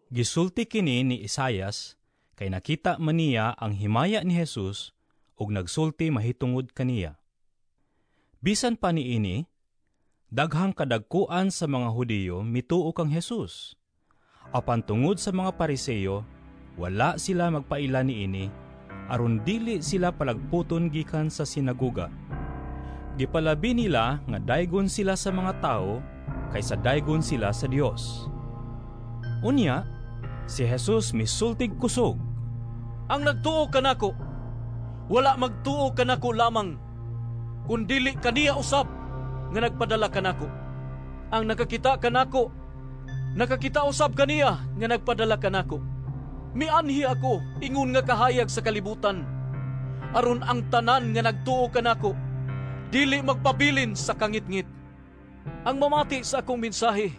[SPEAKER 2] Gisulti kini ni Isaias, kay nakita man niya ang himaya ni Jesus, og nagsulti mahitungod kaniya. Bisan pa niini, daghang kadagkuan sa mga Hudiyo mituo kang Jesus. Apan tungod sa mga Pariseo, wala sila magpaila niini, aron dili sila palagputon gikan sa sinaguga. Gipalabi nila nga daygon sila sa mga tao, kaysa daygon sila sa Dios. Unya, si Jesus misultig kusog.
[SPEAKER 5] Ang nagtuo kanako, wala magtuo kanako lamang, kundili kaniya usab nga nagpadala kanako. Ang nakakita kanako, nakakita usab kaniya nga nagpadala kanako. Mianhi ako, ingon nga kahayag sa kalibutan, aron ang tanan nga nagtuo kanako, dili magpabilin sa kangitngit. Ang mamati sa akong mensahe,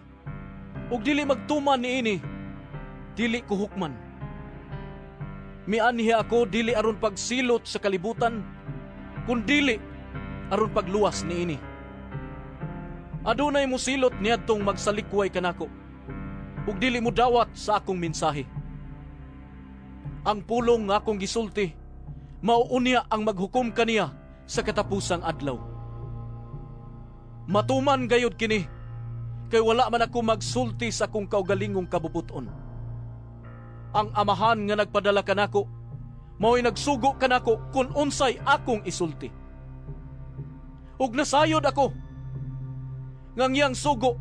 [SPEAKER 5] ug dili magtuman niini, dili kuhukman. Mianhi ako dili aron pagsilot sa kalibutan, kundili aron pagluwas niini. Adunay mo silot niadtong magsalikway kanako, ug dili mo dawat sa akong mensahe. Ang pulong nga akong gisulti, mauunya ang maghukom kaniya sa katapusang adlaw. Matuman gayud kini, kay wala man ako magsulti sa akong kaugalingong kabubuton. Ang amahan nga nagpadala kanako, mao'y nagsugo kanako kung unsay akong isulti. Ug nasayod ako, ngangyang sugo,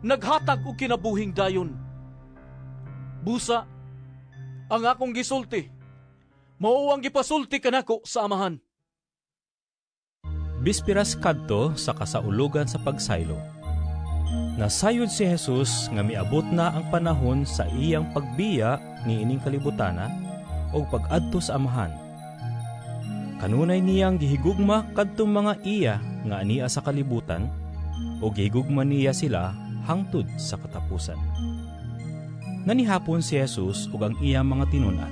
[SPEAKER 5] naghatag og kinabuhing dayon. Busa, ang akong gisulti, mao ang gipasulti kanako sa amahan.
[SPEAKER 2] Bispiras kadto sa kasaulugan sa pagsaylo. Nasayod si Jesus nga miabot na ang panahon sa iyang pagbiya ni ining kalibutana o pag-adto sa amahan. Kanunay niyang gihigugma kadtong mga iya nga ania sa kalibutan o gihigugma niya sila hangtod sa katapusan. Nanihapon si Jesus ug ang iyang mga tinunan.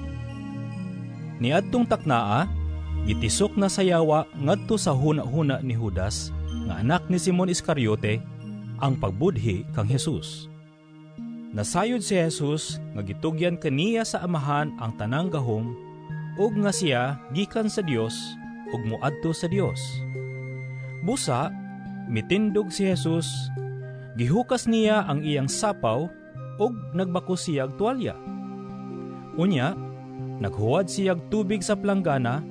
[SPEAKER 2] Niadtong taknaa, gitisok na sayawa ngadto sa huna-huna ni Judas nga anak ni Simon Iscariote ang pagbudhi kang Jesus. Nasayod si Jesus nga gitugyan kaniya sa amahan ang tanang gahom ug nga siya gikan sa Dios ug muadto sa Dios. Busa, mitindog si Jesus, gihukas niya ang iyang sapaw ug nagbako siya og tuwalya. Unya, naghuwad siya og tubig sa planggana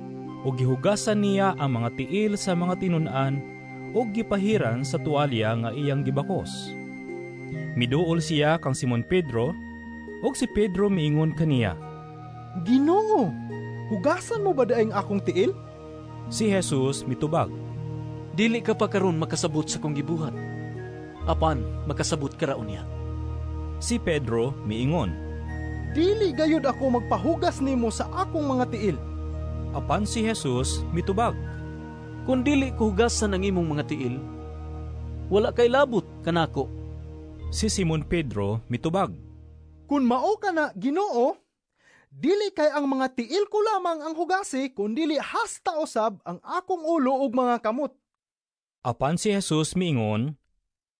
[SPEAKER 2] ug gihugasan niya ang mga tiil sa mga tinunan ug gipahiran sa tuwalya nga iyang gibakos. Miduol siya kang Simon Pedro ug si Pedro miingon kaniya,
[SPEAKER 3] Ginoo, hugasan mo ba daing akong tiil?
[SPEAKER 2] Si Jesus mitubag,
[SPEAKER 5] Dili ka pa karon makasabot sa kong gibuhat, apan makasabot ka raon niya.
[SPEAKER 2] Si Pedro miingon,
[SPEAKER 3] Dili gayud ako magpahugas nimo sa akong mga tiil.
[SPEAKER 2] Apan si Jesus mitubag,
[SPEAKER 5] Kung dili ko hugasan ang imong mga tiil, wala kay labot kanako.
[SPEAKER 2] Si Simon Pedro mitubag,
[SPEAKER 3] Kung mao ka na, Ginoo, dili kay ang mga tiil ko lamang ang hugasi, kundi hasta usab ang akong ulo ug mga kamot.
[SPEAKER 2] Apan si Jesus miingon,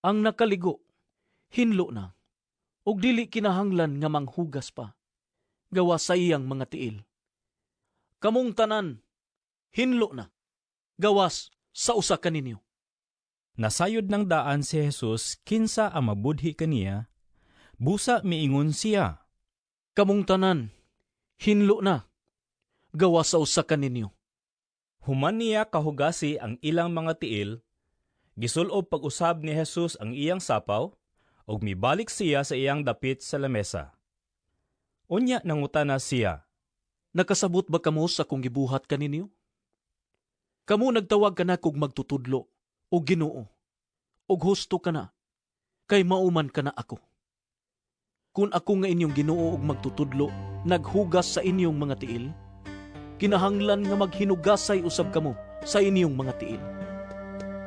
[SPEAKER 5] Ang nakaligo, hinlo na, ug dili kinahanglan nga manghugas pa, gawa sa iyang mga tiil. Kamong tanan, hinlo na, gawas sa usa kaninyo.
[SPEAKER 2] Nasayod ng daan si Jesus kinsa ang mabudhi kaniya, Busa miingon siya,
[SPEAKER 5] Kamong tanan, hinlo na, gawa sa usa ka ninyo.
[SPEAKER 2] Human niya kahugasi ang ilang mga tiil, gisulob pag-usab ni Jesus ang iyang sapaw, ug mibalik siya sa iyang dapit sa lamesa. Unya nangutana siya,
[SPEAKER 5] Nakasabot ba kamo sa kung gibuhat kaninyo? Kamo nagtawag ka na kog magtutudlo, o Ginoo, o husto ka na, kay mauman ka na ako. Kung ako nga inyong Ginoo og magtutudlo, naghugas sa inyong mga tiil, kinahanglan nga maghinugasay usab kamo sa inyong mga tiil.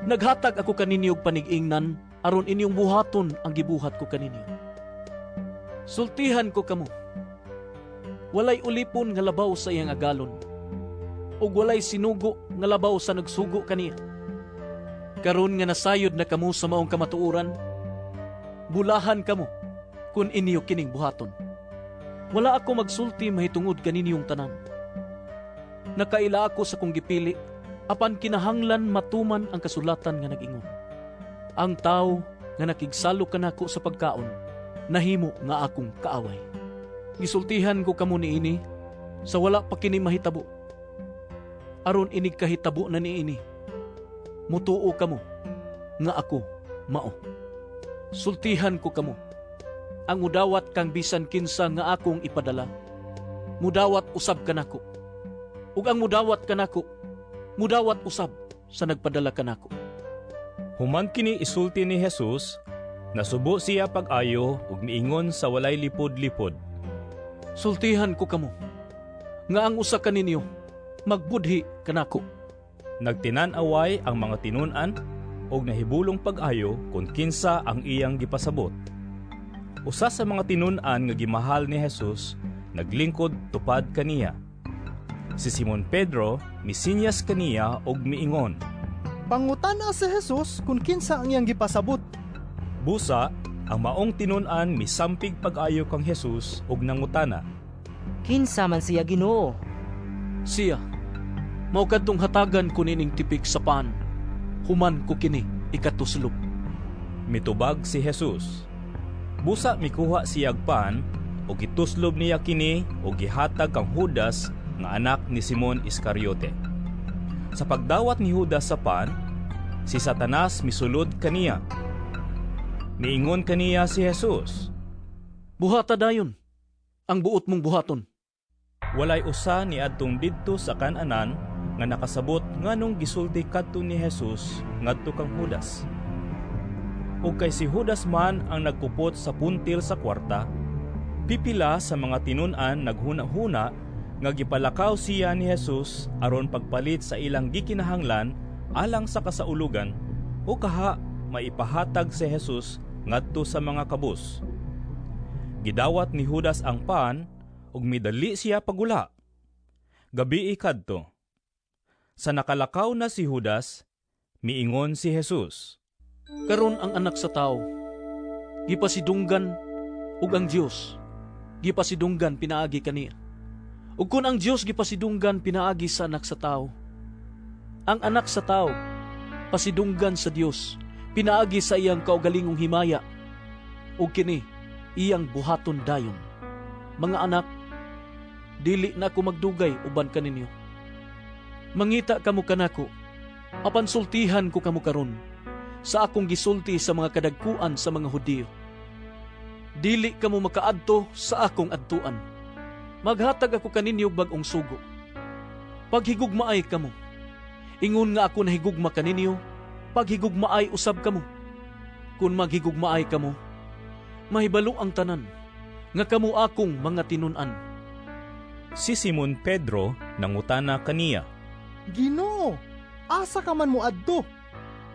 [SPEAKER 5] Naghatag ako kaninyo og panig-ingnan, aron inyong buhaton ang gibuhat ko kaninyo. Sultihan ko kamo. Walay ulipon nga labaw sa iyang agalon, ug walay sinugo nga labaw sa nagsugo kaniya. Karon nga nasayod na kamo sa maong kamatuoran, bulahan kamo kun inyo kining buhaton. Wala ako magsulti mahitungod kaninyong tanan. Nakaila ako sa kong gipili, apan kinahanglan matuman ang kasulatan nga nag-ingon. Ang tao nga nakigsalo kanako sa pagkaon, nahimo nga akong kaaway. Gisultihan ko kamo niini sa wala pa kini mahitabo. Aron inig kahitabo na niini, mutuo kamo nga ako mao. Sultihan ko kamo, ang mudawat kang bisan kinsa nga akong ipadala, mudawat usab kanako. Ug ang mudawat kanako, mudawat usab sa nagpadala kanako.
[SPEAKER 2] Human kini isulti ni Jesus, nasubo siya pag-ayo ug miingon sa walay lipod-lipod.
[SPEAKER 5] Sultihan ko kamo, nga ang usa kaninyo magbudhi kanako.
[SPEAKER 2] Nagtinan-away ang mga tinun-an ug nahibulong pag-ayo kung kinsa ang iyang gipasabot. Usa sa mga tinun-an nga gimahal ni Jesus naglingkod tupad kaniya. Si Simon Pedro misinyas kaniya og miingon,
[SPEAKER 3] Pangutana si Jesus kung kinsa ang iyang gipasabot.
[SPEAKER 2] Busa, ang maong tinun-an misampig pag-ayo kang Jesus og nangutana,
[SPEAKER 21] Kinsa man siya Ginoo?
[SPEAKER 5] Siya, mao kadtong hatagan ko nining tipik sa paan, human ko kini ikatuslop.
[SPEAKER 2] Mitubag si Jesus. Busa mikuha siyag pan o gituslob niya kini o gihatag kang Judas nga anak ni Simon Iscariote. Sa pagdawat ni Judas sa pan, si Satanas misulod kaniya. Miingon kaniya si Jesus,
[SPEAKER 5] Buhata dayon, ang buot mong buhaton.
[SPEAKER 2] Walay usa ni adtong didto sa kan-anan nga nakasabot nganong gisulti kadto ni Jesus ngadto kang Judas. Ug kay si Judas man ang nagkupot sa puntil sa kwarta, pipila sa mga tinun-an naghuna-huna nga gipalakaw siya ni Jesus aron pagpalit sa ilang gikinahanglan alang sa kasaulugan o kaha maipahatag si Jesus ngadto sa mga kabus. Gidawat ni Judas ang pan ug midali siya pagula. Gabi kadto. Sa nakalakaw na si Judas, miingon si Jesus,
[SPEAKER 5] Karon ang anak sa tao, gipasidunggan ug ang Dios gipasidunggan pinaagi kaniya. Ug kun ang Dios gipasidunggan pinaagi sa anak sa tao, ang anak sa tao pasidunggan sa Dios pinaagi sa iyang kaugalingong himaya ug kini iyang buhaton dayon. Mga anak, dili na ako magdugay uban kaninyo. Mangita kamo kanako, apan sultihan ko kamo karon sa akong gisulti sa mga kadagkuan sa mga Hudiyo. Dili kamo makaadto sa akong adtuan. Maghatag ako kaninyo bag-ong sugo. Paghigugmaay kamo. Ingon nga ako nahigugma kaninyo, paghigugmaay usab kamo. Kung maghigugmaay kamo, mahibalo ang tanan nga kamo akong mga tinun-an.
[SPEAKER 2] Si Simon Pedro nangutana kaniya,
[SPEAKER 3] Ginoo, asa ka man mo adto?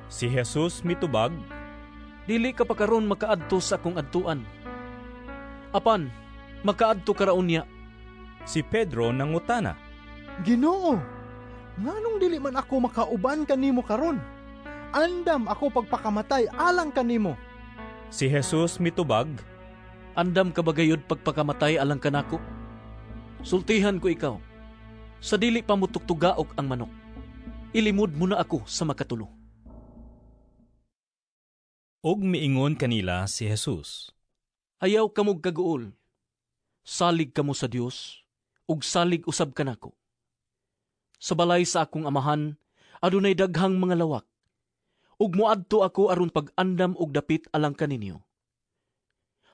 [SPEAKER 2] Si Jesus mitubag,
[SPEAKER 5] Dili ka pa karon makaadto sa akong adtuan. Apan, makaadto karaon niya.
[SPEAKER 2] Si Pedro nangutana,
[SPEAKER 3] Ginoo, nganong dili man ako makauban kanimo karon? Andam ako pagpakamatay alang kanimo.
[SPEAKER 2] Si Jesus mitubag,
[SPEAKER 5] Andam ka bagayod pagpakamatay alang kanako? Sultihan ko ikaw, sa dili pa mo tuktugaok ang manok. Ilimod mo na ako sa makatulo.
[SPEAKER 2] Og miingon kanila si Jesus,
[SPEAKER 5] Ayaw kamog kaguol. Salig kamo sa Dios, ug salig usab kanako. Sa balay sa akong amahan, adunay daghang mga lawak, ug moadto ako aron pag-andam og dapit alang kaninyo.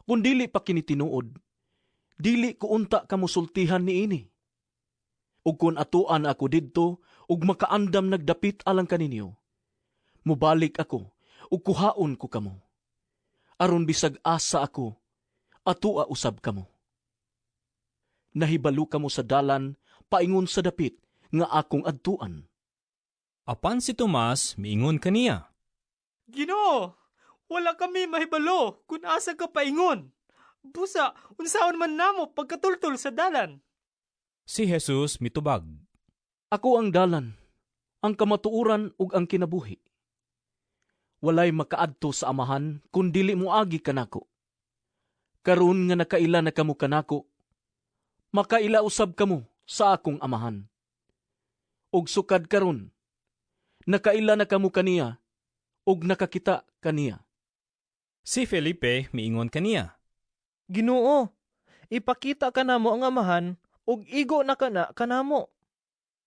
[SPEAKER 5] Kung dili pa kini tinuod, dili ko unta kamusultihan niini. Ug kung atuan ako didto ug makaandam nagdapit alang kaninyo, mubalik ako ug kuhaon ko kamo. Aron bisag asa ako, atua usab kamo. Nahibalo kamo sa dalan, paingon sa dapit, nga akong adtuan.
[SPEAKER 2] Apan si Tomas miingon kaniya,
[SPEAKER 6] Ginoo, wala kami mahibalo kung asa ka paingon. Busa, unsaon man namo pagkatultol sa dalan.
[SPEAKER 2] Si Jesus mitubag,
[SPEAKER 5] Ako ang dalan, ang kamatuuran ug ang kinabuhi. Walay makaadto sa amahan kung dili mo agi kanako. Karon nga nakaila na kamo kanako, makaila usab kamo sa akong amahan. Ug sukad karon, nakaila na kamo kaniya, ug nakakita kaniya.
[SPEAKER 2] Si Felipe miingon kaniya,
[SPEAKER 10] Ginoo, ipakita ka namo ang amahan, ug igo na kana kanamo.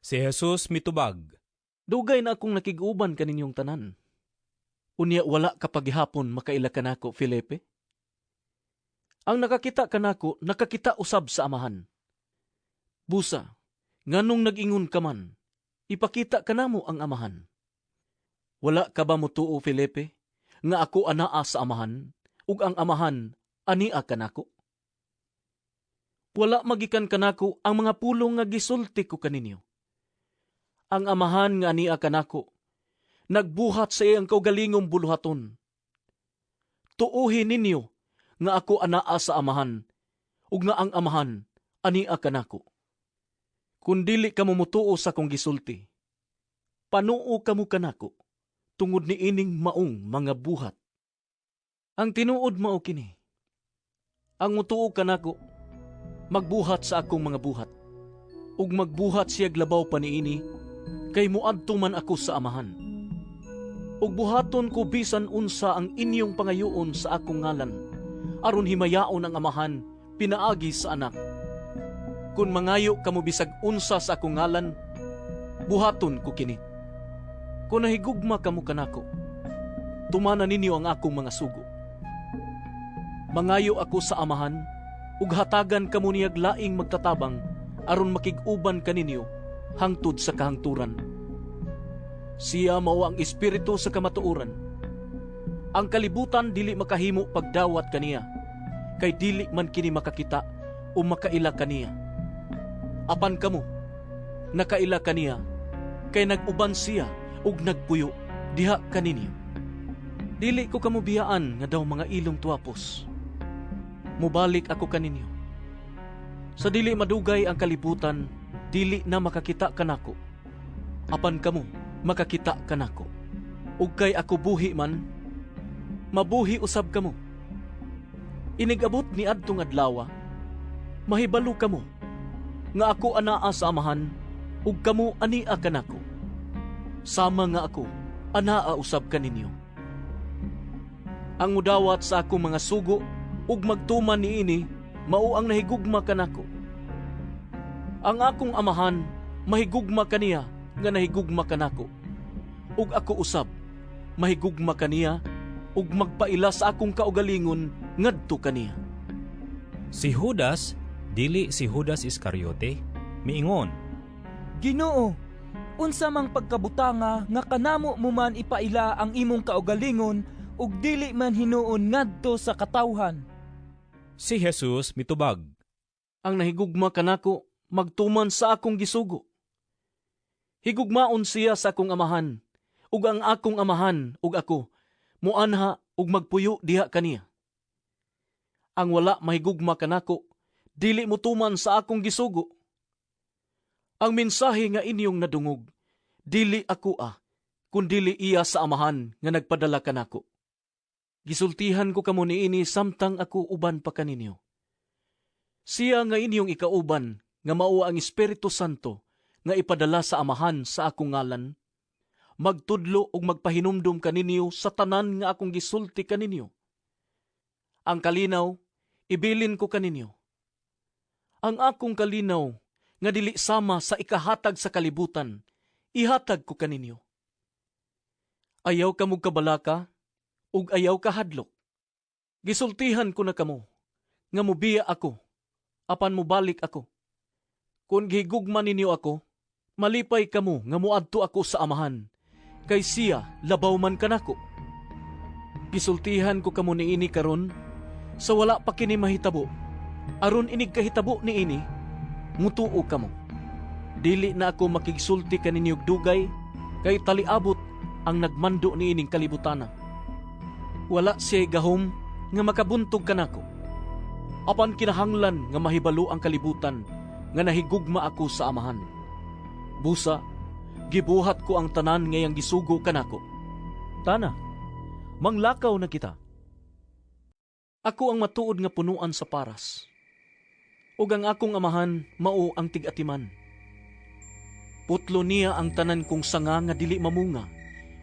[SPEAKER 2] Si Jesus mitubag,
[SPEAKER 5] Dugay na akong nakiguban kaninyong tanan. Unya wala kapag hapon makaila kanako, Felipe. Ang nakakita kanako, nakakita usab sa amahan. Busa, nganong nag-ingon ka man, ipakita kanamo ang amahan. Wala ka ba mo tuo, Felipe, nga ako anaa sa amahan, ug ang amahan ania kanako? Wala magikan kanako ang mga pulong nga gisulti ko kaninyo. Ang amahan nga ania kanako, nagbuhat sa iyang kaugalingong buluhaton. Tuuhin ninyo nga ako anaa sa amahan, ug nga ang amahan ania kanako. Kung dili kamo mutuo sa kong gisulti, panuo kamo kanako, tungod ni ining maong mga buhat. Ang tinuod mao kini, ang mutuo kanako, magbuhat sa akong mga buhat, ug magbuhat siya glabaw pa niini, kay muadto man ako sa amahan. Ug buhaton ko bisan unsa ang inyong pangayoon sa akong ngalan, aron himayaon ang amahan pinaagi sa anak. Kung mangayo kamo bisag unsa sa akong ngalan, buhaton ko kini. Kung nahigugma kamo kanako, tumana ninyo ang akong mga sugo. Mangayo ako sa amahan, ug hatagan kamo niyag laing magtatabang, aron makig-uban kaninyo hangtod sa kahangturan. Siya mao ang espiritu sa kamatuoran. Ang kalibutan dili makahimo pagdawat kaniya, kay dili man kini makakita o makaila kaniya. Apan kamo, nakaila kaniya, kay nag-uban siya ug nagpuyo diha kaninyo. Dili ko kamo biyaan nga daw mga ilong tuwapos. Mubalik ako kaninyo. Sa dili madugay ang kalibutan, dili na makakita kanako. Apan kamo, makakita kanako. Ug kay ako buhi man, mabuhi usab kamo. Inigabot ni adtong adlaw, mahibalo kamo nga ako anaa sa amahan, ug kamo ania kanako. Sama nga ako, anaa usab kaninyo. Ang mudawat sa akong mga sugo, ug magtuman niini, mao ang nahigugma kanako. Ang akong amahan, mahigugma kaniya, nga nahigugma kanako. Ug ako usab, mahigugma kaniya, ug magpaila sa akong kaugalingon, ngadto kaniya.
[SPEAKER 2] Si Judas, dili si Judas Iscariote, miingon,
[SPEAKER 10] Ginoo, unsa mang pagkabutanga nga kanamo mo man ipaila ang imong kaugalingon ug dili man hinuon ngadto sa katawhan.
[SPEAKER 2] Si Jesus mitubag,
[SPEAKER 5] Ang nahigugma kanako, magtuman sa akong gisugo. Higugmaon siya sa akong amahan, ug ang akong amahan ug ako, muanha ug magpuyo diha kaniya. Ang wala mahigugma kanako, dili mutuman sa akong gisugo. Ang mensahe nga inyong nadungog, dili ako kundi iya sa amahan nga nagpadala kanako. Gisultihan ko kamo niini samtang ako uban pa kaninyo. Siya nga inyong ikauban nga mao ang Espiritu Santo nga ipadala sa amahan sa akong ngalan, magtudlo ug magpahinumdum kaninyo sa tanan nga akong gisulti kaninyo. Ang kalinaw, Ibilin ko kaninyo, ang akong kalinaw nga dili sama sa ikahatag sa kalibutan, ihatag ko kaninyo. Ayaw kamog kabalaka, ug ayaw kahadlok. Gisultihan ko na kamo, nga mubiya ako, apan mubalik ako. Kung gihigugma ninyo ako, malipay kamo nga muadto ako sa amahan, kay siya labaw man kanako. Gisultihan ko kamo niini karon, sa wala pa kini mahitabo, aron inig kahitabo niini, mutuo kamo. Dili na ako makigsulti kaninyog dugay, kay taliabot ang nagmando niining kalibutana. Wala siya gahom nga makabuntog kanako. Apan kinahanglan nga mahibalo ang kalibutan nga nahigugma ako sa amahan. Busa, gibuhat ko ang tanan ngayang gisugo kanako.
[SPEAKER 2] Tana, manglakaw na kita.
[SPEAKER 5] Ako ang matuod nga punuan sa paras. Ug ang akong amahan mao ang tig-atiman. Putlo niya ang tanan kong sanga nga dili mamunga,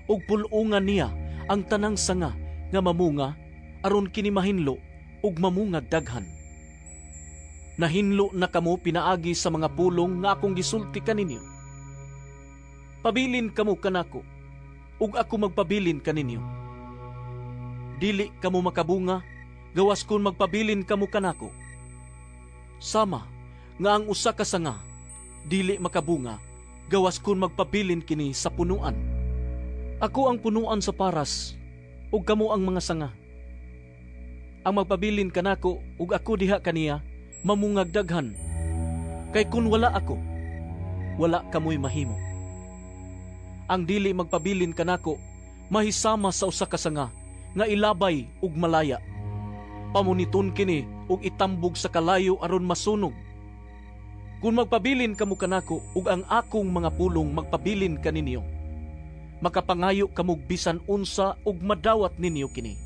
[SPEAKER 5] ug pulungan niya ang tanang sanga nga mamunga aron kini mahinlo ug mamungag daghan. Nahinlo na kamo pinaagi sa mga pulong nga akong gisulti kaninyo. Pabilin kamo kanako, ug ako magpabilin kaninyo. Dili kamo makabunga, gawas kun magpabilin kamo kanako. Sama nga ang usa ka sanga, dili makabunga, gawas kun magpabilin kini sa punuan. Ako ang punuan sa paras, ug kamo ang mga sanga. Ang magpabilin kanako, ug ako diha kaniya, mamungag daghan. Kay kun wala ako, wala kamoy mahimo. Ang dili magpabilin kanako, mahisama sa usa ka sanga, nga ilabay ug malaya. Pamuniton kini ug itambog sa kalayo aron masunog. Kung magpabilin kamo kanako ug ang akong mga pulong magpabilin kaninyo, makapangayo kamog bisan unsa ug madawat ninyo kini.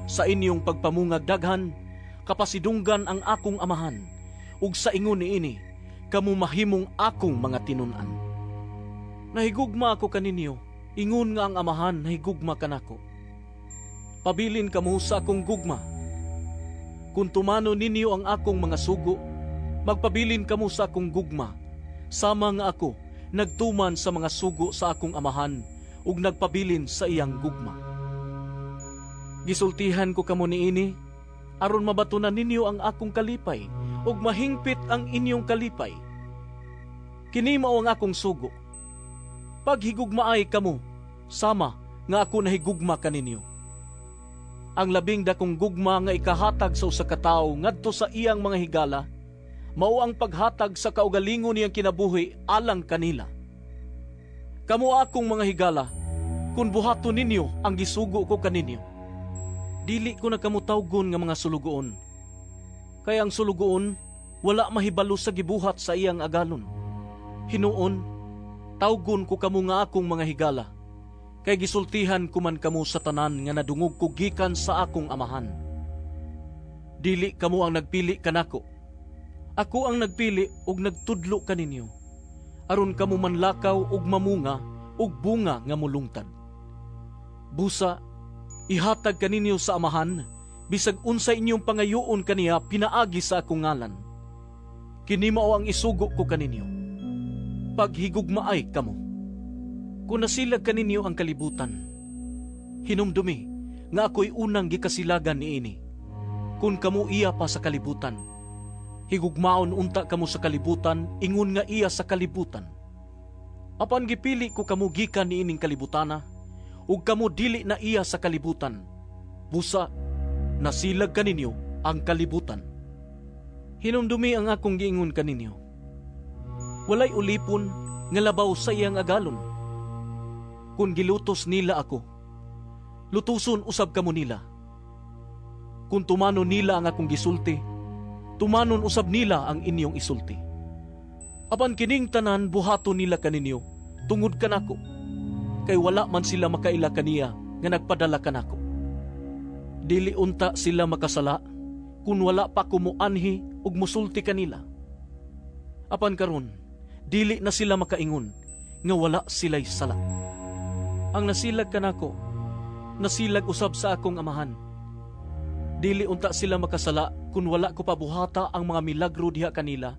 [SPEAKER 5] Sa inyong pagpamungag daghan, kapasidunggan ang akong amahan, ug sa ingon niini, kamo mahimong akong mga tinunan. Nahigugma ako kaninyo, ingon nga ang amahan nahigugma kanako. Pabilin kamo sa akong gugma. Kung tumano ninyo ang akong mga sugo, magpabilin kamo sa akong gugma, sama nga ako nagtuman sa mga sugo sa akong amahan ug nagpabilin sa iyang gugma. Gisultihan ko kamo niini, aron mabatunan ninyo ang akong kalipay ug mahingpit ang inyong kalipay. Kini mao ang akong sugo. Paghigugmaay kamo, sama nga ako nahigugma kaninyo. Ang labing dakong gugma nga ikahatag sa usa ka tawo ngadto sa iyang mga higala, mao ang paghatag sa kaugalingon niyang kinabuhi alang kanila. Kamo akong mga higala, kung buhaton ninyo ang gisugo ko kaninyo. Dili ko na kamo tawgon nga mga sulugoon. Kaya ang sulugoon, wala mahibalo sa gibuhat sa iyang agalon. Hinuon, tawgon ko kamo nga akong mga higala, kay gisultihan ko man kamo sa tanan nga nadungog ko gikan sa akong amahan. Dili kamo ang nagpili kanako. Ako ang nagpili ug nagtudlo kaninyo, aron kamo manlakaw ug mamunga ug bunga nga mulungtad. Busa, ihatag kaninyo sa amahan, bisag unsa inyong pangayoon kaniya pinaagi sa akong ngalan. Kini mao ang isugo ko kaninyo. Paghigugmaay kamo. Kung nasilag kaninyo ang kalibutan, hinumdumi nga ako'y unang gikasilagan niini. Kung kamo iya pa sa kalibutan, higugmaon unta kamo sa kalibutan, ingon nga iya sa kalibutan. Apan gipili ko kamo gikan niining kalibutana, ug kamo dili na iya sa kalibutan. Busa, nasilag kaninyo ang kalibutan. Hinumdumi ang akong giingon kaninyo. Walay ulipon nga labaw sa iyang agalon. Kung gilutos nila ako, lutuson usab kamo nila. Kung tumanon nila ang akong gisulti, tumanon usab nila ang inyong isulti. Apan kining tanan buhaton nila kaninyo, tungod kanako, kay wala man sila makaila kaniya nga nagpadala kanako. Dili unta sila makasala, kung wala pa kumuanhi ug musulti kanila. Apan karon, dili na sila makaingon nga wala sila'y sala. Ang nasilag kanako, nasilag usab sa akong amahan. Dili unta sila makasala kung wala ko pabuhata ang mga milagro diha kanila,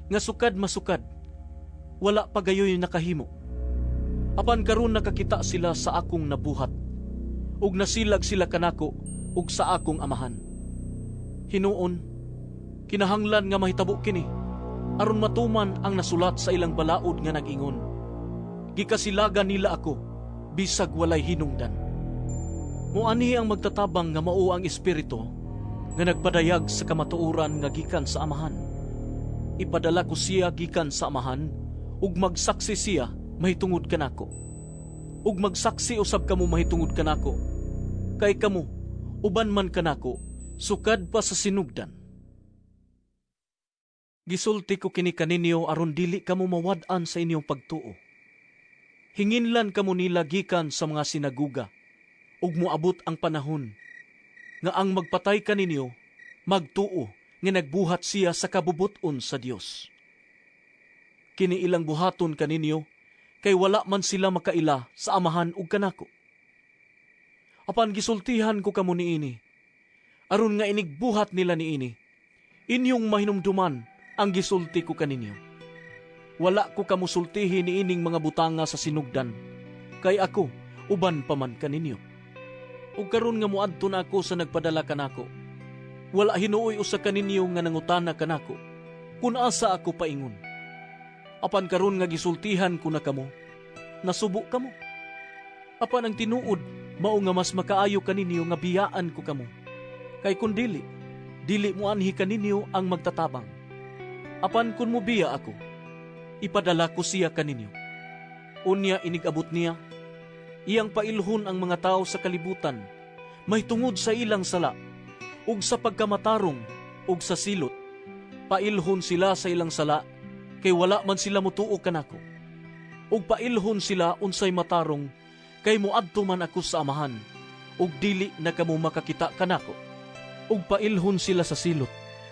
[SPEAKER 5] nga sukad masukad, wala pagayoy nakahimo. Apan karon nakakita sila sa akong nabuhat, ug nasilag sila kanako ug sa akong amahan. Hinuon, kinahanglan nga mahitabo kini, aron matuman ang nasulat sa ilang balaod nga nag-ingon. Gikasilagan nila ako, bisag walay hinungdan. Muani ang magtatabang nga mao ang espiritu nga nagpadayag sa kamatuoran nga gikan sa amahan. Ipadala ko siya gikan sa amahan, ug magsaksi siya mahitungod kanako. Ug magsaksi usab kamo mahitungod kanako, kay kamo uban man kanako sukad pa sa sinugdan. Gisulti ko kini kaninyo aron dili kamo mawad-an sa inyong pagtuo. Hinginlan kamo nila gikan sa mga sinaguga, ug moabot ang panahon nga ang magpatay kaninyo magtuo nga nagbuhat siya sa kabubuton sa Dios. Kini ilang buhaton kaninyo, kay wala man sila makaila sa amahan ug kanako. Apan gisultihan ko kamo niini, aron nga inigbuhat nila niini, inyong mahinumduman ang gisulti ko kaninyo. Wala ko kamusultihi niining mga butanga sa sinugdan, kay ako uban pa man kaninyo. Ug karon nga muadto na ako sa nagpadala kanako, wala hinuoy usa kaninyo nga nangutana kanako kun asa ako paingon. Apan karon nga gisultihan ko na kamo, nasubo kamo. Apan ang tinuod mao nga mas makaayo kaninyo nga biyaan ko kamo, kay kun dili mo anhi kaninyo ang magtatabang. Apan kun mubiya ako, ipadala ko siya kaninyo. Unya inigabot niya, iyang pailhon ang mga tao sa kalibutan, mahitungod sa ilang sala, ug sa pagkamatarong, ug sa silot. Pailhon sila sa ilang sala, kay wala man sila mutuo kanako. Ug pailhon sila unsay matarong, kay muadto man ako sa amahan, ug dili na kamo makakita kanako. Ug pailhon sila sa silot,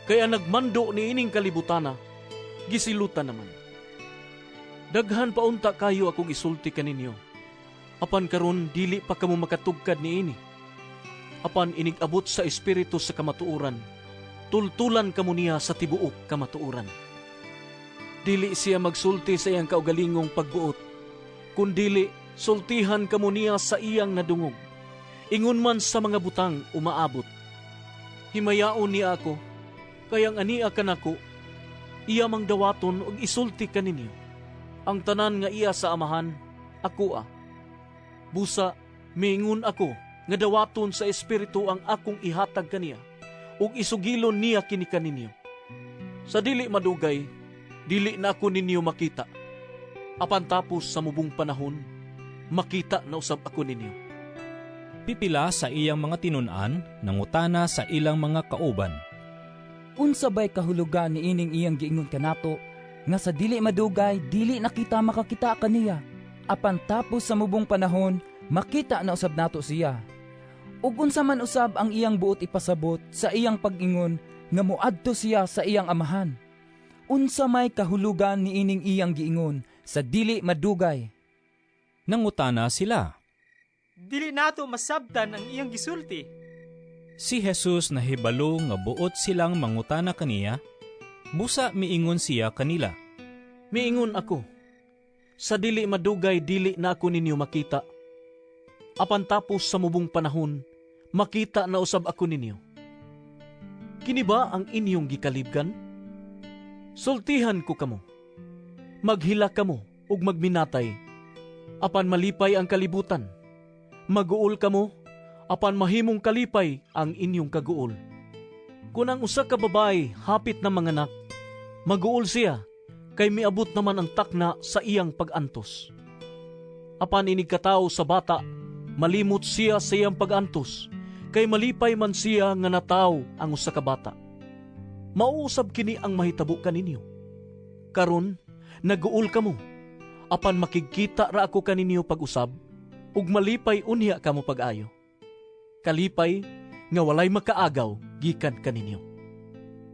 [SPEAKER 5] kaya nagmando ni ining kalibutana, gisilutan naman. Daghan paunta kayo akong isulti kaninyo, apan karon dili pa kamo makatugkad niini. Apan inigabot sa espiritu sa kamatuoran, tultulan kamo niya sa tibuok kamatuoran. Dili siya magsulti sa iyang kaugalingong pagbuot, kundili sultihan kamo niya sa iyang nadungog. Ingon man sa mga butang umaabot. Himayaon niya ako, kayang ania kanako, iya mang dawaton ug isulti kaninyo. Ang tanan nga iya sa amahan, ako Busa, miingon ako, nga dawaton sa espiritu ang akong ihatag kaniya, ug isugilon niya kini kaninyo. Sa dili madugay, dili na ako ninyo makita. Apan tapos sa mubong panahon, makita na usab ako ninyo.
[SPEAKER 10] Pipila sa iyang mga tinun-an, nangutana sa ilang mga kauban. Unsa bay kahulugan ni ining iyang giingon kanato, nga sa dili madugay, dili nakita makakita kaniya. Apan tapos sa mubong panahon, makita na usab nato siya. Ug unsa man usab ang iyang buot ipasabot sa iyang pag-ingon nga muadto siya sa iyang amahan. Unsa may kahulugan ni ining iyang giingon sa dili madugay? Nangutana sila.
[SPEAKER 6] Dili nato masabtan ang iyang gisulti.
[SPEAKER 10] Si Jesus nahibalo nga buot silang mangutana kaniya, busa miingon siya kanila.
[SPEAKER 5] Miingon ako, sa dili madugay dili na ako ninyo makita. Apan tapos sa mubong panahon, makita na usab ako ninyo. Kini ba ang inyong gikalibgan? Sultihan ko kamo. Maghila kamo ug magminatay. Apan malipay ang kalibutan. Maguol kamo, apan mahimong kalipay ang inyong kaguol. Kung ang usa ka babae hapit na manganak, maguol siya, kay miabot naman ang takna sa iyang pag-antos. Apan inig katao sa bata, malimot siya sa iyang pag-antos, kay malipay man siya nga nataw ang usa ka bata. Mauusab kini ang mahitabo kaninyo. Karon, naguol kamo, apan makikita ra ako kaninyo pag-usab, ug malipay unya kamo pag-ayo. Kalipay nga walay makaagaw gikan kaninyo.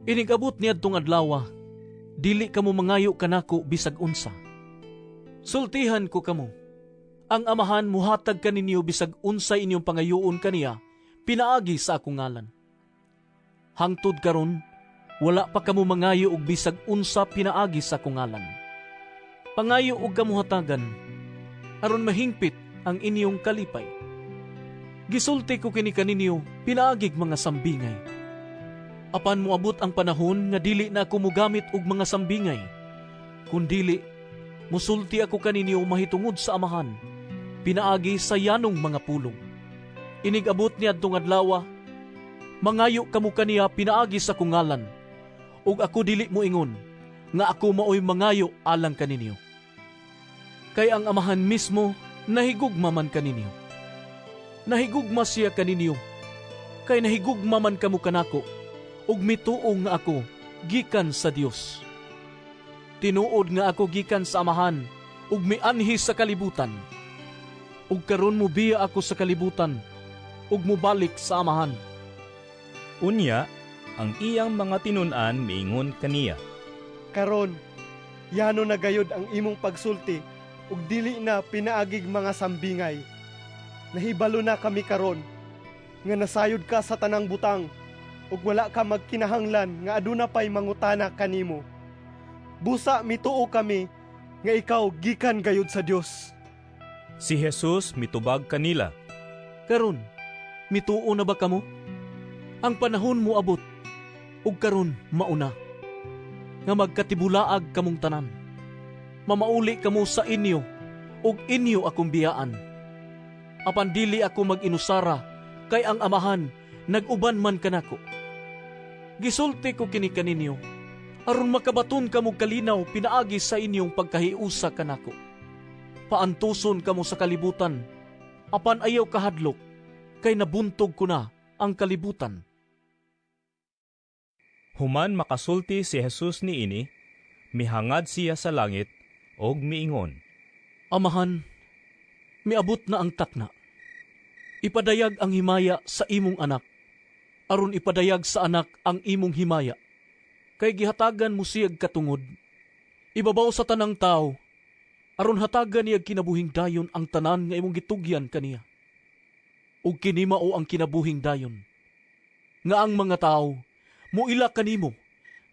[SPEAKER 5] Inigabot niadtong adlaw, dili kamo mangayo kanako bisag unsa. Sultihan ko kamo, ang amahan muhatag kaninyo bisag unsay inyong pangayoon kaniya, pinaagi sa akong ngalan. Hangtod karon, wala pa kamo mangayo og bisag unsa pinaagi sa kungalan. Pangayo og kamuhatagan, aron mahingpit ang inyong kalipay. Gisulti ko kini kaninyo pinaagig mga sambingay. Apan moabot ang panahon nga dili na ako mogamit og mga sambingay, kundili musulti ako kaninyo mahitungod sa amahan, pinaagi sa yanong mga pulong. Inigabot niya adtong adlaw, mangayo kamo kaniya pinaagi sa kungalan, ug ako dili mo ingon nga ako maoy mangayo alang kaninyo. Kay ang amahan mismo nahigugma man kaninyo. Nahigugma siya kaninyo, kay nahigugma man kamo kanako, ug mituo nga ako gikan sa Dios. Tinuod nga ako gikan sa amahan, ug mianhi sa kalibutan. Ug karon mubiya ako sa kalibutan, ug mubalik sa amahan.
[SPEAKER 2] Unya, ang iyang mga tinun-an miingon kaniya.
[SPEAKER 13] Karon, yano na gayod ang imong pagsulti, ug dili na pinaagig mga sambingay. Nahibalo na kami karon, nga nasayod ka sa tanang butang, ug wala ka magkinahanglan nga aduna pay mangutana kanimo. Busa mituo kami, nga ikaw gikan gayod sa Dios.
[SPEAKER 2] Si Jesus mitubag kanila.
[SPEAKER 5] Karon, mituo na ba kamo? Ang panahon mo abot, ug karon mauna, nga magkatibulaag kamong tanan. Mamauli kamo sa inyo, ug inyo akong biyaan. Apan dili ako mag-inusara, kay ang amahan nag-uban man kanako. Gisulti ko kini kaninyo, aron makabaton kamo kalinaw pinaagi sa inyong pagkahiusa kanako. Paantuson kamo sa kalibutan, apan ayaw kahadlok, kay nabuntog ko na ang kalibutan.
[SPEAKER 2] Human makasulti si Jesus niini, mihangad siya sa langit, og miingon,
[SPEAKER 5] Amahan, miabot na ang takna. Ipadayag ang himaya sa imong anak, aron ipadayag sa anak ang imong himaya. Kay gihatagan mo siyag katungod, ibabaw sa tanang tao, aron hatagan niyag kinabuhing dayon ang tanan nga imong gitugyan kaniya. Ug kini mao ang kinabuhing dayon, nga ang mga tao muila kanimo,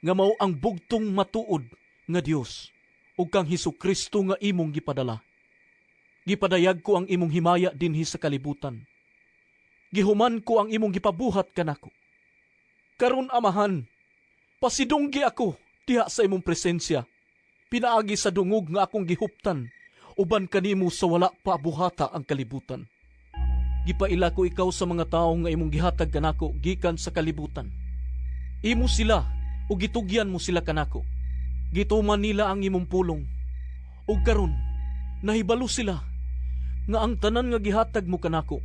[SPEAKER 5] nga mao ang bugtong matuod nga Dios, ug kang Hesukristo nga imong gipadala. Gipadayag ko ang imong himaya dinhi sa kalibutan. Gihuman ko ang imong gipabuhat kanako. Karon amahan, pasidunggi ako diha sa imong presensya, pinaagi sa dungog nga akong gihuptan, uban kanimo sa wala pa buhata ang kalibutan. Gipaila ko ikaw sa mga tawo nga imong gihatag kanako gikan sa kalibutan. Imo sila ug gitugyan mo sila kanako. Gituman nila ang imong pulong. Ug karon nahibalo sila nga ang tanan nga gihatag mo kanako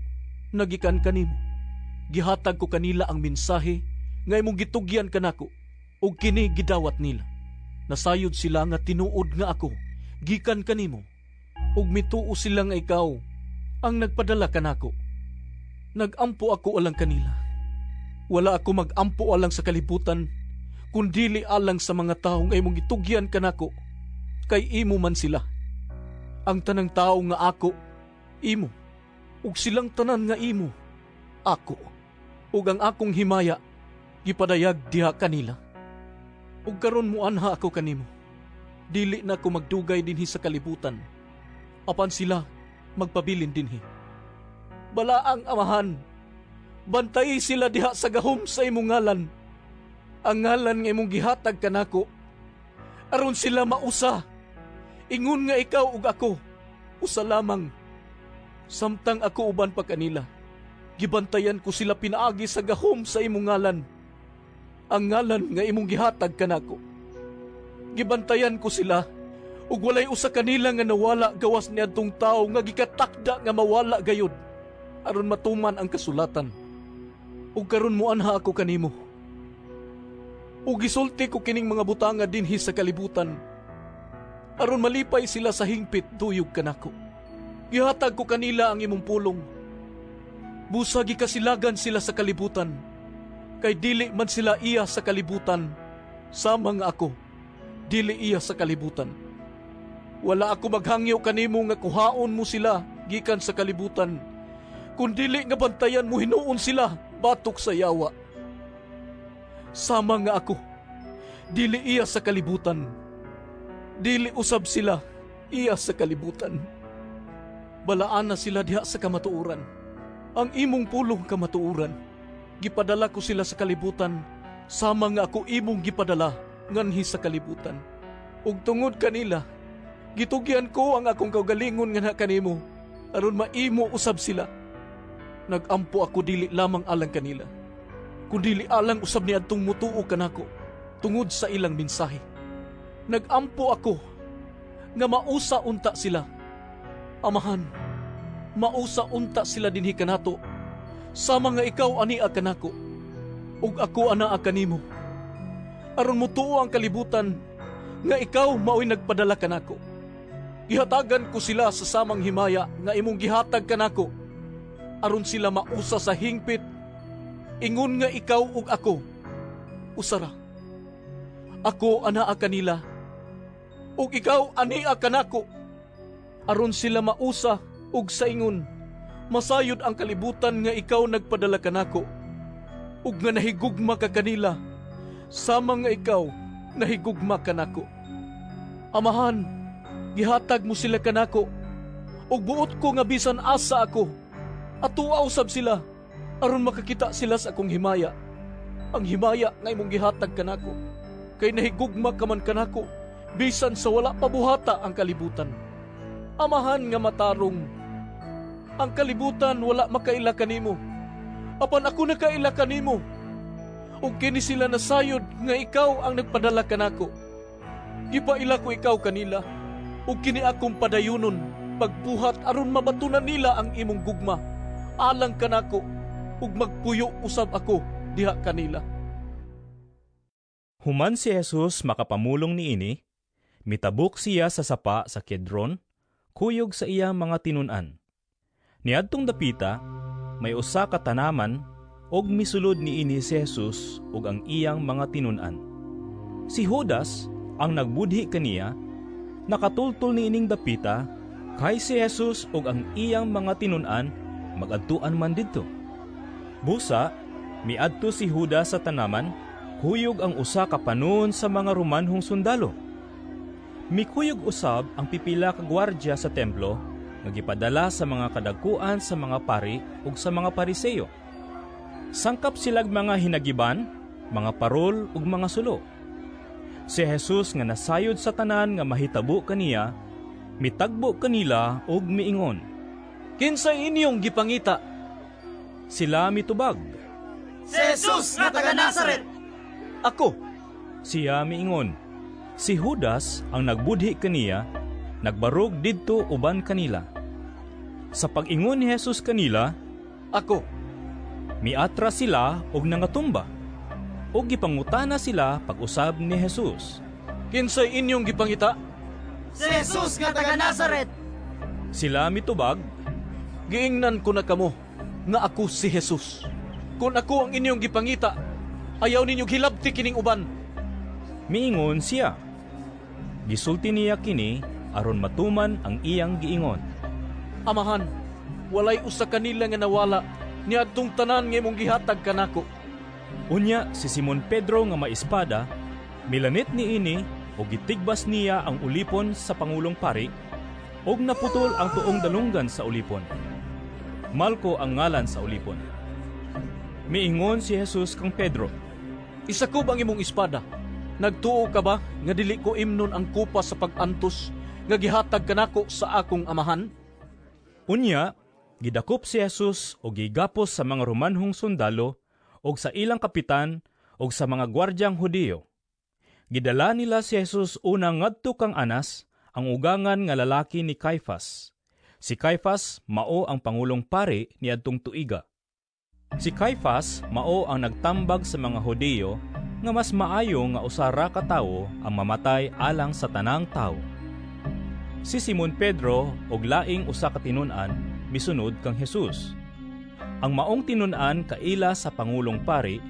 [SPEAKER 5] nagikan kanimo. Gihatag ko kanila ang mensahe nga imong gitugyan kanako, ug kini gidawat nila. Nasayod sila nga tinuod nga ako gikan kanimo, ug mituo sila nga ikaw ang nagpadala kanako. Nagampo ako alang kanila. Wala ako magampo alang sa kalibutan, kundili alang sa mga tao nga imong gitugyan kanako, kay imo man sila. Ang tanang tao nga ako, imo, ug silang tanan nga imo, ako, ug ang akong himaya, gipadayag diha kanila. Ug karon muanha ako kanimo, dili na ako magdugay dinhi sa kalibutan, apan sila magpabilin dinhi. Balaang amahan, bantay sila diha sa gahom sa imong ngalan, ang ngalan nga imong gihatag kanako, aron sila mausa, ingon nga ikaw ug ako, usa lamang. Samtang ako uban pa kanila, gibantayan ko sila pinaagi sa gahom sa imong ngalan, ang ngalan nga imong gihatag kanako. Gibantayan ko sila, ug walay usa kanila nga nawala gawas niadtong tawo nga gikatakda nga mawala gayud, aron matuman ang kasulatan. Ug karon muanha ako kanimo. Ug gisulti ko kining mga butanga dinhi sa kalibutan, aron malipay sila sa hingpit tuyog kanako. Gihatag ko kanila ang imong pulong. Busa gikasilagan sila sa kalibutan, kay dili man sila iya sa kalibutan, sama nga ako, dili iya sa kalibutan. Wala ako maghangyo kanimo nga kuhaon mo sila gikan sa kalibutan, kung dili nga bantayan mo hinuon sila batok sa yawa. sama nga ako. Dili iya sa kalibutan. Dili usab sila iya sa kalibutan. Balaan na sila diha sa kamatuuran. Ang imong pulong kamatuuran. Gipadala ko sila sa kalibutan, sama nga ako imong gipadala nganhi sa kalibutan. Ug tungod kanila, gitugyan ko ang akong kaugalingon nga na kanimo, aron maimo usab sila. Nagampo ako dili lamang alang kanila, kundi alang usab ni adtong mutuo kanako tungod sa ilang mensahe. Nagampo ako nga mausa unta sila. Amahan, mausa unta sila dinhi kanato, sama nga ikaw ania kanako, ug ako anaa kanimo. Aron mutuo ang kalibutan nga ikaw mao'y nagpadala kanako. Gihatagan ko sila sa samang himaya nga imong gihatag kanako, aron sila mausa sa hingpit, ingon nga ikaw ug ako usara. Ako anaa kanila, ug ikaw ania kanako, aron sila mausa ug sa ingon masayod ang kalibutan nga ikaw nagpadala kanako, ug nga nahigugma ka kanila, sama nga ikaw nahigugma kanako. Amahan, gihatag mo sila kanako, ug buot ko nga bisan asa ako, atuwa usab sila, aron makakita sila sa akong himaya. Ang himaya nga imong gihatag kanako, kay nahigugma ka man kanako, bisan sa wala pabuhata ang kalibutan. Amahan nga matarong, ang kalibutan wala makaila kanimo, apan ako nakaila kanimo, ug kini sila nasayod nga ikaw ang nagpadala kanako. Gipaila ko ikaw kanila, ug kini akong padayunon pagbuhat aron mabatunan nila ang imong gugma alang kanako, ug magpuyo usab ako diha kanila.
[SPEAKER 2] Human si Jesus makapamulong niini, mitabok siya sa sapa sa Kedron, kuyog sa iyang mga tinun-an. Niadtong dapita, may usa ka tanaman, og misulod niini si Jesus ug ang iyang mga tinun-an. Si Judas, ang nagbudhi kaniya, nakatultol niining dapita, kay si Jesus ug ang iyang mga tinun-an magadtuan man didto. Busa, miadto si Judas sa tanaman, kuyog ang usa ka panon sa mga Romanhong sundalo. Mikuyog usab ang pipila ka gwardya sa templo nga gipadala sa mga kadagkuan sa mga pari ug sa mga pariseyo. Sangkap silag mga hinagiban, mga parol ug mga sulo. Si Jesus nga nasayod sa tanan nga mahitabo kaniya, mitagbo kanila ug miingon, "Kinsay inyong gipangita?" Sila mitubag,
[SPEAKER 12] "Si Jesus nga taga Nazaret."
[SPEAKER 2] "Ako," siya miingon. Si Judas ang nagbudhi kaniya, nagbarog didto uban kanila. Sa pag-ingon ni Jesus kanila, "Ako," miatra sila og nangatumba, og gipangutana sila pag-usab ni Jesus, "Kinsay inyong gipangita?"
[SPEAKER 12] "Si Jesus nga taga Nazaret."
[SPEAKER 2] Sila mitubag, "Giingnan ko na kamo nga ako si Jesus. Kung ako ang inyong gipangita, ayaw ninyo hilabti kining uban." Miingon siya. Gisulti niya kini aron matuman ang iyang giingon, "Amahan, walay usa kanila nga nawala niadtong tanan nga imong gihatag kanako." Unya si Simon Pedro nga maespada, milanit niini o gitigbas niya ang ulipon sa Pangulong Pari og naputol ang tuong dalunggan sa ulipon. Malko ang ngalan sa ulipon. Miingon si Jesus kang Pedro, "Isakob ang imong espada. Nagtuo ka ba nga dili ko imnon ang kupa sa pag-antos nga gihatag kanako sa akong amahan?" Unya, gidakop si Jesus o gigapos sa mga Romanhong sundalo og sa ilang kapitan og sa mga gwardyang Hudiyo. Gidala nila si Jesus una ngadto kang Anas, ang ugangan nga lalaki ni Caifas. Si Caifas mao ang pangulong pari niadtong tuiga. Si Caifas mao ang nagtambag sa mga Hudiyo nga mas maayo nga usara ka tawo ang mamatay alang sa tanang tawo. Si Simon Pedro og laing usa ka tinun-an misunod kang Jesus. Ang maong tinun-an kaila sa Pangulong Pari,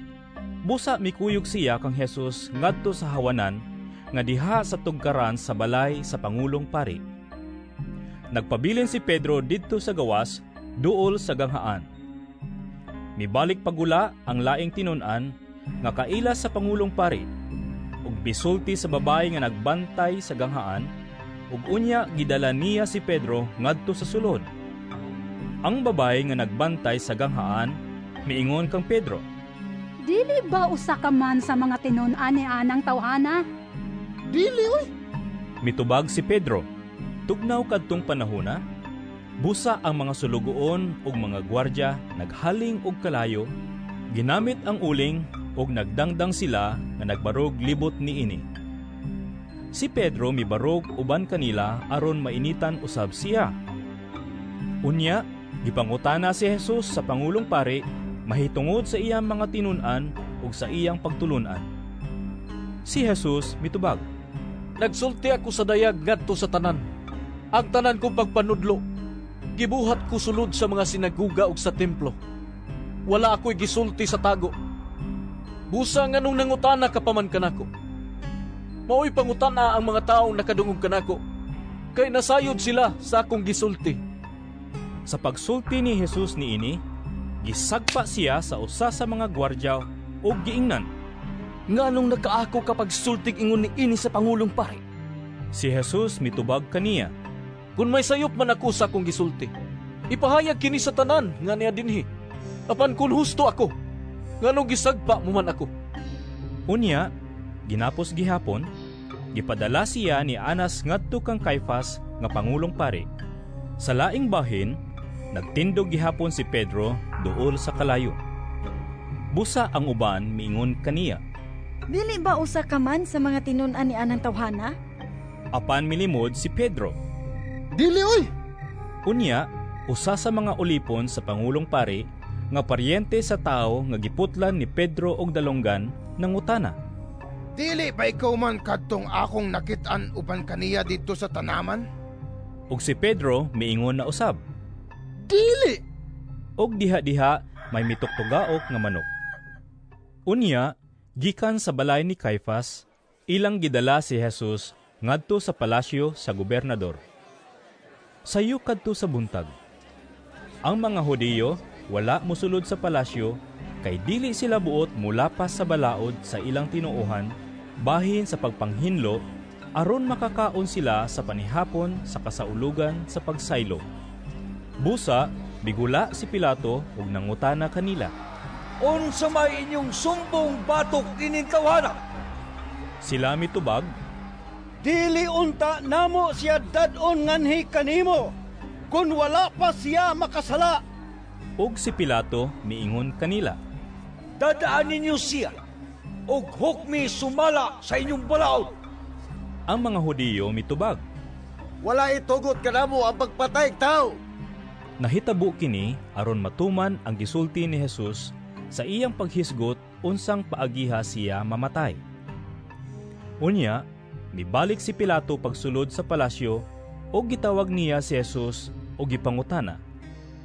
[SPEAKER 2] busa mikuyog siya kang Jesus ngadto sa hawanan nga diha sa tugkaran sa balay sa Pangulong Pari. Nagpabilin si Pedro didto sa gawas duol sa ganghaan. Mibalik pagula ang laing tinun-an nga kaila sa pangulong pari ug bisulti sa babae nga nagbantay sa ganghaan ug unya gidala niya si Pedro ngadto sa sulod. Ang babae nga nagbantay sa ganghaan miingon kang Pedro,
[SPEAKER 9] Dili ba usa ka man sa mga tinun-an ni anang tawhana?
[SPEAKER 23] Dili oy.
[SPEAKER 2] Mitubag si Pedro. Tugnaw kadtong panahona, busa ang mga sulugoon ug mga gwardya naghaling og kalayo, ginamit ang uling ug nagdangdang sila nga nagbarog libot niini. Si Pedro mibarog uban kanila aron mainitan usab siya. Unya, gipangutana si Jesus sa pangulong pari mahitungod sa iyang mga tinun-an ug sa iyang pagtulunan. Si Jesus mitubag,
[SPEAKER 5] Nagsulti ako sa dayag ngadto sa tanan. Ang tanan kong pagpanudlo, gibuhat ko sulod sa mga sinaguga ug sa templo. Wala ako'y gisulti sa tago. Busa nga nung nangutana ka paman kanako. Mao'y pangutana ang mga taong nakadungog kanako, kay nasayod sila sa akong gisulti.
[SPEAKER 2] Sa pagsulti ni Jesus niini, gisagpa siya sa usa sa mga gwardya ug giingnan,
[SPEAKER 5] Nganong nakaako kapag sultig ingon ni ini sa pangulong pari?
[SPEAKER 2] Si Jesus mitubag kaniya,
[SPEAKER 5] Kung may sayop man ako sa akong gisulti, ipahayag kini sa tanan nga niya dinhi. Apan kung husto ako, nganong gisagpa mo man ako?
[SPEAKER 2] Unya, ginapos gihapon, gipadala siya ni Anas ngadto kang Caifas nga pangulong pari. Sa laing bahin, nagtindog gihapon si Pedro duol sa kalayo. Busa ang uban miingon kaniya,
[SPEAKER 1] Dili ba usa ka man sa mga tinun-an ni anang tawhana?
[SPEAKER 2] Apan milimod si Pedro.
[SPEAKER 23] Dili oy.
[SPEAKER 2] Unya, usa sa mga ulipon sa pangulong pari nga paryente sa tao nga giputlan ni Pedro og dalonggan nangutana,
[SPEAKER 11] Dili ba ikaw man kadtong akong nakit-an uban kaniya dito sa tanaman?
[SPEAKER 2] ug si Pedro miingon na usab,
[SPEAKER 23] Dili.
[SPEAKER 2] og diha-diha may mitugtugaok nga manok. Unya, gikan sa balay ni Caifas, ilang gidala si Jesus ngadto sa palasyo sa gobernador. Sayo kadto sa buntag. Ang mga Hudiyo wala mosulod sa palasyo kay dili sila buot mulapas sa balaod sa ilang tinuohan bahin sa pagpanghinlo aron makakaon sila sa panihapon sa kasaulugan sa pagsaylo. Busa, bigula si Pilato ug nangutana kanila,
[SPEAKER 14] Unsa may inyong sumbong batok ining tawhana?
[SPEAKER 2] Sila mitubag,
[SPEAKER 4] Dili unta namo siya dadon nganhi kanimo, kun wala pa siya makasala.
[SPEAKER 2] ug si Pilato miingon kanila,
[SPEAKER 14] Dadaan ninyo siya, ug hukmi sumala sa inyong balaod.
[SPEAKER 2] Ang mga Hudiyo mitubag,
[SPEAKER 7] Wala itugot ka na mo ang pagpatay tao.
[SPEAKER 2] nahitabo kini aron matuman ang gisulti ni Jesus sa iyang paghisgot unsang paagiha siya mamatay. Unya, mibalik si Pilato pagsulod sa palasyo o gitawag niya si Jesus o gipangutana,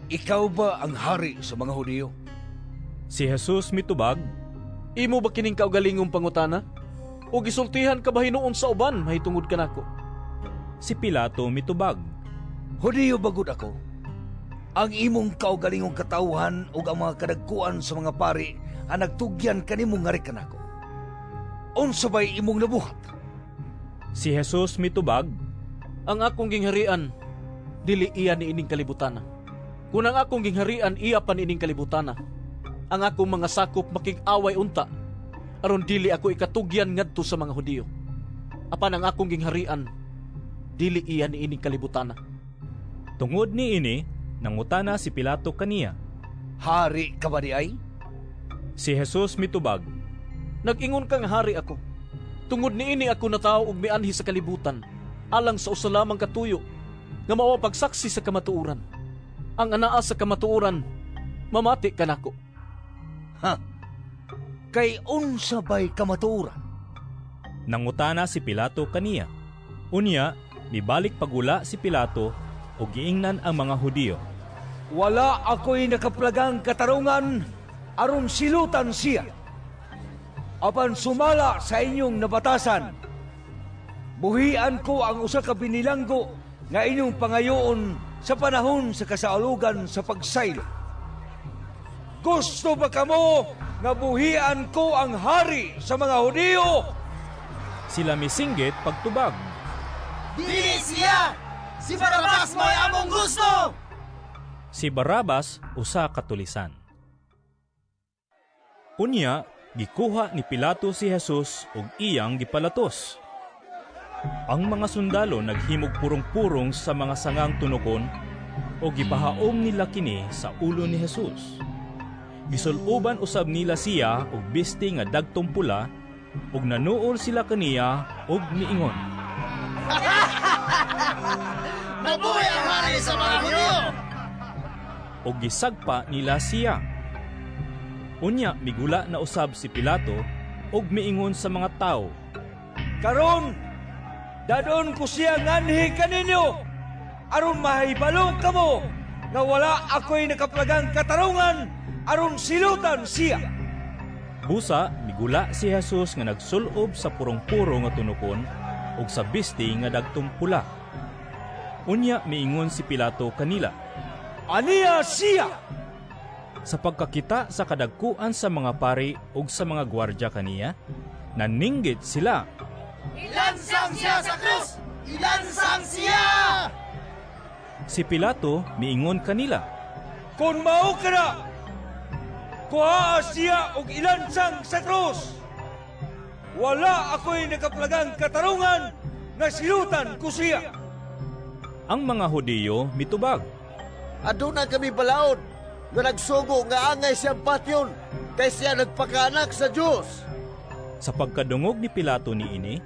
[SPEAKER 14] Ikaw ba ang hari sa mga Hudiyo?
[SPEAKER 2] Si Jesus mitubag,
[SPEAKER 5] Imo ba kining kaugalingong pangutana? O gisultihan ka ba hinuon sa uban mahitungod kanako?
[SPEAKER 2] Si Pilato mitubag,
[SPEAKER 14] Hudiyo bagud ako. Ang imong kaugalingong katawhan ug ang mga kadagkuan sa mga pari ang nagtugyan kanimo nga kanako. Unsa bay imong nabuhat?
[SPEAKER 2] Si Jesus mitubag,
[SPEAKER 5] Ang akong gingharian, dili iya ni ining kalibutana. Kung ang akong gingharian iya pa ni ining kalibutana, ang akong mga sakop makig-away unta, aron dili ako ikatugyan ngadto sa mga Hudiyo. Apan ang akong gingharian, dili iya ni ining kalibutana.
[SPEAKER 2] Tungod ni ini, nangutana si Pilato kaniya,
[SPEAKER 14] Hari ka ba di ay?
[SPEAKER 2] Si Jesus mitubag,
[SPEAKER 5] Nag-ingon kang hari ako. Tungod ni ini ako natao og mianhi sa kalibutan, alang sa usa lamang katuyo, nga mao pagsaksi sa kamatuoran. Ang anaa sa kamatuoran, mamati kanako.
[SPEAKER 14] Ha? Kay unsa bay kamatuoran?
[SPEAKER 2] Nangutana si Pilato kaniya. Unya, mibalik pagula si Pilato o giingnan ang mga Hudiyo.
[SPEAKER 14] Wala ako'y nakaplagang katarungan aron silutan siya. Apan sumala sa inyong nabatasan, buhian ko ang usa ka binilanggo nga inyong pangayoon sa panahon sa kasaulugan sa pagsaylo. Gusto ba kamo nga buhian ko ang hari sa mga Hudiyo.
[SPEAKER 2] Sila misinggit pagtubag.
[SPEAKER 12] Dili siya! Si Barabas mo'y among gusto!
[SPEAKER 2] Si Barabas usa ka tulisan. Unya, gikuha ni Pilato si Jesus ug iyang gipalatos. Ang mga sundalo naghimog purong-purong sa mga sangang tunokon o gipahaom nila kini sa ulo ni Jesus. Gisuluban usab nila siya og bisti nga dagtong pula ug nanuol sila kaniya og miingon.
[SPEAKER 12] Mabuhay ang hari sa mga Hudyo!
[SPEAKER 2] O gisagpa nila siya. Unya migula na usab si Pilato og miingon sa mga tao.
[SPEAKER 14] Karon, dadon ko siya nganhi kaninyo, aron mahibalo kamo nga wala ako'y nakaplagang katarungan aron silutan siya.
[SPEAKER 2] Busa, migula si Jesus nga nagsulob sa purong-puro nga tunukon ug sa bisti nga dagtong pula. Unya miingon si Pilato kanila.
[SPEAKER 14] Aniya siya!
[SPEAKER 2] Sa pagkakita sa kadagkuan sa mga pari ug sa mga gwardya kaniya, naninggit sila.
[SPEAKER 12] Ilansang siya sa krus! Ilansang siya!
[SPEAKER 2] Si Pilato miingon kanila.
[SPEAKER 14] Kung mao ka na, kuhaa siya og ilansang sa krus. Wala ako'y nakaplagang katarungan nga silutan ko siya.
[SPEAKER 2] Ang mga Hudiyo mitubag.
[SPEAKER 7] Aduna kami balaod nga nagsugo nga angay siyang patyon kay siya nagpakaanak sa Diyos.
[SPEAKER 2] Sa pagkadungog ni Pilato niini,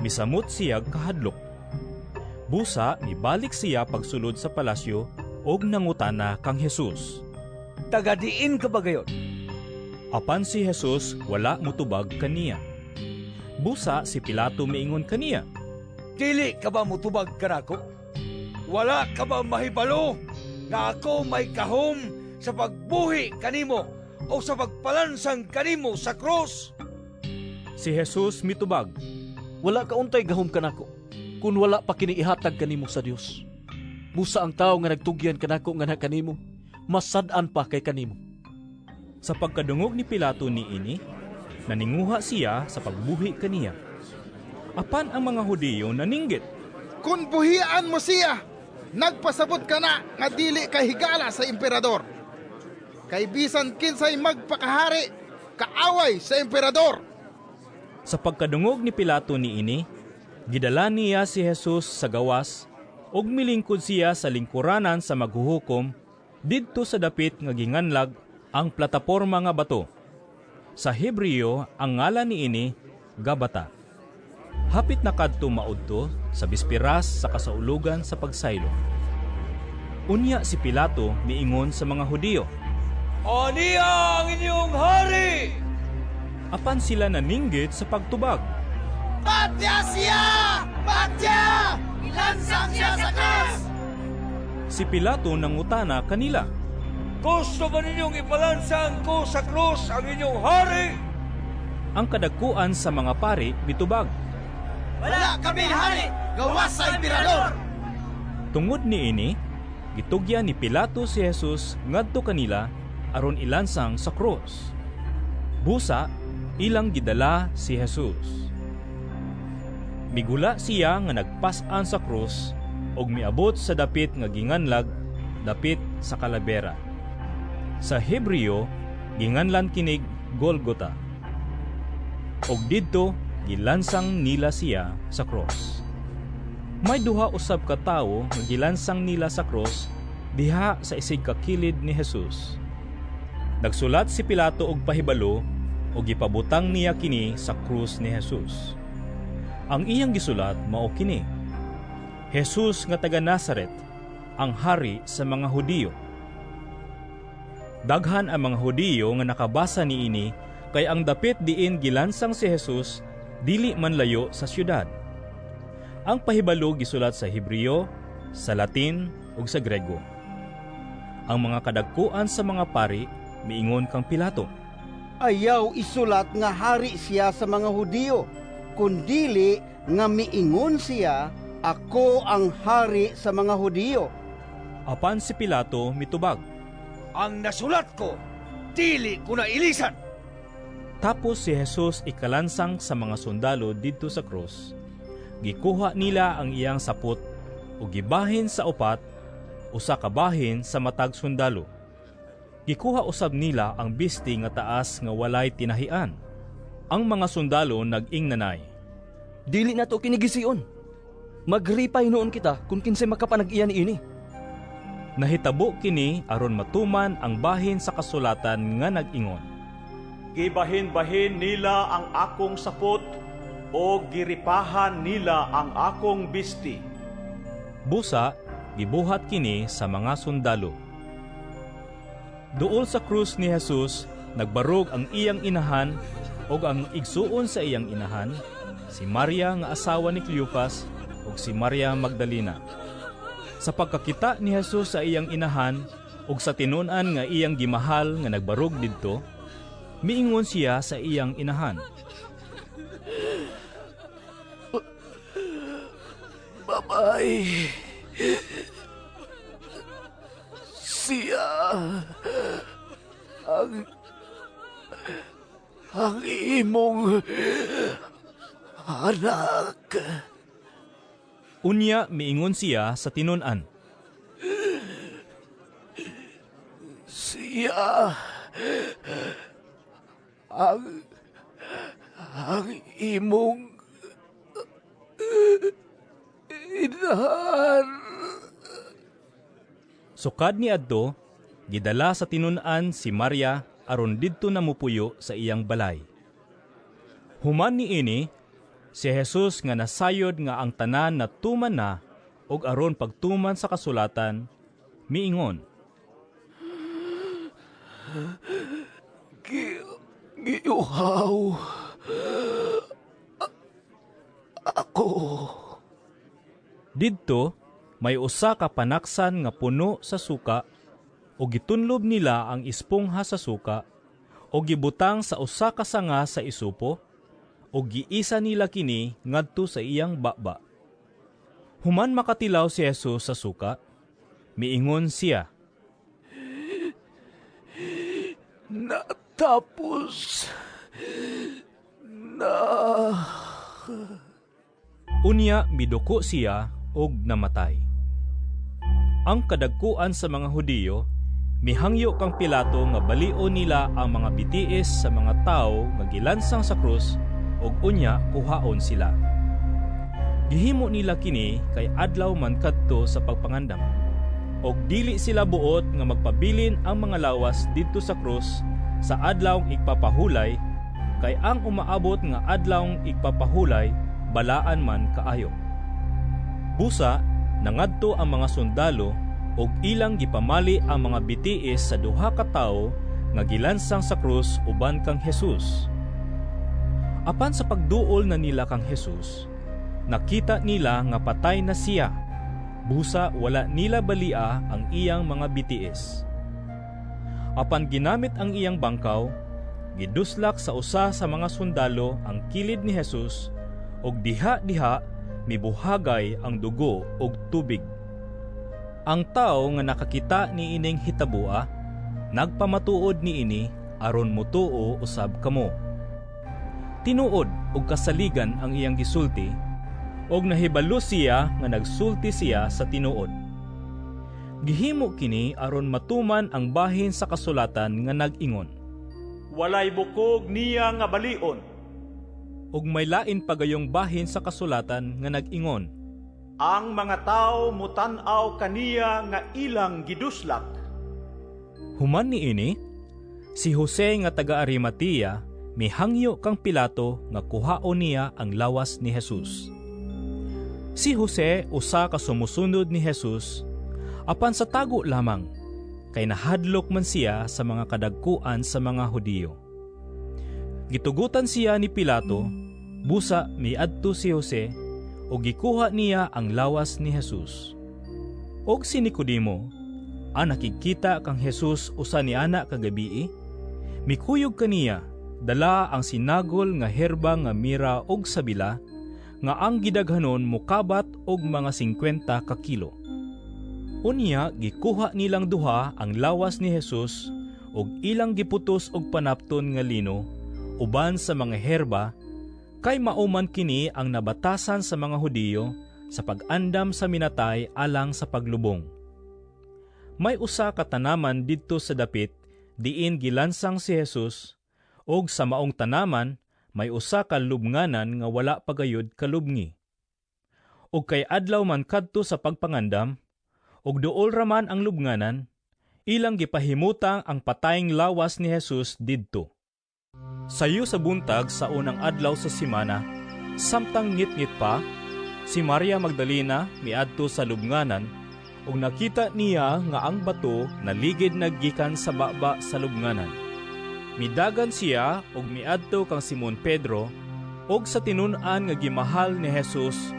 [SPEAKER 2] misamot siya kahadlok. Busa, nibalik siya pagsulod sa palasyo og nangutana kang Jesus.
[SPEAKER 14] Tagadiin ka ba gayon?
[SPEAKER 2] Apan si Jesus wala mutubag kaniya. Busa si Pilato miingon kaniya.
[SPEAKER 14] Dili ka ba mutubag kanako? Wala ka ba mahibalo nga ako may kahom sa pagbuhi kanimo o sa pagpalansang kanimo sa krus?
[SPEAKER 2] Si Jesus mitubag.
[SPEAKER 5] Wala ka untay gahom kanako, kung wala pa kiniihatag kanimo sa Dios. Busa ang tao nga nagtugyan kanako nga kanimo, masad-an pa kay kanimo.
[SPEAKER 2] Sa pagkadungog ni Pilato niini, naninguha siya sa pagbuhi kaniya. Apan ang mga Hudiyo naninggit.
[SPEAKER 11] Kung buhian mo siya, nagpasabot ka na nga dili kay higala sa emperador. Kay bisan kinsay magpakahari, kaaway sa emperador.
[SPEAKER 2] Sa pagkadungog ni Pilato niini, gidala niya si Jesus sa gawas ug milingkod siya sa lingkuranan sa maghuhukom didto sa dapit nga ginganlag ang plataporma nga bato. Sa Hebreo ang ngalan niini Gabata. Hapit na kadto maudto sa bispiras sa kasaulugan sa pagsaylo. Unya si Pilato miingon sa mga Hudiyo.
[SPEAKER 14] Aniya ang inyong hari!
[SPEAKER 2] Apan sila naninggit sa pagtubag.
[SPEAKER 12] Patya siya! Patya! Ilansang siya sa krus!
[SPEAKER 2] Si Pilato nangutana kanila.
[SPEAKER 14] Gusto ba ninyong ipalansang ko sa krus ang inyong hari?
[SPEAKER 2] Ang kadagkuan sa mga pari mitubag.
[SPEAKER 12] Wala kami hari! Gawas sa emperador!
[SPEAKER 2] Tungod niini, gitugyan ni Pilato si Jesus ngadto kanila aron ilansang sa krus. Busa, ilang gidala si Jesus. Migula siya nga nagpas-an sa krus og miabot sa dapit nga ginganlag, dapit sa kalabera. Sa Hebreo, ginganlan kinig Golgota. Og didto gilansang nila siya sa krus. May duha usab ka tawo nga gilansang nila sa krus diha sa isig kakilid ni Jesus. Nagsulat si Pilato og pahibalo o gipabutang niya kini sa krus ni Jesus. Ang iyang gisulat mao kini: Jesus nga taga Nazaret, ang hari sa mga Hudiyo. Daghan ang mga Hudiyo nga nakabasa niini kay ang dapit diin gilansang si Jesus dili man layo sa syudad. Ang pahibalo gisulat sa Hebreo, sa Latin ug sa Grego. Ang mga kadagkuan sa mga pari miingon kang Pilato.
[SPEAKER 4] Ayaw isulat nga hari siya sa mga Hudiyo, kundili nga miingon siya, ako ang hari sa mga Hudiyo.
[SPEAKER 2] Apan si Pilato mitubag.
[SPEAKER 14] Ang nasulat ko, dili ko na ilisan.
[SPEAKER 2] Tapos si Jesus ikalansang sa mga sundalo didto sa krus. Gikuha nila ang iyang sapot ug gibahin sa upat, usa ka bahin sa matag sundalo. Gikuha usab nila ang bisti nga taas nga walay tinahian. Ang mga sundalo nag-ing nanay,
[SPEAKER 16] "Dili na to kinigisiyon. Magripay noon kita kung kinsay makapanag-iya niini."
[SPEAKER 2] Nahitabo kini aron matuman ang bahin sa kasulatan nga nag-ingon,
[SPEAKER 17] "Gibahin-bahin nila ang akong sapot o giripahan nila ang akong bisti."
[SPEAKER 2] Busa, gibuhat kini sa mga sundalo. Duol sa krus ni Jesus, nagbarog ang iyang inahan o ang igsuon sa iyang inahan, si Maria nga asawa ni Cleopas ug si Maria Magdalena. Sa pagkakita ni Jesus sa iyang inahan ug sa tinun-an nga iyang gimahal nga nagbarog didto, miingon siya sa iyang inahan,
[SPEAKER 12] "Babay, siya ang imong anak."
[SPEAKER 2] Unya miingon siya sa tinun-an,
[SPEAKER 12] "Siya ang imong inahan."
[SPEAKER 2] Sukad ni adto, gidala sa tinun-an si Maria aron didto namupuyo sa iyang balay. Human niini, si Jesus nga nasayod nga ang tanan na tuman na ug aron pagtuman sa kasulatan, miingon,
[SPEAKER 12] "Giuhaw ako."
[SPEAKER 2] Didto, may usa ka panaksan nga puno sa suka o gitunlob nila ang espongha sa suka o gibutang sa usa ka sanga sa isupo o giisa nila kini ngadto sa iyang baba. Human makatilaw si Jesus sa suka, miingon siya,
[SPEAKER 12] "Natapos na."
[SPEAKER 2] Unya miduko siya og namatay. Ang kadagkuan sa mga Hudiyo, mihangyo kang Pilato nga balion nila ang mga bitiis sa mga tawo nga gilansang sa krus ug unya kuhaon sila. Gihimo nila kini kay adlaw man kadto sa pagpangandam. Og dili sila buot nga magpabilin ang mga lawas didto sa krus sa adlawng igpapahulay, kay ang umaabot nga adlawng igpapahulay balaan man kaayo. Busa, nangadto ang mga sundalo ug ilang gipamali ang mga bitiis sa duha ka tawo nga gilansang sa krus uban kang Jesus. Apan sa pagduol na nila kang Jesus, nakita nila nga patay na siya. Busa wala nila balia ang iyang mga bitiis. Apan ginamit ang iyang bangkaw, giduslak sa usa sa mga sundalo ang kilid ni Jesus ug diha-diha mibuhagay ang dugo ug tubig. Ang tao nga nakakita ni ining hitabua, nagpamatuod ni ini aron mutuo usab kamo. Tinuod ug kasaligan ang iyang gisulti, ug nahibalo siya nga nagsulti siya sa tinuod. Gihimo kini aron matuman ang bahin sa kasulatan nga nag-ingon,
[SPEAKER 17] "Walay bukog niya nga balion."
[SPEAKER 2] Ug may lain pagayong bahin sa kasulatan nga nag-ingon,
[SPEAKER 17] "Ang mga tao mutan-aw kaniya nga ilang giduslak."
[SPEAKER 2] Human niini, si Jose nga taga Arimatea mihangyo kang Pilato nga kuhaon niya ang lawas ni Jesus. Si Jose usa ka sumusunod ni Jesus, apan sa tago lamang, kay nahadlok man siya sa mga kadagkuan sa mga Hudiyo. Gitugutan siya ni Pilato, busa miadto si Jose, o gikuha niya ang lawas ni Jesus. Og si Nicodemo, ang nakikita kang Jesus usa ni ana kagabii, mikuyog kaniya, dala ang sinagol nga herba nga mira og sabila, nga ang gidaghanon mukabat og mga 50 ka kilo. Unya gikuha nilang duha ang lawas ni Jesus ug ilang giputos og panapton nga lino uban sa mga herba, kay mauman kini ang nabatasan sa mga Hudiyo sa pag-andam sa minatay alang sa paglubong. May usa ka tanaman didto sa dapit diin gilansang si Jesus, og sa maong tanaman may usa ka lubnganan nga wala pagayod kalubngi. Og kay adlaw man kadto sa pagpangandam, og duol raman ang lubnganan, ilang gipahimutang ang patayng lawas ni Jesus didto. Sayo sa buntag sa unang adlaw sa simana, samtang ngit-ngit pa, si Maria Magdalena miadto sa lubnganan, ug nakita niya nga ang bato naligid naggikan sa baba sa lubnganan. Midagan siya ug miadto kang Simon Pedro, ug sa tinun-an nga gimahal ni Jesus,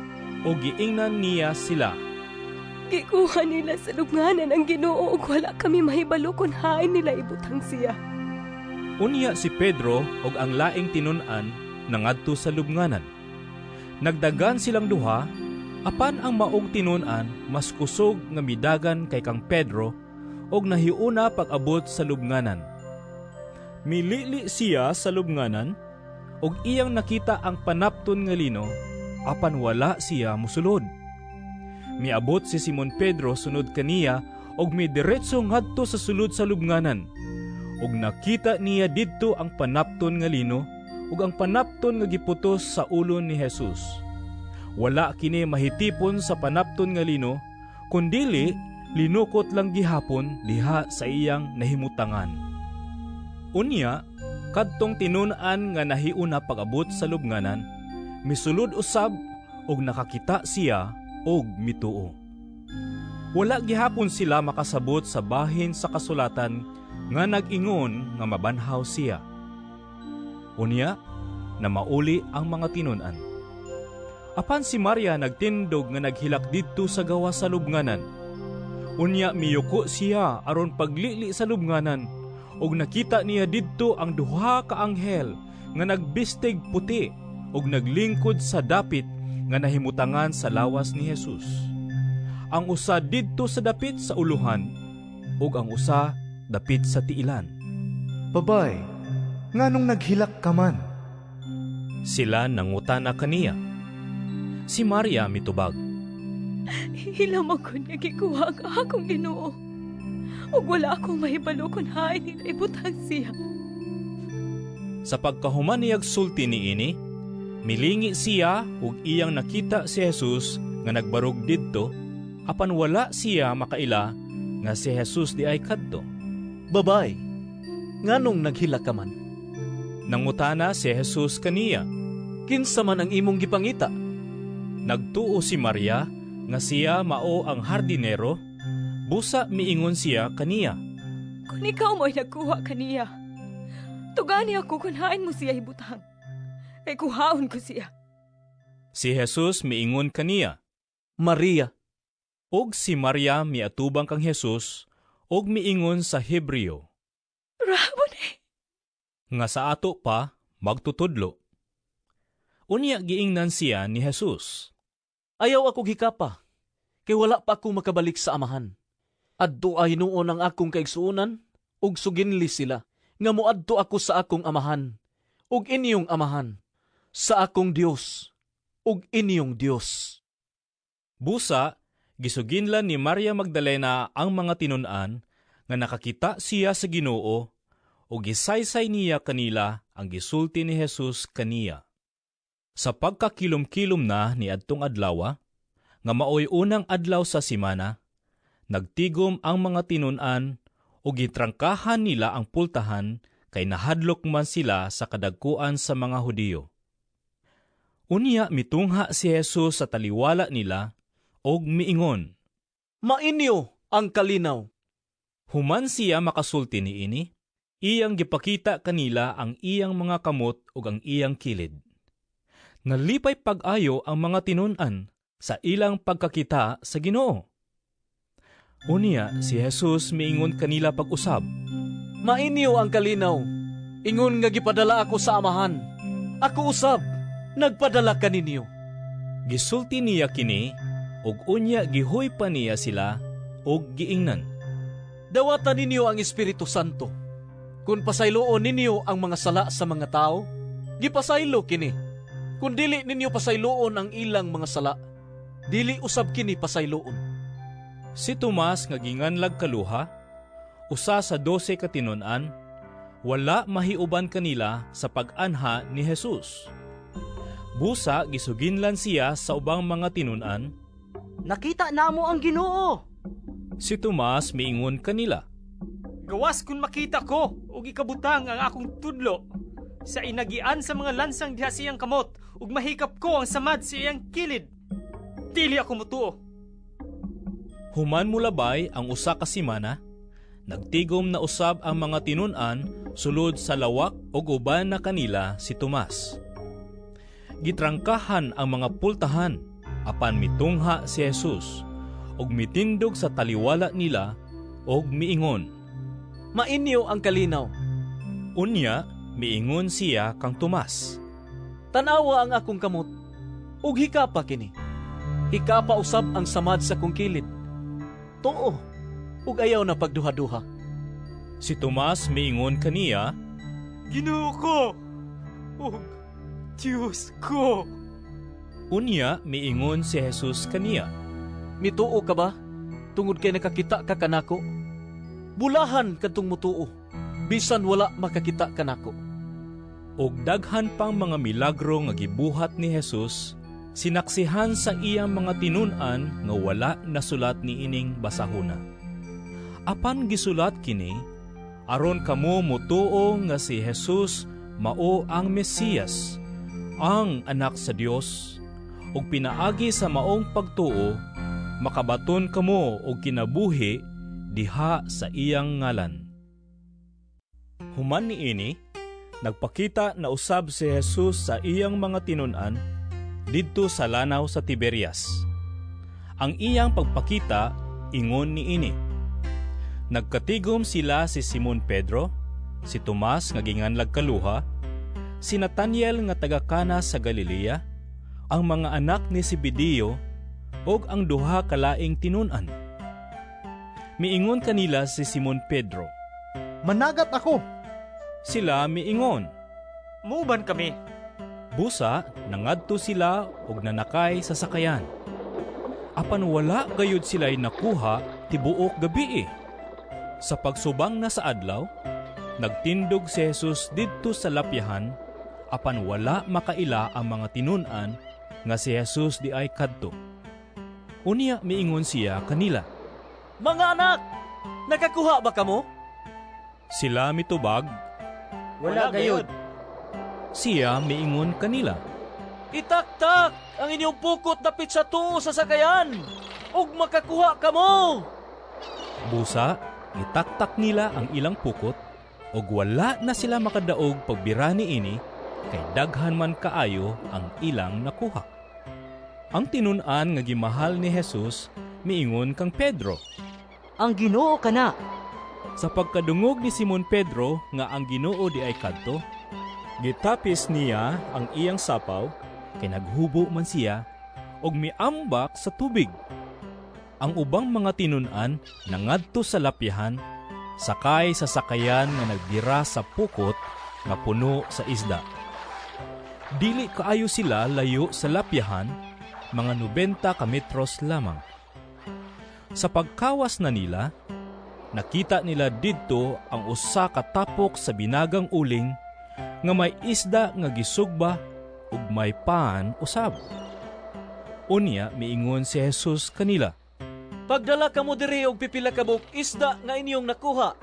[SPEAKER 2] ug giingnan niya sila.
[SPEAKER 8] Gikuha nila sa lubnganan ang Ginoo ug wala kami mahibalo kung hain nila ibutang siya.
[SPEAKER 2] Unya si Pedro ug ang laing tinun-an nangadto sa lubnganan. Nagdagan silang duha, apan ang maong tinun-an mas kusog nga midagan kay kang Pedro ug nahiuna pag-abot sa lubnganan. Milili siya sa lubnganan ug iyang nakita ang panapton nga lino, apan wala siya mosulod. Miabot si Simon Pedro sunod kaniya ug midiretso ngadto sa sulod sa lubnganan. Ug nakita niya didto ang panapton nga lino ug ang panapton nga giputos sa ulo ni Jesus. Wala kini mahitipon sa panapton nga lino, kundili linukot lang gihapon diha sa iyang nahimutangan. Unya, kadtong tinun-an nga nahiuna pag-abot sa lubnganan, misulod usab ug nakakita siya og mituo. Wala gihapon sila makasabot sa bahin sa kasulatan nga nag-ingon nga mabanhaw siya. Unya, na mauli ang mga tinun-an. Apan si Maria nagtindog nga naghilak didto sa gawa sa lubnganan. Unya miyuko siya aron paglili sa lubnganan, ug nakita niya didto ang duha ka anghel nga nagbistig puti ug naglingkod sa dapit nga nahimutangan sa lawas ni Jesus. Ang usa didto sa dapit sa uluhan, ug ang usa dapit sa tiilan.
[SPEAKER 19] Babay, nganong naghilak ka man?
[SPEAKER 2] Sila nangutana kaniya. Si Maria mitubag,
[SPEAKER 8] Hilam ako nga gikuha ang akong Ginoo, ug wala akong mahibalo kung hain nila ibutang siya.
[SPEAKER 2] Sa pagkahuman niyag sulti ni ini, milingi siya ug iyang nakita si Jesus nga nagbarog didto, apan wala siya makaila nga si Jesus di ay kadto.
[SPEAKER 5] Babay, nganong naghilak ka man?
[SPEAKER 2] Nangutana si Jesus kaniya,
[SPEAKER 5] kinsa man ang imong gipangita?
[SPEAKER 2] Nagtuo si Maria nga siya mao ang hardinero, busa miingon siya kaniya.
[SPEAKER 8] Kung ikaw mo'y nagkuha kaniya, tugani ako kung hain mo siya ibutang. Kay kuhaon ko siya.
[SPEAKER 2] Si Jesus miingon kaniya,
[SPEAKER 5] Maria.
[SPEAKER 2] Og si Maria miatubang kang Jesus, og miingon sa Hebreo,
[SPEAKER 8] Rabboni.
[SPEAKER 2] Nga sa ato pa, magtutudlo. Unya giingnan siya ni Jesus.
[SPEAKER 5] Ayaw ako gikapa, kay wala pa ako makabalik sa amahan. Adto ay noon ang akong kaigsuunan, ug suginli sila, nga moadto ako sa akong amahan, ug inyong amahan, sa akong Dios, ug inyong Dios.
[SPEAKER 2] Busa, gisuginlan ni Maria Magdalena ang mga tinun-an, nga nakakita siya sa Ginoo, ug gisaysay niya kanila ang gisulti ni Jesus kaniya. Sa pagkakilom-kilom na ni adtong adlaw, nga maoy unang adlaw sa simana, nagtigom ang mga tinun-an o gitrangkahan nila ang pultahan kay nahadlok man sila sa kadagkuan sa mga Hudiyo. Unya mitungha si Jesus sa taliwala nila og miingon,
[SPEAKER 5] Mainyo ang kalinaw.
[SPEAKER 2] Human siya makasulti niini, iyang gipakita kanila ang iyang mga kamot ug ang iyang kilid. Nalipay pag-ayo ang mga tinun-an sa ilang pagkakita sa Ginoo. Unya si Jesus miingon kanila pag-usab,
[SPEAKER 5] Mainyo ang kalinaw, ingon nga gipadala ako sa amahan. Ako usab, nagpadala kaninyo.
[SPEAKER 2] Gisulti niya kini, ug unya gihoy pa niya sila, ug giingnan.
[SPEAKER 5] Dawatan ninyo ang Espiritu Santo. Kung pasayloon ninyo ang mga sala sa mga tao, gipasaylo kini. Kung dili ninyo pasayloon ang ilang mga sala, dili usab kini pasayloon.
[SPEAKER 2] Si Tomas nga ginganlag kaluha, usa sa 12 katinon-an, wala mahiuban kanila sa pag-anha ni Jesus. Busa gisuginlan siya sa ubang mga tinun-an.
[SPEAKER 21] Nakita namo ang Ginoo.
[SPEAKER 2] Si Tomas miingon kanila,
[SPEAKER 6] Gawas kung makita ko ug ikabutang ang akong tudlo sa inagian sa mga lansang diha siyang kamot ug mahikap ko ang samad sa iyang kilid. Dili ako mutuo.
[SPEAKER 2] Human mulabay ang usa ka semana, nagtigom na usab ang mga tinun-an sulod sa lawak ug uban na kanila si Tomas. Gitrangkahan ang mga pultahan apan mitungha si Jesus ug mitindog sa taliwala nila ug miingon,
[SPEAKER 5] Mainyo ang kalinaw.
[SPEAKER 2] Unya miingon siya kang Tomas,
[SPEAKER 5] Tanawa ang akong kamot ug hikapa kini. Hikapa usab ang samad sa kong kilid. Too ug ayaw na pagduha-duha.
[SPEAKER 2] Si Tomas miingon kaniya,
[SPEAKER 6] Ginoo ko ug Diyos ko.
[SPEAKER 2] Unya miingon si Jesus kaniya,
[SPEAKER 5] Mituo ka ba? Tungod kay nakakita ka kanako? Bulahan kadtong mutuo, bisan wala makakita kanako.
[SPEAKER 2] Og daghan pang mga milagro nga gibuhat ni Jesus, sinaksihan sa iyang mga tinun-an nga wala nasulat ni ining basahona. Apan gisulat kini, aron kamo mutuo nga si Jesus mao ang Mesiyas, ang anak sa Dios, ug pinaagi sa maong pagtuo, makabaton kamo og kinabuhi diha sa iyang ngalan. Human niini, nagpakita na usab si Jesus sa iyang mga tinun-an didto sa lanaw sa Tiberias. Ang iyang pagpakita ingon niini. Nagkatigom sila si Simon Pedro, si Tomas nga ginganlag kaluha, si Nathaniel nga taga Cana sa Galilea, ang mga anak ni Zebedeo ug ang duha ka laing tinun-an. Miingon kanila si Simon Pedro,
[SPEAKER 11] Managat ako.
[SPEAKER 2] Sila miingon,
[SPEAKER 6] Muuban kami.
[SPEAKER 2] Busa, nangadto sila ug nanakay sa sakayan. Apan wala gayud sila'y nakuha tibuok gabi. Sa pagsubang na sa adlaw, nagtindog si Jesus didto sa lapyahan, apan wala makaila ang mga tinun-an nga si Jesus di ay kadto. Unya miingon siya kanila,
[SPEAKER 5] Mga anak, nakakuha ba kamo?
[SPEAKER 2] Sila mitubag,
[SPEAKER 6] Wala gayud.
[SPEAKER 2] Siya miingon kanila,
[SPEAKER 5] Itaktak ang inyong pukot dapit sa tuo sa sakayan, ug makakuha kamo.
[SPEAKER 2] Busa, itaktak nila ang ilang pukot, ug wala na sila makadaog pagbira niini, kay daghan man kaayo ang ilang nakuha. Ang tinun-an nga gimahal ni Jesus miingon kang Pedro,
[SPEAKER 21] Ang Ginoo kana.
[SPEAKER 2] Sa pagkadungog ni Simon Pedro nga ang Ginoo di ay kadto, gitapis niya ang iyang sapaw, kay naghubo man siya, og miambak sa tubig. Ang ubang mga tinun-an nangadto sa lapyahan, sakay sa sakayan nga nagdira sa pukot nga puno sa isda. Dili kaayo sila layo sa lapyahan, mga 90 kilometros lamang. Sa pagkawas na nila, nakita nila didto ang usa ka tapok sa binagang uling nga may isda nga gisugba ug may paan usab. Unya miingon si Jesus kanila,
[SPEAKER 5] Pagdala kamo diri og pipila ka buok isda nga inyong nakuha.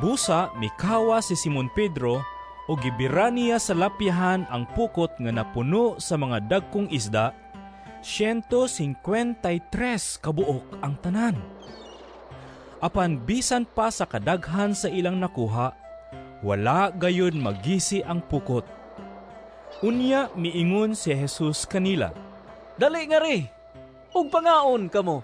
[SPEAKER 2] Busa mikawa si Simon Pedro o gibira niya sa lapyahan ang pukot nga napuno sa mga dagkong isda, 153 kabuok ang tanan. Apan bisan pa sa kadaghan sa ilang nakuha, wala gayud magisi ang pukot. Unya miingon si Jesus kanila,
[SPEAKER 5] Dali nga ri, ug pangaon kamo.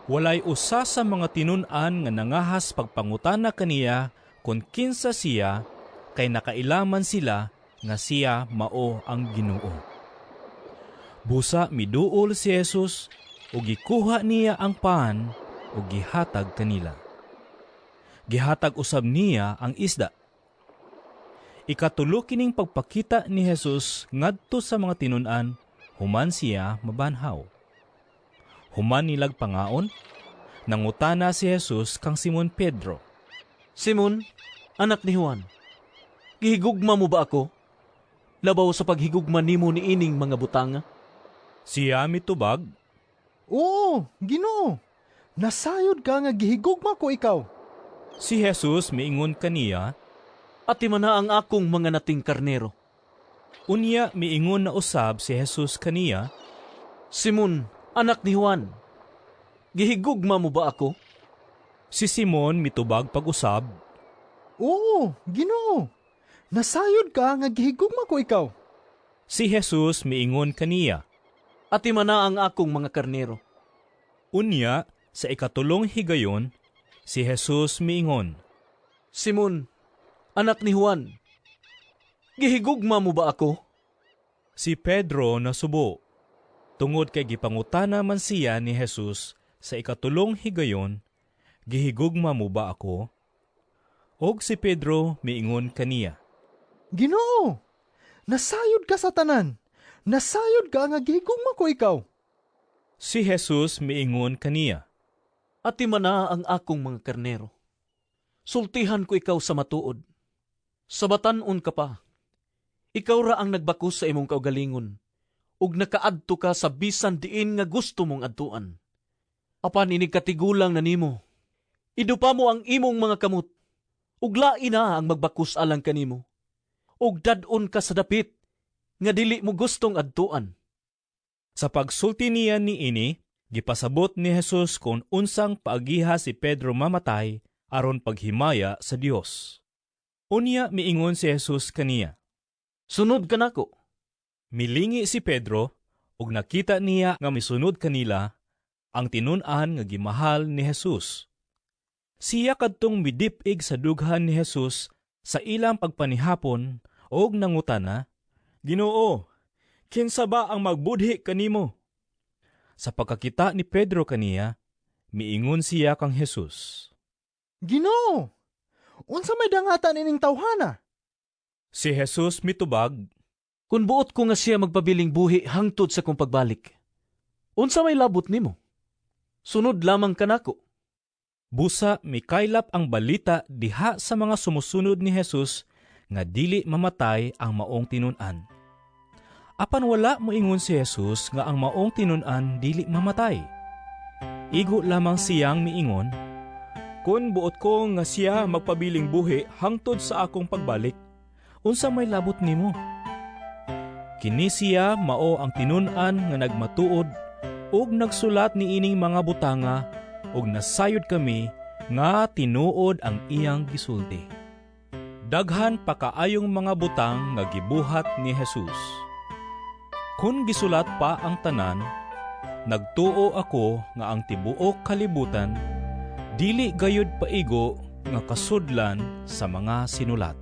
[SPEAKER 2] Walay usa sa mga tinun-an nga nangahas pagpangutana kaniya kung kinsa siya, kay nakailaman sila nga siya mao ang Ginoo. Busa miduol si Jesus ug gikuha niya ang paan ug gihatag kanila. gihatag usab niya ang isda. Ikatulo kining pagpakita ni Jesus ngadto sa mga tinun-an, human siya mabanhaw. Human nilag pangaon, nangutana si Jesus kang Simon Pedro.
[SPEAKER 5] Simon, anak ni Juan, gihigugma mo ba ako? Labaw sa paghigugma nimo ni ining mga butanga?
[SPEAKER 2] Siya mitubag,
[SPEAKER 3] Oo, Ginoo. Nasayod ka nga gihigugma ko ikaw.
[SPEAKER 2] Si Jesus miingon kaniya,
[SPEAKER 5] Ati man na ang akong mga nating karnero.
[SPEAKER 2] Unya miingon na usab si Jesus kaniya,
[SPEAKER 5] Simon, anak ni Juan, gihigugma mo ba ako?
[SPEAKER 2] Si Simon mitubag pag-usab,
[SPEAKER 3] Oo, Ginoo. Nasayod ka nga gihigugma ko ikaw.
[SPEAKER 2] Si Jesus miingon kaniya,
[SPEAKER 5] Ati man na ang akong mga karnero.
[SPEAKER 2] Unya, sa ikatulong higayon, si Jesus miingon,
[SPEAKER 5] Simon, anak ni Juan, gihigugma mo ba ako?
[SPEAKER 2] Si Pedro nasubo. Tungod kay gipangutana man siya ni Jesus sa ikatulong higayon, gihigugma mo ba ako? Og si Pedro miingon kaniya,
[SPEAKER 3] Ginoo, nasayod ka sa tanan. Nasayod ka nga gihigugma ko ikaw.
[SPEAKER 2] Si Jesus miingon kaniya,
[SPEAKER 5] Ati man na ang akong mga karnero. Sultihan ko ikaw sa matuod. Sabatan-on ka pa. Ikaw ra ang nagbakos sa imong kaugalingon, ug nakaadto ka sa bisan diin nga gusto mong adtuan. Apan inig katigulang na nimo, idupa mo ang imong mga kamot, ug lain na ang magbakos alang kanimo, ug dadon ka sa dapit, nga dili mo gustong adtuan.
[SPEAKER 2] Sa pagsulti niya ni ini, gipasabot ni Jesus kung unsang paagiha si Pedro mamatay aron paghimaya sa Dios. Unya miingon si Jesus kaniya,
[SPEAKER 5] Sunod ka nako.
[SPEAKER 2] Milingi si Pedro, ug nakita niya nga misunod kanila ang tinun-an nga gimahal ni Jesus. Siya kadtong midip-ig sa dughan ni Jesus sa ilang pagpanihapon og nangutana, Ginoo, kinsa ba ang magbudhi kanimo? Sa pagkakita ni Pedro kaniya, miingon siya kang Jesus,
[SPEAKER 3] Ginoo, unsa may dangatan ining tawhana?
[SPEAKER 2] Si Jesus mitubag,
[SPEAKER 5] Kung buot ko nga siya magpabiling buhi hangtod sa kong pagbalik, unsa may labot nimo? Sunod lamang kanako.
[SPEAKER 2] Busa mikaylap ang balita diha sa mga sumusunod ni Jesus nga dili mamatay ang maong tinun-an. Apan wala moingon si Jesus nga ang maong tinun-an dili mamatay. Igo lamang siyang miingon, Kun buot ko nga siya magpabiling buhi hangtod sa akong pagbalik, unsa may labot nimo? Kini siya mao ang tinun-an nga nagmatuod ug nagsulat ni ining mga butanga ug nasayod kami nga tinuod ang iyang gisulti. Daghan pa kaayong mga butang nga gibuhat ni Jesus. Kung gisulat pa ang tanan, nagtuo ako nga ang tibuok kalibutan dili gayud paigo nga kasudlan sa mga sinulat.